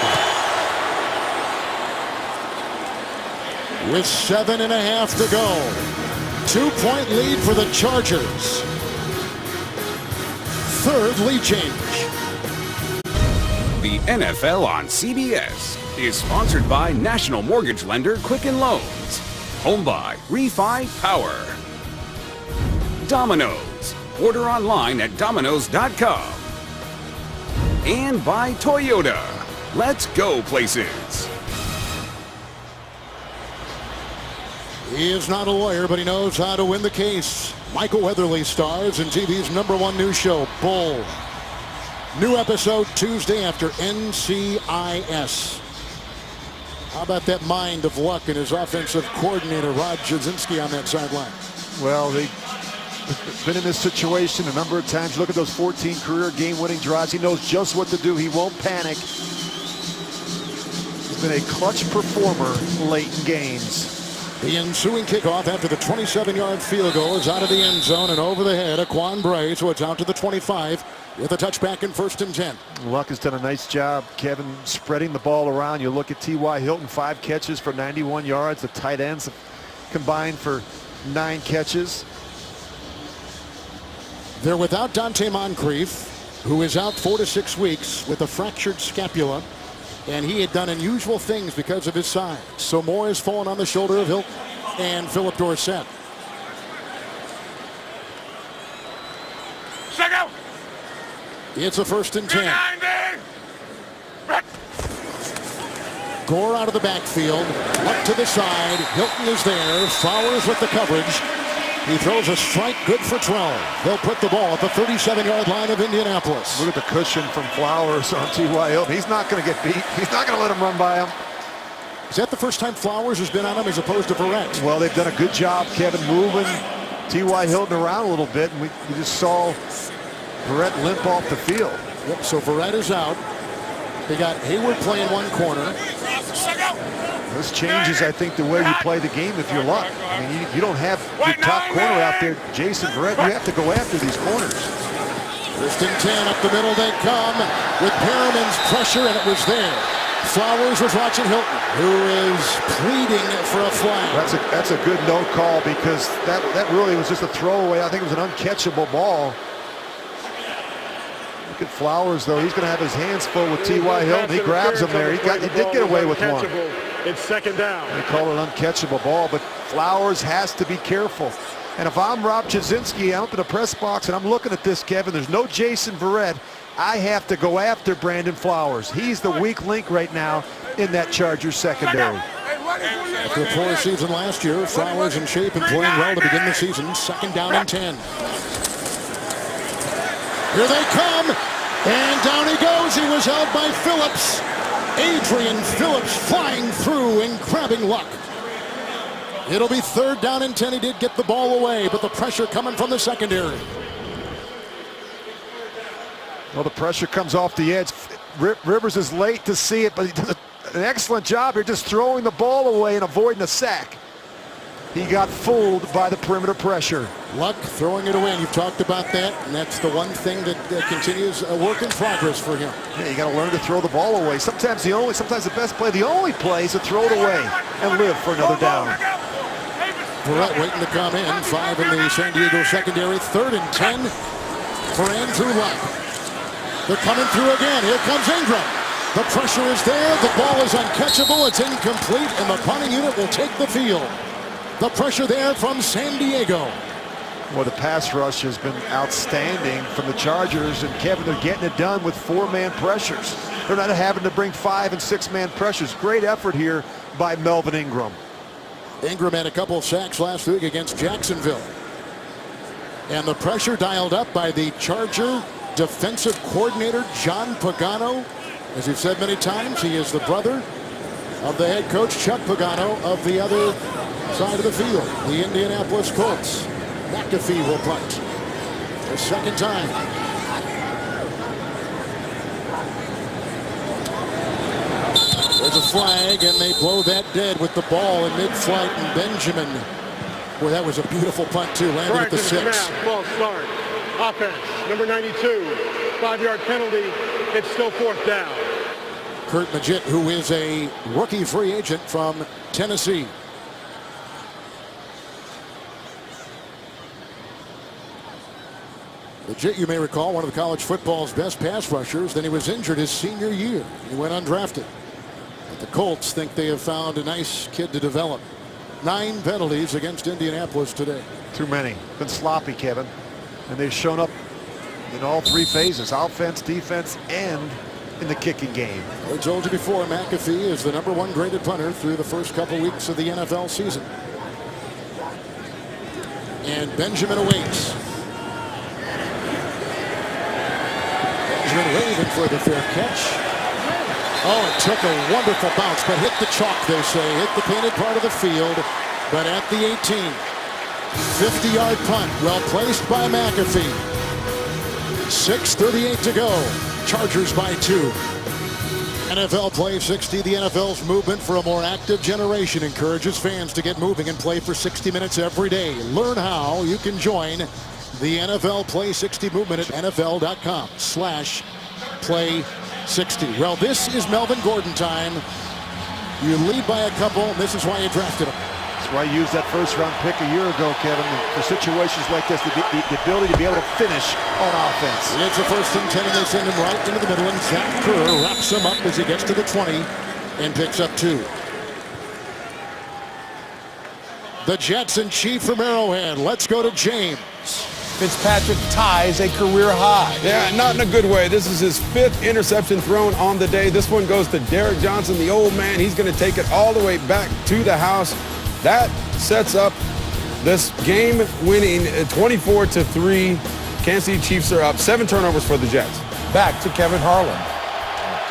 With 7.5 to go. 2-point lead for the Chargers. Third lead change. The NFL on CBS is sponsored by national mortgage lender Quicken Loans. Home buy, refi, power. Domino's. Order online at Domino's.com. And by Toyota. Let's go places. He is not a lawyer, but he knows how to win the case. Michael Weatherly stars in TV's #1 news show, Bull. New episode Tuesday after NCIS. How about that mind of Luck and his offensive coordinator, Rod Jasinski, on that sideline? Well, they've been in this situation a number of times. Look at those 14 career game-winning drives. He knows just what to do. He won't panic. He's been a clutch performer late in games. The ensuing kickoff after the 27-yard field goal is out of the end zone and over the head of Quan Bray, so it's out to the 25 with a touchback in 1st and 10. Luck has done a nice job, Kevin, spreading the ball around. You look at T.Y. Hilton, 5 catches for 91 yards. The tight ends combined for 9 catches. They're without Dante Moncrief, who is out 4 to 6 weeks with a fractured scapula. And he had done unusual things because of his size. So more has fallen on the shoulder of Hilton and Philip Dorsett. Check out. It's a 1st and 10. 90. Gore out of the backfield. Luck to the side. Hilton is there. Flowers with the coverage. He throws a strike, good for 12. They'll put the ball at the 37-yard line of Indianapolis. Look at the cushion from Flowers on T.Y. Hilton. He's not going to get beat. He's not going to let him run by him. Is that the first time Flowers has been on him as opposed to Verrett? Well, they've done a good job, Kevin, moving T.Y. Hilton around a little bit, and we just saw Verrett limp off the field. Yep, so Verrett is out. They got Hayward playing one corner. This changes, I think, the way you play the game if you're Luck. I mean, you don't have your top corner out there, Jason Verrett. You have to go after these corners. 1st and 10, up the middle they come with Perriman's pressure, and it was there. Flowers was watching Hilton, who is pleading for a flag. That's a good no call, because that really was just a throwaway. I think it was an uncatchable ball. Look at Flowers, though. He's going to have his hands full with T.Y. Hilton. He grabs him there. He did get away with one. It's 2nd down. They call it an uncatchable ball, but Flowers has to be careful. And if I'm Rob Jasinski, I'm up in the press box and I'm looking at this, Kevin, there's no Jason Verrett. I have to go after Brandon Flowers. He's the weak link right now in that Chargers secondary. After a poor season last year, Flowers in shape and playing well to begin the season. 2nd down and 10. Here they come, and down he goes. He was held by Phillips. Adrian Phillips flying through and grabbing Luck. It'll be 3rd down and 10. He did get the ball away, but the pressure coming from the secondary. Well, the pressure comes off the edge. Rivers is late to see it, but he does an excellent job here just throwing the ball away and avoiding a sack. He got fooled by the perimeter pressure. Luck throwing it away, and you've talked about that, and that's the one thing that continues a work in progress for him. Yeah, you got to learn to throw the ball away. Sometimes the best play, the only play is to throw it away and live for another down. Verrett waiting to come in. 5 in the San Diego secondary. 3rd and 10 for Andrew Luck. They're coming through again. Here comes Ingram. The pressure is there. The ball is uncatchable. It's incomplete, and the punting unit will take the field. The pressure there from San Diego. Well, the pass rush has been outstanding from the Chargers, and Kevin, they're getting it done with 4-man pressures. They're not having to bring 5- and 6-man pressures. Great effort here by Melvin Ingram. Ingram had a couple of sacks last week against Jacksonville. And the pressure dialed up by the Charger defensive coordinator, John Pagano. As we've said many times, he is the brother of the head coach, Chuck Pagano, of the other side of the field, the Indianapolis Colts. McAfee will punt. The 2nd time. There's a flag, and they blow that dead with the ball in mid-flight, and Benjamin. Boy, that was a beautiful punt, too. Landed at the 6. False start. Offense, number 92. 5-yard penalty. It's still 4th down. Kurt Magid, who is a rookie free agent from Tennessee. Magid, you may recall, one of the college football's best pass rushers. Then he was injured his senior year. He went undrafted. But the Colts think they have found a nice kid to develop. 9 penalties against Indianapolis today. Too many. Been sloppy, Kevin. And they've shown up in all 3 phases, offense, defense, and in the kicking game. I told you before, McAfee is the #1 graded punter through the first couple weeks of the NFL season. And Benjamin awaits. Benjamin waving for the fair catch. Oh, it took a wonderful bounce, but hit the chalk, they say. Hit the painted part of the field, but at the 18. 50-yard punt, well placed by McAfee. 6:38 to go. Chargers by 2. NFL Play 60, the NFL's movement for a more active generation, encourages fans to get moving and play for 60 minutes every day. Learn how you can join the NFL Play 60 movement at NFL.com/Play60. Well, this is Melvin Gordon time. You lead by a couple, and this is why you drafted him. That's why I used that first-round pick a year ago, Kevin, for situations like this, the ability to be able to finish on offense. It's a 1st and 10, and they send him right into the middle, and Zach Kerr wraps him up as he gets to the 20 and picks up 2. The Jets in chief from Arrowhead. Let's go to James. Fitzpatrick ties a career high. Yeah, not in a good way. This is his 5th interception thrown on the day. This one goes to Derek Johnson, the old man. He's going to take it all the way back to the house. That sets up this game-winning 24-3. Kansas City Chiefs are up. 7 turnovers for the Jets. Back to Kevin Harlan.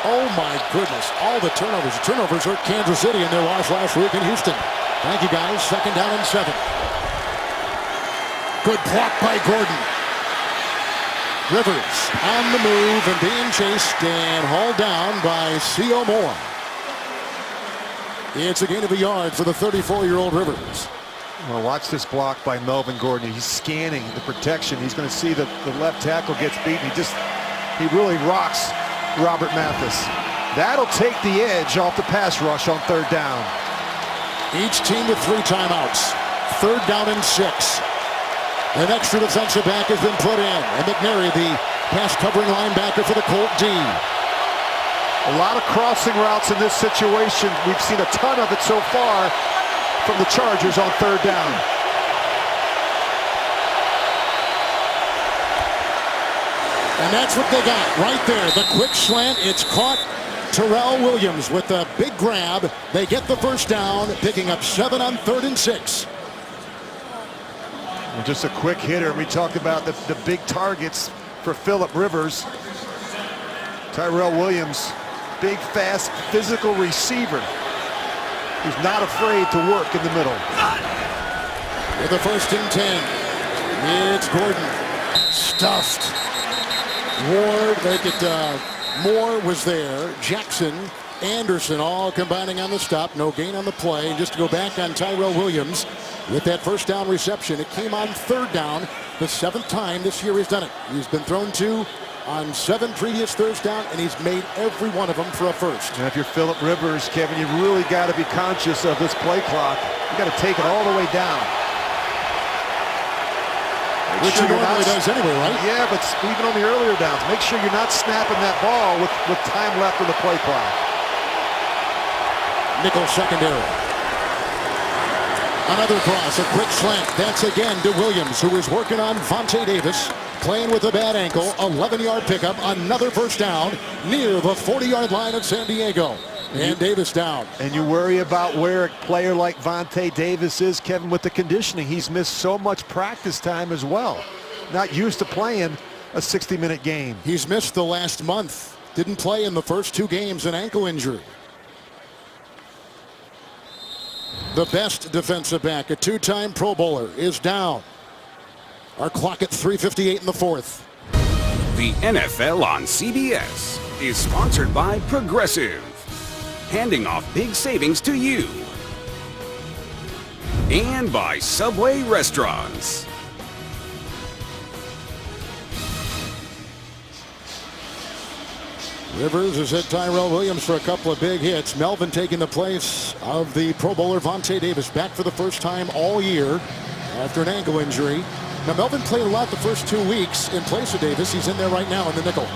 Oh, my goodness. All the turnovers. The turnovers hurt Kansas City in their loss last week in Houston. Thank you, guys. 2nd down and 7. Good block by Gordon. Rivers on the move and being chased and hauled down by C.O. Moore. It's a gain of a yard for the 34-year-old Rivers. Well, watch this block by Melvin Gordon. He's scanning the protection. He's going to see that the left tackle gets beaten. He really rocks Robert Mathis. That'll take the edge off the pass rush on 3rd down. Each team with 3 timeouts. 3rd down and 6. An extra defensive back has been put in. And McNary, the pass covering linebacker for the Colt D. A lot of crossing routes in this situation. We've seen a ton of it so far from the Chargers on 3rd down. And that's what they got right there. The quick slant. It's caught. Terrell Williams with a big grab. They get the 1st down, picking up 7 on 3rd and 6. And just a quick hitter. We talked about the big targets for Phillip Rivers. Tyrell Williams, big, fast, physical receiver who's not afraid to work in the middle. With the 1st and 10, it's Gordon. Stuffed. Ward, Moore was there. Jackson, Anderson all combining on the stop. No gain on the play. Just to go back on Tyrell Williams with that 1st down reception. It came on 3rd down. The 7th time this year he's done it. He's been thrown to on 7 previous 3rd down, and he's made every one of them for a 1st. And if you're Phillip Rivers, Kevin, you've really got to be conscious of this play clock. You got to take it all the way down. Which he normally does anyway, right? Yeah, but even on the earlier downs, make sure you're not snapping that ball with time left on the play clock. Nickel secondary. Another cross, a quick slant. That's again to Williams, who is working on Vontae Davis, playing with a bad ankle. 11-yard pickup, another 1st down near the 40-yard line of San Diego. And Davis down. And you worry about where a player like Vontae Davis is, Kevin, with the conditioning. He's missed so much practice time as well. Not used to playing a 60-minute game. He's missed the last month. Didn't play in the first 2 games, an ankle injury. The best defensive back, a 2-time Pro Bowler, is down. Our clock at 3:58 in the 4th. The NFL on CBS is sponsored by Progressive, handing off big savings to you. And by Subway Restaurants. Rivers has hit Tyrell Williams for a couple of big hits. Melvin taking the place of the Pro Bowler Vontae Davis, back for the first time all year after an ankle injury. Now, Melvin played a lot the first 2 weeks in place of Davis. He's in there right now in the nickel.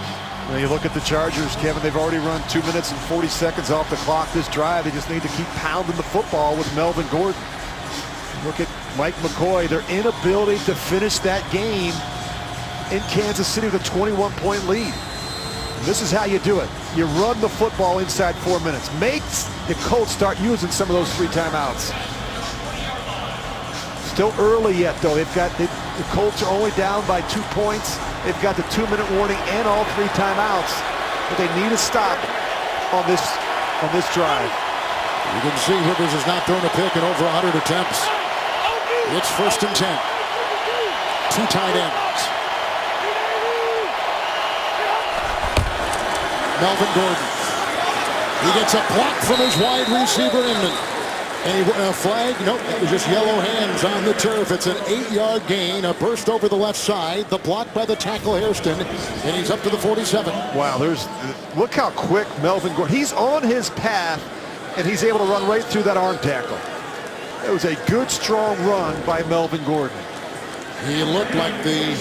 Now you look at the Chargers, Kevin, they've already run 2 minutes and 40 seconds off the clock this drive. They just need to keep pounding the football with Melvin Gordon. Look at Mike McCoy, their inability to finish that game in Kansas City with a 21-point lead. This is how you do it. You run the football inside 4 minutes. Makes the Colts start using some of those 3 timeouts. Still early yet, though. The Colts are only down by 2 points. They've got the 2-minute warning and all 3 timeouts. But they need a stop on this drive. You can see Rivers has not thrown a pick in over 100 attempts. It's 1st and 10. 2 tight ends. Melvin Gordon. He gets a block from his wide receiver Inman. And a flag, nope, it was just yellow hands on the turf. It's an 8-yard gain, a burst over the left side, the block by the tackle Hairston, and he's up to the 47. Wow, look how quick Melvin Gordon, he's on his path, and he's able to run right through that arm tackle. It was a good, strong run by Melvin Gordon. He looked like the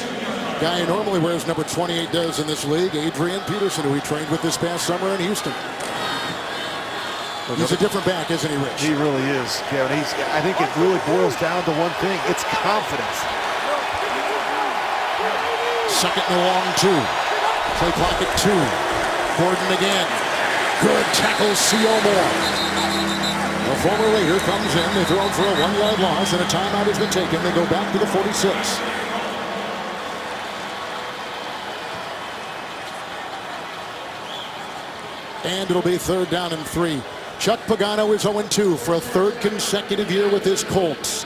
guy who normally wears number 28 does in this league, Adrian Peterson, who he trained with this past summer in Houston. He's a different back, isn't he, Rich? He really is, Kevin. I think it really boils down to one thing. It's confidence. 2nd and a long 2. Play clock at 2. Gordon again. Good tackle, C.O. Moore. A former Raider comes in. They throw him for a 1-yard loss, and a timeout has been taken. They go back to the 46. And it'll be 3rd down and 3. Chuck Pagano is 0-2 for a 3rd consecutive year with his Colts.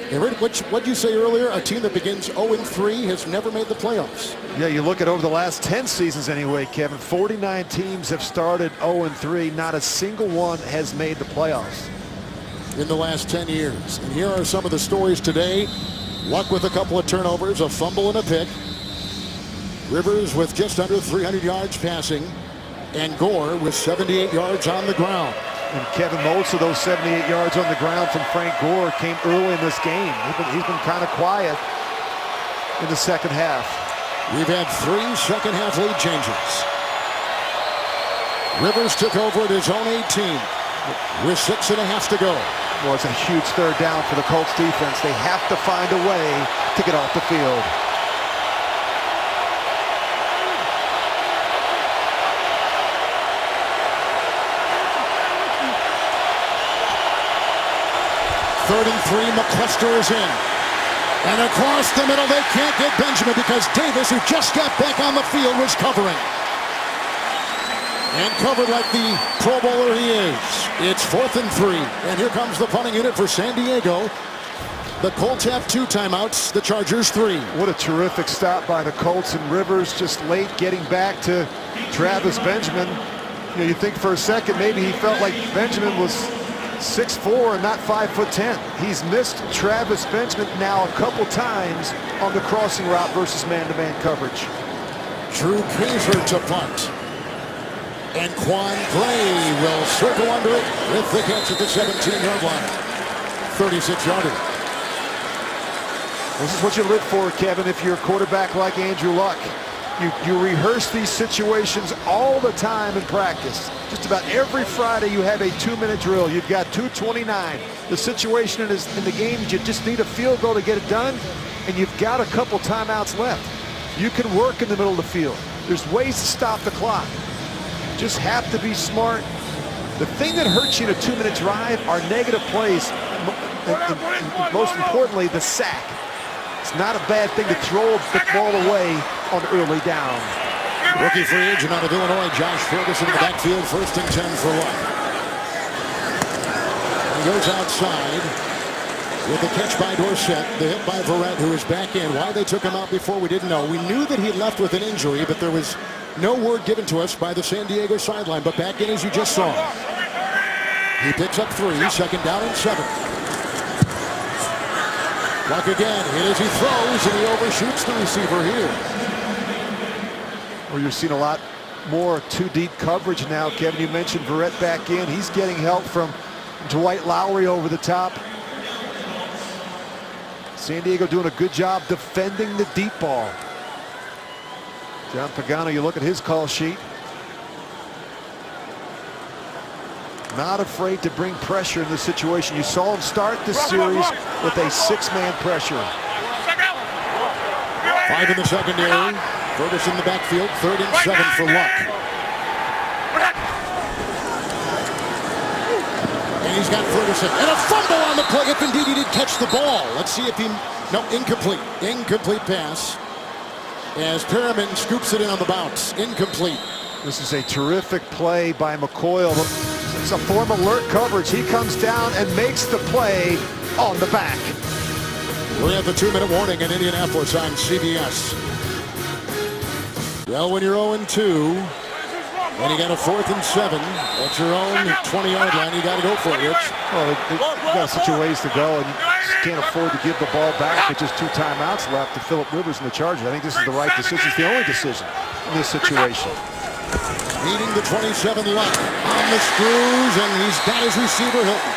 What'd you say earlier? A team that begins 0-3 has never made the playoffs. Yeah, you look at over the last 10 seasons anyway, Kevin. 49 teams have started 0-3. Not a single one has made the playoffs in the last 10 years. And here are some of the stories today. Luck with a couple of turnovers, a fumble and a pick. Rivers with just under 300 yards passing. And Gore with 78 yards on the ground. And Kevin, most of those 78 yards on the ground from Frank Gore came early in this game. He's been kind of quiet in the second half. We've had 3 second-half lead changes. Rivers took over at his own 18 with 6.5 to go. Well, it's a huge 3rd down for the Colts defense. They have to find a way to get off the field. Third and 3, McCluster is in. And across the middle, they can't get Benjamin because Davis, who just got back on the field, was covering. And covered like the Pro Bowler he is. It's 4th and 3. And here comes the punting unit for San Diego. The Colts have 2 timeouts, the Chargers 3. What a terrific stop by the Colts, and Rivers just late getting back to Travis Benjamin. You know, you think for a second maybe he felt like Benjamin was 6'4" and not 5'10". He's missed Travis Benjamin now a couple times on the crossing route versus man-to-man coverage. Drew Kaiser to punt. And Quan Gray will circle under it with the catch at the 17-yard line. 36-yarder. This is what you live for, Kevin, if you're a quarterback like Andrew Luck. You rehearse these situations all the time in practice. Just about every Friday you have a 2-minute drill. You've got 2:29. The situation in the game, you just need a field goal to get it done, and you've got a couple timeouts left. You can work in the middle of the field. There's ways to stop the clock. Just have to be smart. The thing that hurts you in a 2-minute drive are negative plays, and most importantly, the sack. It's not a bad thing to throw the ball away on early down. Rookie free agent out of Illinois, Josh Ferguson in the backfield, 1st and 10 for Luck. He goes outside with the catch by Dorsett, the hit by Verrett, who is back in. Why they took him out before, we didn't know. We knew that he left with an injury, but there was no word given to us by the San Diego sideline. But back in, as you just saw. He picks up 3, 2nd down and 7. Luck again, hit as he throws, and he overshoots the receiver here. Well, you're seeing a lot more 2-deep coverage now, Kevin. You mentioned Verrett back in. He's getting help from Dwight Lowry over the top. San Diego doing a good job defending the deep ball. John Pagano, you look at his call sheet. Not afraid to bring pressure in this situation. You saw him start this series with a 6-man pressure. 5 in the secondary. Ferguson in the backfield, 3rd and 7 for Luck. And he's got Ferguson. And a fumble on the play, if indeed he did catch the ball. Let's see if he... No, incomplete. Incomplete pass. As Perriman scoops it in on the bounce. Incomplete. This is a terrific play by McCoyle. It's a form alert coverage. He comes down and makes the play on the back. We have the 2-minute warning in Indianapolis on CBS. Well, when you're 0-2, and you got a 4th and 7 at your own 20-yard line, you got to go for it, Rich. Well, you got such a ways to go, and you just can't afford to give the ball back with just 2 timeouts left to Phillip Rivers and the Chargers. I think this is the right decision. It's the only decision in this situation. Meeting the 27 Luck on the screws, and he's got his receiver Hilton.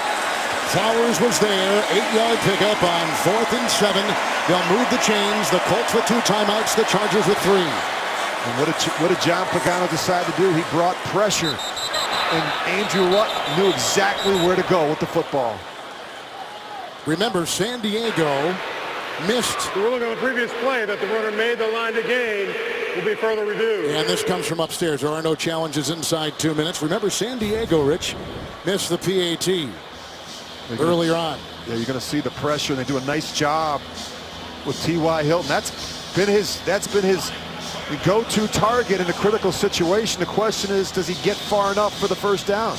Flowers was there, 8-yard pickup on 4th and 7. They'll move the chains. The Colts with 2 timeouts, the Chargers with 3. And what did John Pagano decide to do? He brought pressure, and Andrew Luck knew exactly where to go with the football. Remember, San Diego missed. The ruling on the previous play that the runner made the line to gain will be further reviewed. And this comes from upstairs. There are no challenges inside 2 minutes. Remember, San Diego, Rich, missed the PAT earlier on. Yeah, you're going to see the pressure, and they do a nice job with T.Y. Hilton. That's been his go-to target in a critical situation. The question is, does he get far enough for the first down?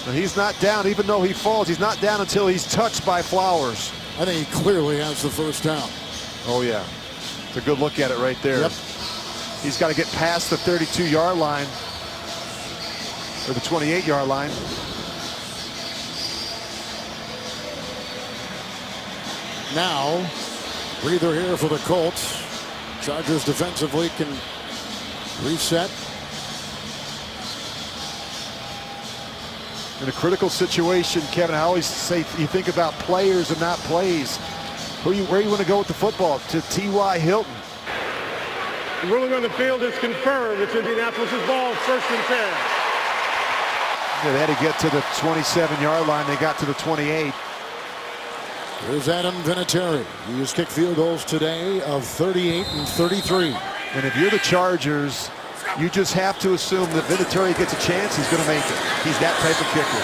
And he's not down, even though he falls. He's not down until he's touched by Flowers. I think he clearly has the first down. Oh, yeah. It's a good look at it right there. Yep. He's got to get past the 32-yard line, or the 28-yard line. Now, breather here for the Colts. Chargers defensively can reset. In a critical situation, Kevin, I always say you think about players and not plays. Where you want to go with the football? To T.Y. Hilton. The ruling on the field is confirmed. It's Indianapolis' ball, 1st and 10. Yeah, they had to get to the 27-yard line. They got to the 28. Here's Adam Vinatieri. He has kicked field goals today of 38 and 33. And if you're the Chargers, you just have to assume that Vinatieri gets a chance, he's going to make it. He's that type of kicker.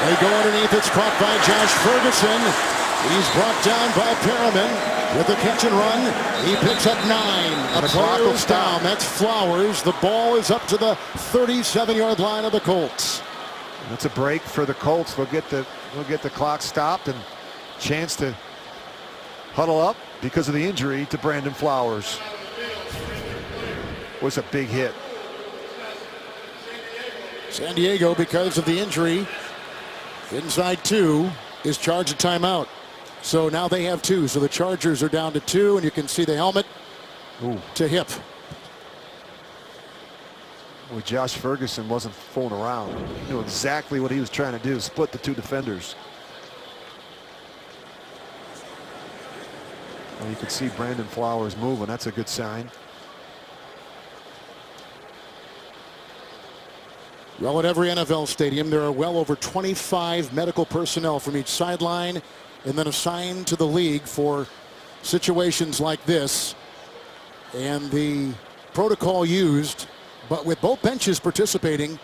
They go underneath. It's caught by Josh Ferguson. He's brought down by Perriman with the catch and run. He picks up 9. A player is down. That's Flowers. The ball is up to the 37-yard line of the Colts. That's a break for the Colts. They'll get the clock stopped and chance to huddle up because of the injury to Brandon Flowers. Was a big hit. San Diego, because of the injury, inside 2, is charged a timeout. So now they have 2. So the Chargers are down to 2, and you can see the helmet to hip. Well, Josh Ferguson wasn't fooling around. He knew exactly what he was trying to do, split the 2 defenders. Well, you can see Brandon Flowers moving. That's a good sign. Well, at every NFL stadium, there are well over 25 medical personnel from each sideline and then assigned to the league for situations like this. And the protocol used, but with both benches participating,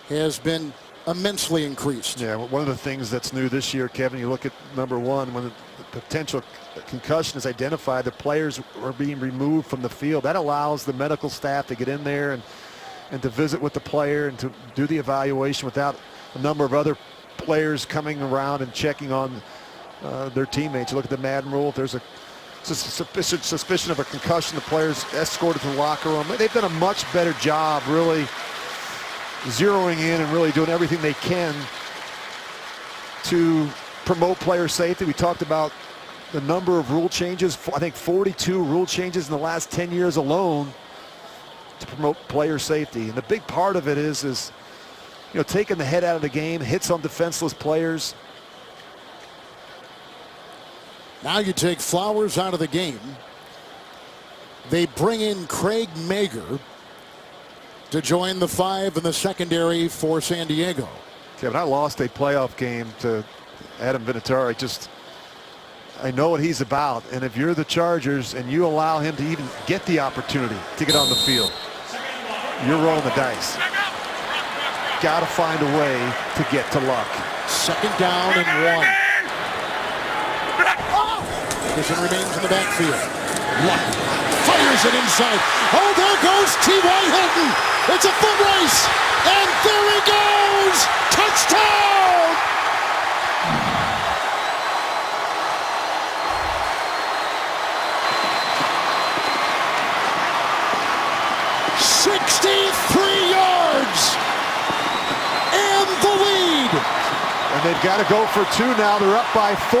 has been immensely increased. Yeah, one of the things that's new this year, Kevin, you look at number 1, when the potential concussion is identified, the players are being removed from the field. That allows the medical staff to get in there and to visit with the player and to do the evaluation without a number of other players coming around and checking on their teammates. You look at the Madden rule, if there's a suspicion of a concussion, the players escorted to the locker room. They've done a much better job really zeroing in and really doing everything they can to promote player safety. We talked about the number of rule changes. I think 42 rule changes in the last 10 years alone to promote player safety. And the big part of it is taking the head out of the game, hits on defenseless players. Now you take Flowers out of the game. They bring in Craig Mager to join the 5 in the secondary for San Diego. Kevin, I lost a playoff game to Adam Vinatieri just I know what he's about, and if you're the Chargers and you allow him to even get the opportunity to get on the field, you're rolling the dice. Got to find a way to get to Luck. Second down and 1. Anderson remains in the backfield. Luck fires it inside. Oh, there goes T.Y. Hilton. It's a foot race, and there he goes. Touchdown! And they've got to go for 2 now. They're up by 4.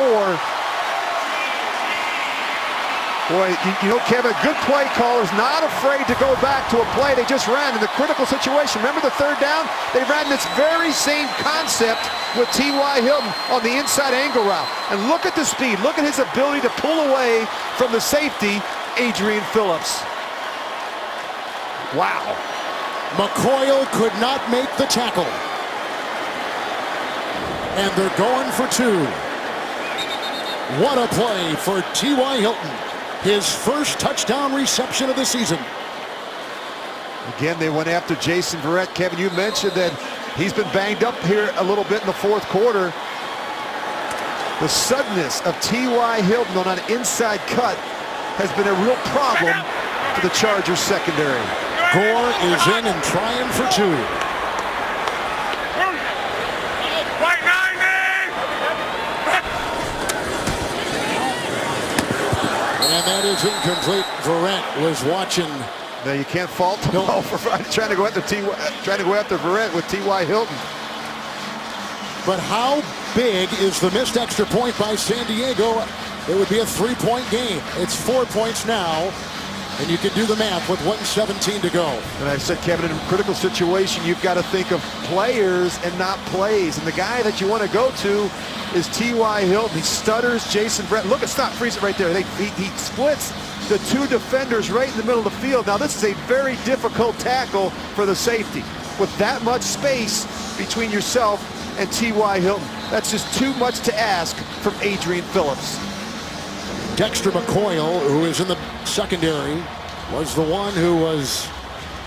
Boy, you know, Kevin, a good play caller's not afraid to go back to a play they just ran in the critical situation. Remember the third down? They ran this very same concept with T.Y. Hilton on the inside angle route. And look at the speed. Look at his ability to pull away from the safety, Adrian Phillips. Wow. McCoyle could not make the tackle. And they're going for 2. What a play for T.Y. Hilton. His first touchdown reception of the season. Again, they went after Jason Verrett. Kevin, you mentioned that he's been banged up here a little bit in the fourth quarter. The suddenness of T.Y. Hilton on an inside cut has been a real problem for the Chargers secondary. Gore is in and trying for 2. And that is incomplete. Verrett was watching. Now you can't fault them all for trying to go after Verrett with T.Y. Hilton. But how big is the missed extra point by San Diego? It would be a 3-point game. It's 4 points now, and you can do the math with 1:17 to go. And I said, Kevin, in a critical situation, you've got to think of players and not plays. And the guy that you want to go to is T.Y. Hilton. He stutters Jason Verrett. Look, stop, freeze it right there. He splits the 2 defenders right in the middle of the field. Now, this is a very difficult tackle for the safety. With that much space between yourself and T.Y. Hilton, that's just too much to ask from Adrian Phillips. Dexter McCoyle, who is in the secondary, was the one who was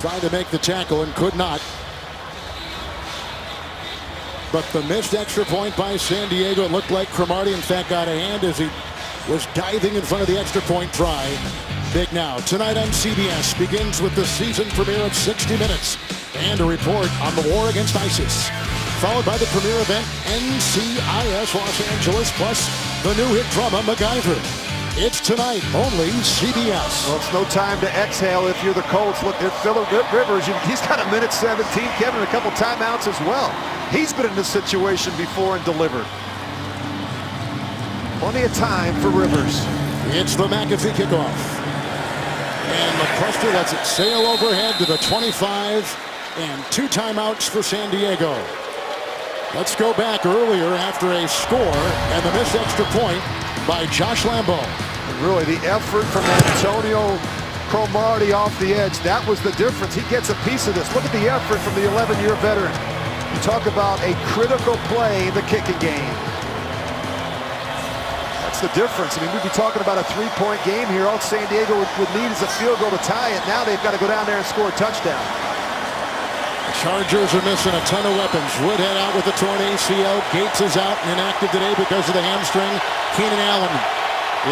trying to make the tackle and could not. But the missed extra point by San Diego, it looked like Cromartie, in fact, got a hand as he was diving in front of the extra point try. Big Now, tonight on CBS, begins with the season premiere of 60 Minutes and a report on the war against ISIS. Followed by the premiere event, NCIS Los Angeles, plus the new hit drama, MacGyver. It's tonight, only CBS. Well, it's no time to exhale if you're the Colts. Look, they're Phillip Rivers. He's got a minute 17. Kevin, a couple timeouts as well. He's been in this situation before and delivered. Plenty of time for Rivers. It's the McAfee kickoff. And McCluster lets it sail overhead to the 25, and 2 timeouts for San Diego. Let's go back earlier after a score and the missed extra point by Josh Lambeau. And really, the effort from Antonio Cromartie off the edge, that was the difference. He gets a piece of this. Look at the effort from the 11-year veteran. You talk about a critical play in the kicking game. That's the difference. I mean, we'd be talking about a 3-point game here. All San Diego would need is a field goal to tie it. Now they've got to go down there and score a touchdown. The Chargers are missing a ton of weapons. Woodhead out with a torn ACL. Gates is out and inactive today because of the hamstring. Keenan Allen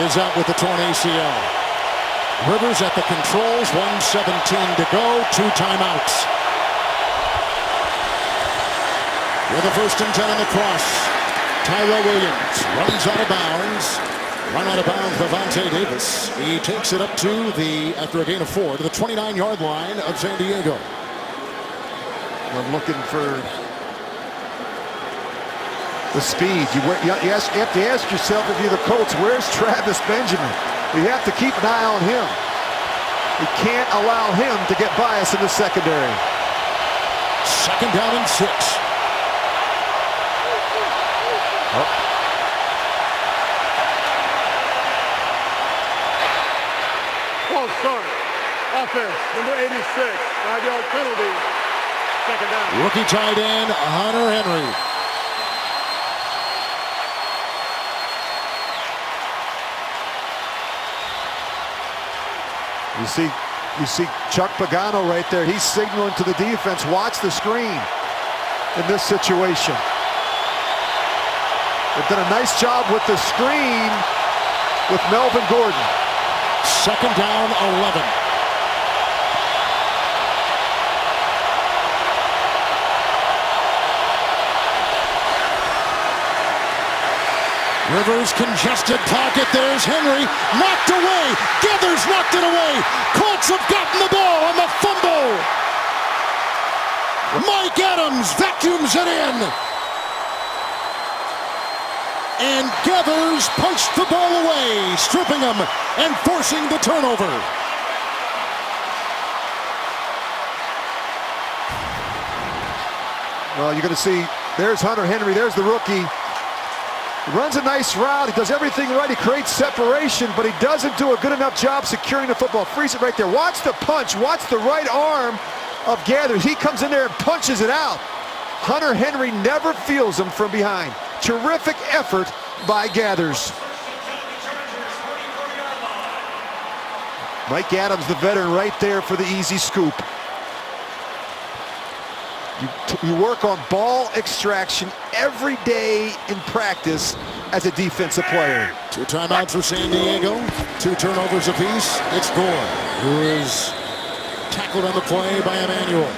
is out with the torn ACL. Rivers at the controls. 1:17 to go. 2 timeouts. With a 1st and 10 on the cross. Tyrell Williams runs out of bounds. Run out of bounds, Levante Davis. He takes it up to after a gain of 4, to the 29-yard line of San Diego. We're looking for the speed. You have to ask yourself, if you're the Colts, where's Travis Benjamin? You have to keep an eye on him. You can't allow him to get by us in the secondary. 2nd down and 6. False start. Offense, number 86, 5-yard penalty. 2nd down. Rookie tight end, Hunter Henry. You see Chuck Pagano right there. He's signaling to the defense, watch the screen in this situation. They've done a nice job with the screen with Melvin Gordon. Second down, 11. Rivers, congested pocket. There's Henry. Knocked away. Gathers knocked it away. Colts have gotten the ball on the fumble. Mike Adams vacuums it in. And Gathers punched the ball away, stripping him and forcing the turnover. Well, you're going to see, there's Hunter Henry. There's the rookie. He runs a nice route. He does everything right. He creates separation, but he doesn't do a good enough job securing the football. Freeze it right there. Watch the punch. Watch the right arm of Gathers. He comes in there and punches it out. Hunter Henry never feels him from behind. Terrific effort by Gathers. Mike Adams, the veteran, right there for the easy scoop. You work on ball extraction every day in practice as a defensive player. 2 timeouts for San Diego. 2 turnovers apiece. It's Gore, who is tackled on the play by Emmanuel.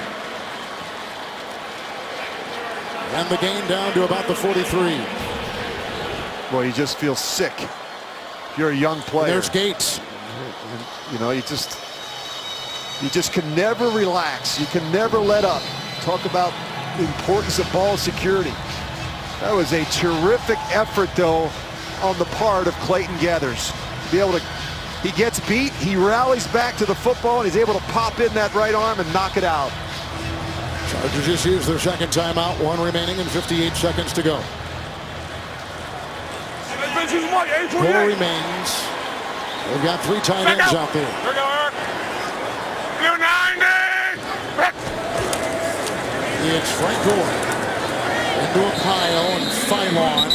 And the gain down to about the 43. Well, you just feel sick. If you're a young player. And there's Gates. You know, you just can never relax. You can never let up. Talk about the importance of ball security. That was a terrific effort, though, on the part of Clayton Gathers. To be able to, he gets beat, he rallies back to the football, and he's able to pop in that right arm and knock it out. Chargers just used their second timeout, 1 remaining and 58 seconds to go. Gore remains. They've got 3 tight ends out there. Here we go, Eric. Blue 90. It's Frank Gore into a pile, and Phylon,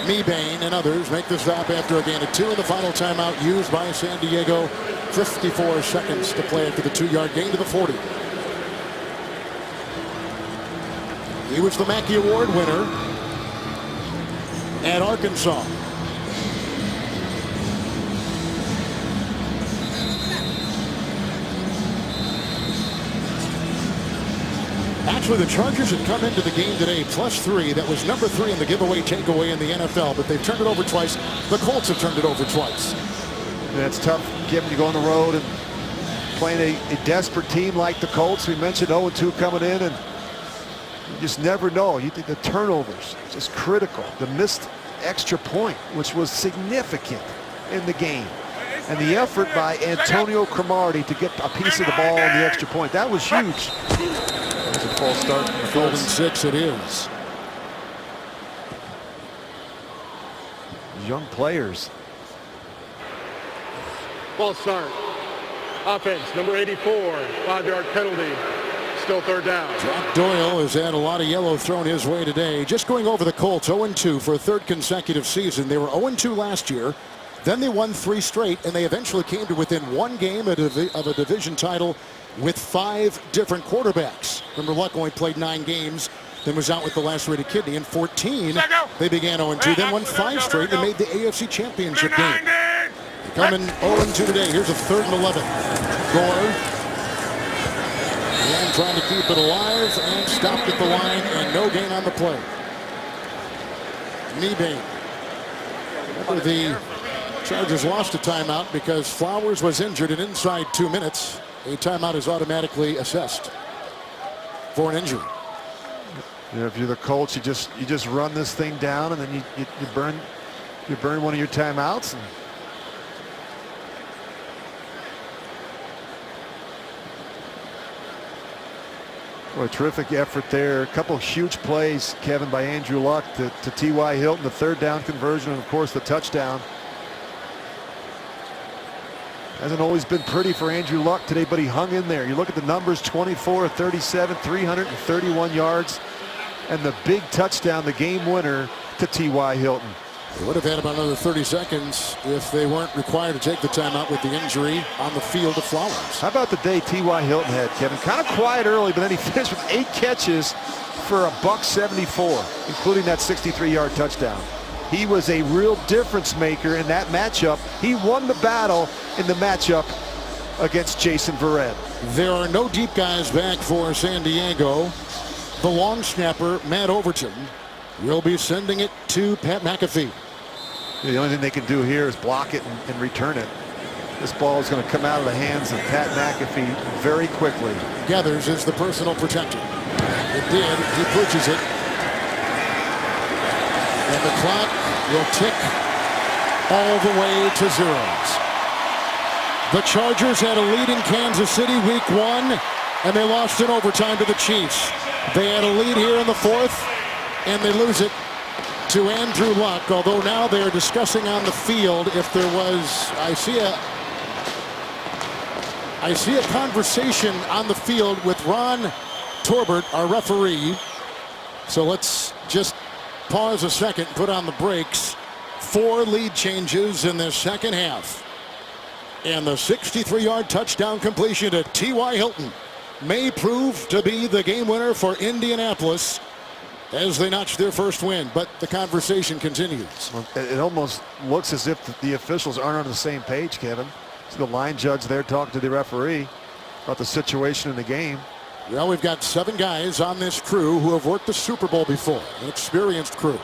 Mebane, and others make the stop after a gain of 2 in the final timeout used by San Diego. 54 seconds to play after the 2-yard gain to the 40. He was the Mackey Award winner at Arkansas. Actually, the Chargers had come into the game today +3. That was number 3 in the giveaway takeaway in the NFL, but they've turned it over twice. The Colts have turned it over twice. That's tough, Kevin, to go on the road and playing a desperate team like the Colts. We mentioned 0-2 coming in, and you just never know. You think the turnovers, just critical. The missed extra point, which was significant in the game. And the effort by Antonio Cromartie to get a piece of the ball on the extra point. That was huge. That's a false start. 4-6 it is. Young players. False start. Offense, number 84, 5-yard penalty. Still 3rd down. Jack Doyle has had a lot of yellow thrown his way today. Just going over the Colts, 0-2 for a 3rd consecutive season. They were 0-2 last year. Then they won 3 straight, and they eventually came to within 1 game of a division title with 5 different quarterbacks. Remember, Luck only played 9 games, then was out with the lacerated kidney. In 14, they began 0-2, then won 5 straight and made the AFC Championship game. Coming 0-2 today. Here's a 3rd and 11. Gore. And trying to keep it alive and stopped at the line, and no gain on the play. Mebane. Remember, the Chargers lost a timeout because Flowers was injured, and inside 2 minutes, a timeout is automatically assessed for an injury. You know, if you're the Colts, you just run this thing down, and then you burn one of your timeouts. And boy, terrific effort there. A couple of huge plays, Kevin, by Andrew Luck to T.Y. Hilton, the 3rd down conversion, and of course the touchdown. Hasn't always been pretty for Andrew Luck today, but he hung in there. You look at the numbers, 24 of 37, 331 yards, and the big touchdown, the game winner to T.Y. Hilton. They would have had about another 30 seconds if they weren't required to take the timeout with the injury on the field of Flowers. How about the day T.Y. Hilton had, Kevin? Kind of quiet early, but then he finished with 8 catches for $174, including that 63-yard touchdown. He was a real difference maker in that matchup. He won the battle in the matchup against Jason Verrett. There are no deep guys back for San Diego. The long snapper, Matt Overton, will be sending it to Pat McAfee. The only thing they can do here is block it and return it. This ball is going to come out of the hands of Pat McAfee very quickly. Gathers is the personal protector. It did. He pushes it. And the clock will tick all the way to zeros. The Chargers had a lead in Kansas City week 1, and they lost in overtime to the Chiefs. They had a lead here in the 4th, and they lose it to Andrew Luck, although now they're discussing on the field if there was, I see a conversation on the field with Ron Torbert, our referee. So let's just pause a second, put on the brakes. 4 lead changes in the second half. And the 63-yard touchdown completion to T.Y. Hilton may prove to be the game winner for Indianapolis as they notch their first win, but the conversation continues. It almost looks as if the officials aren't on the same page, Kevin. So the line judge there talking to the referee about the situation in the game. Well, we've got 7 guys on this crew who have worked the Super Bowl before, an experienced crew.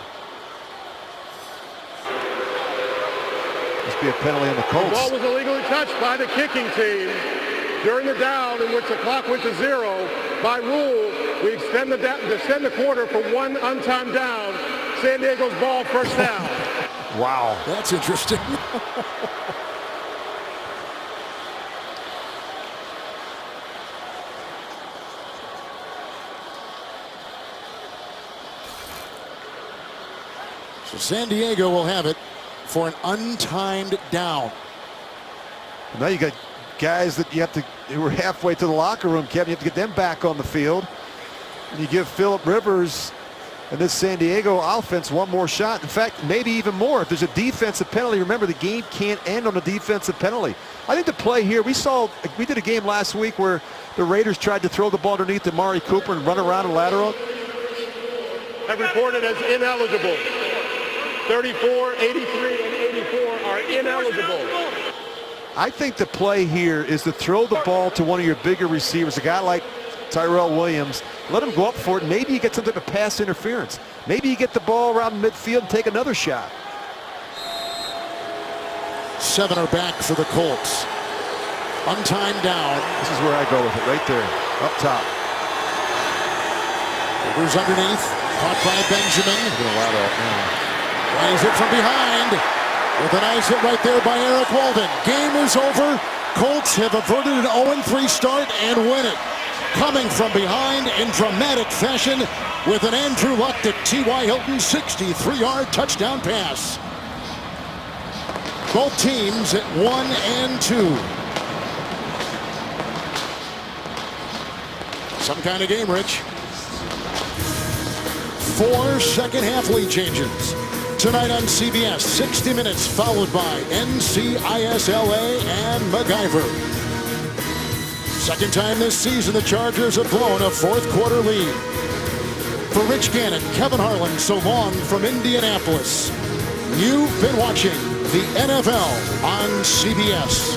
Must be a penalty on the Colts. The ball was illegally touched by the kicking team during the down in which the clock went to 0. By rule, we extend the quarter for 1 untimed down. San Diego's ball, first down. Wow. That's interesting. So San Diego will have it for an untimed down. Now you got guys that who were halfway to the locker room, Kevin. You have to get them back on the field. And you give Phillip Rivers and this San Diego offense one more shot. In fact, maybe even more. If there's a defensive penalty, remember the game can't end on a defensive penalty. I think the play here, we did a game last week where the Raiders tried to throw the ball underneath to Amari Cooper and run around a lateral. Have reported as ineligible. 34, 83, and 84 are ineligible. I think the play here is to throw the ball to one of your bigger receivers, a guy like Tyrell Williams. Let him go up for it. Maybe you get some type of pass interference. Maybe you get the ball around midfield and take another shot. 7 are back for the Colts. Untimed down. This is where I go with it, right there, up top. Rivers underneath, caught by Benjamin. Plays it from behind with a nice hit right there by Eric Walden. Game is over. Colts have averted an 0-3 start and win it. Coming from behind in dramatic fashion with an Andrew Luck to T.Y. Hilton 63-yard touchdown pass. Both teams at 1 and 2. Some kind of game, Rich. 4 second half lead changes. Tonight on CBS, 60 Minutes, followed by NCISLA and MacGyver. Second time this season, the Chargers have blown a 4th quarter lead. For Rich Gannon, Kevin Harlan, so long from Indianapolis. You've been watching the NFL on CBS.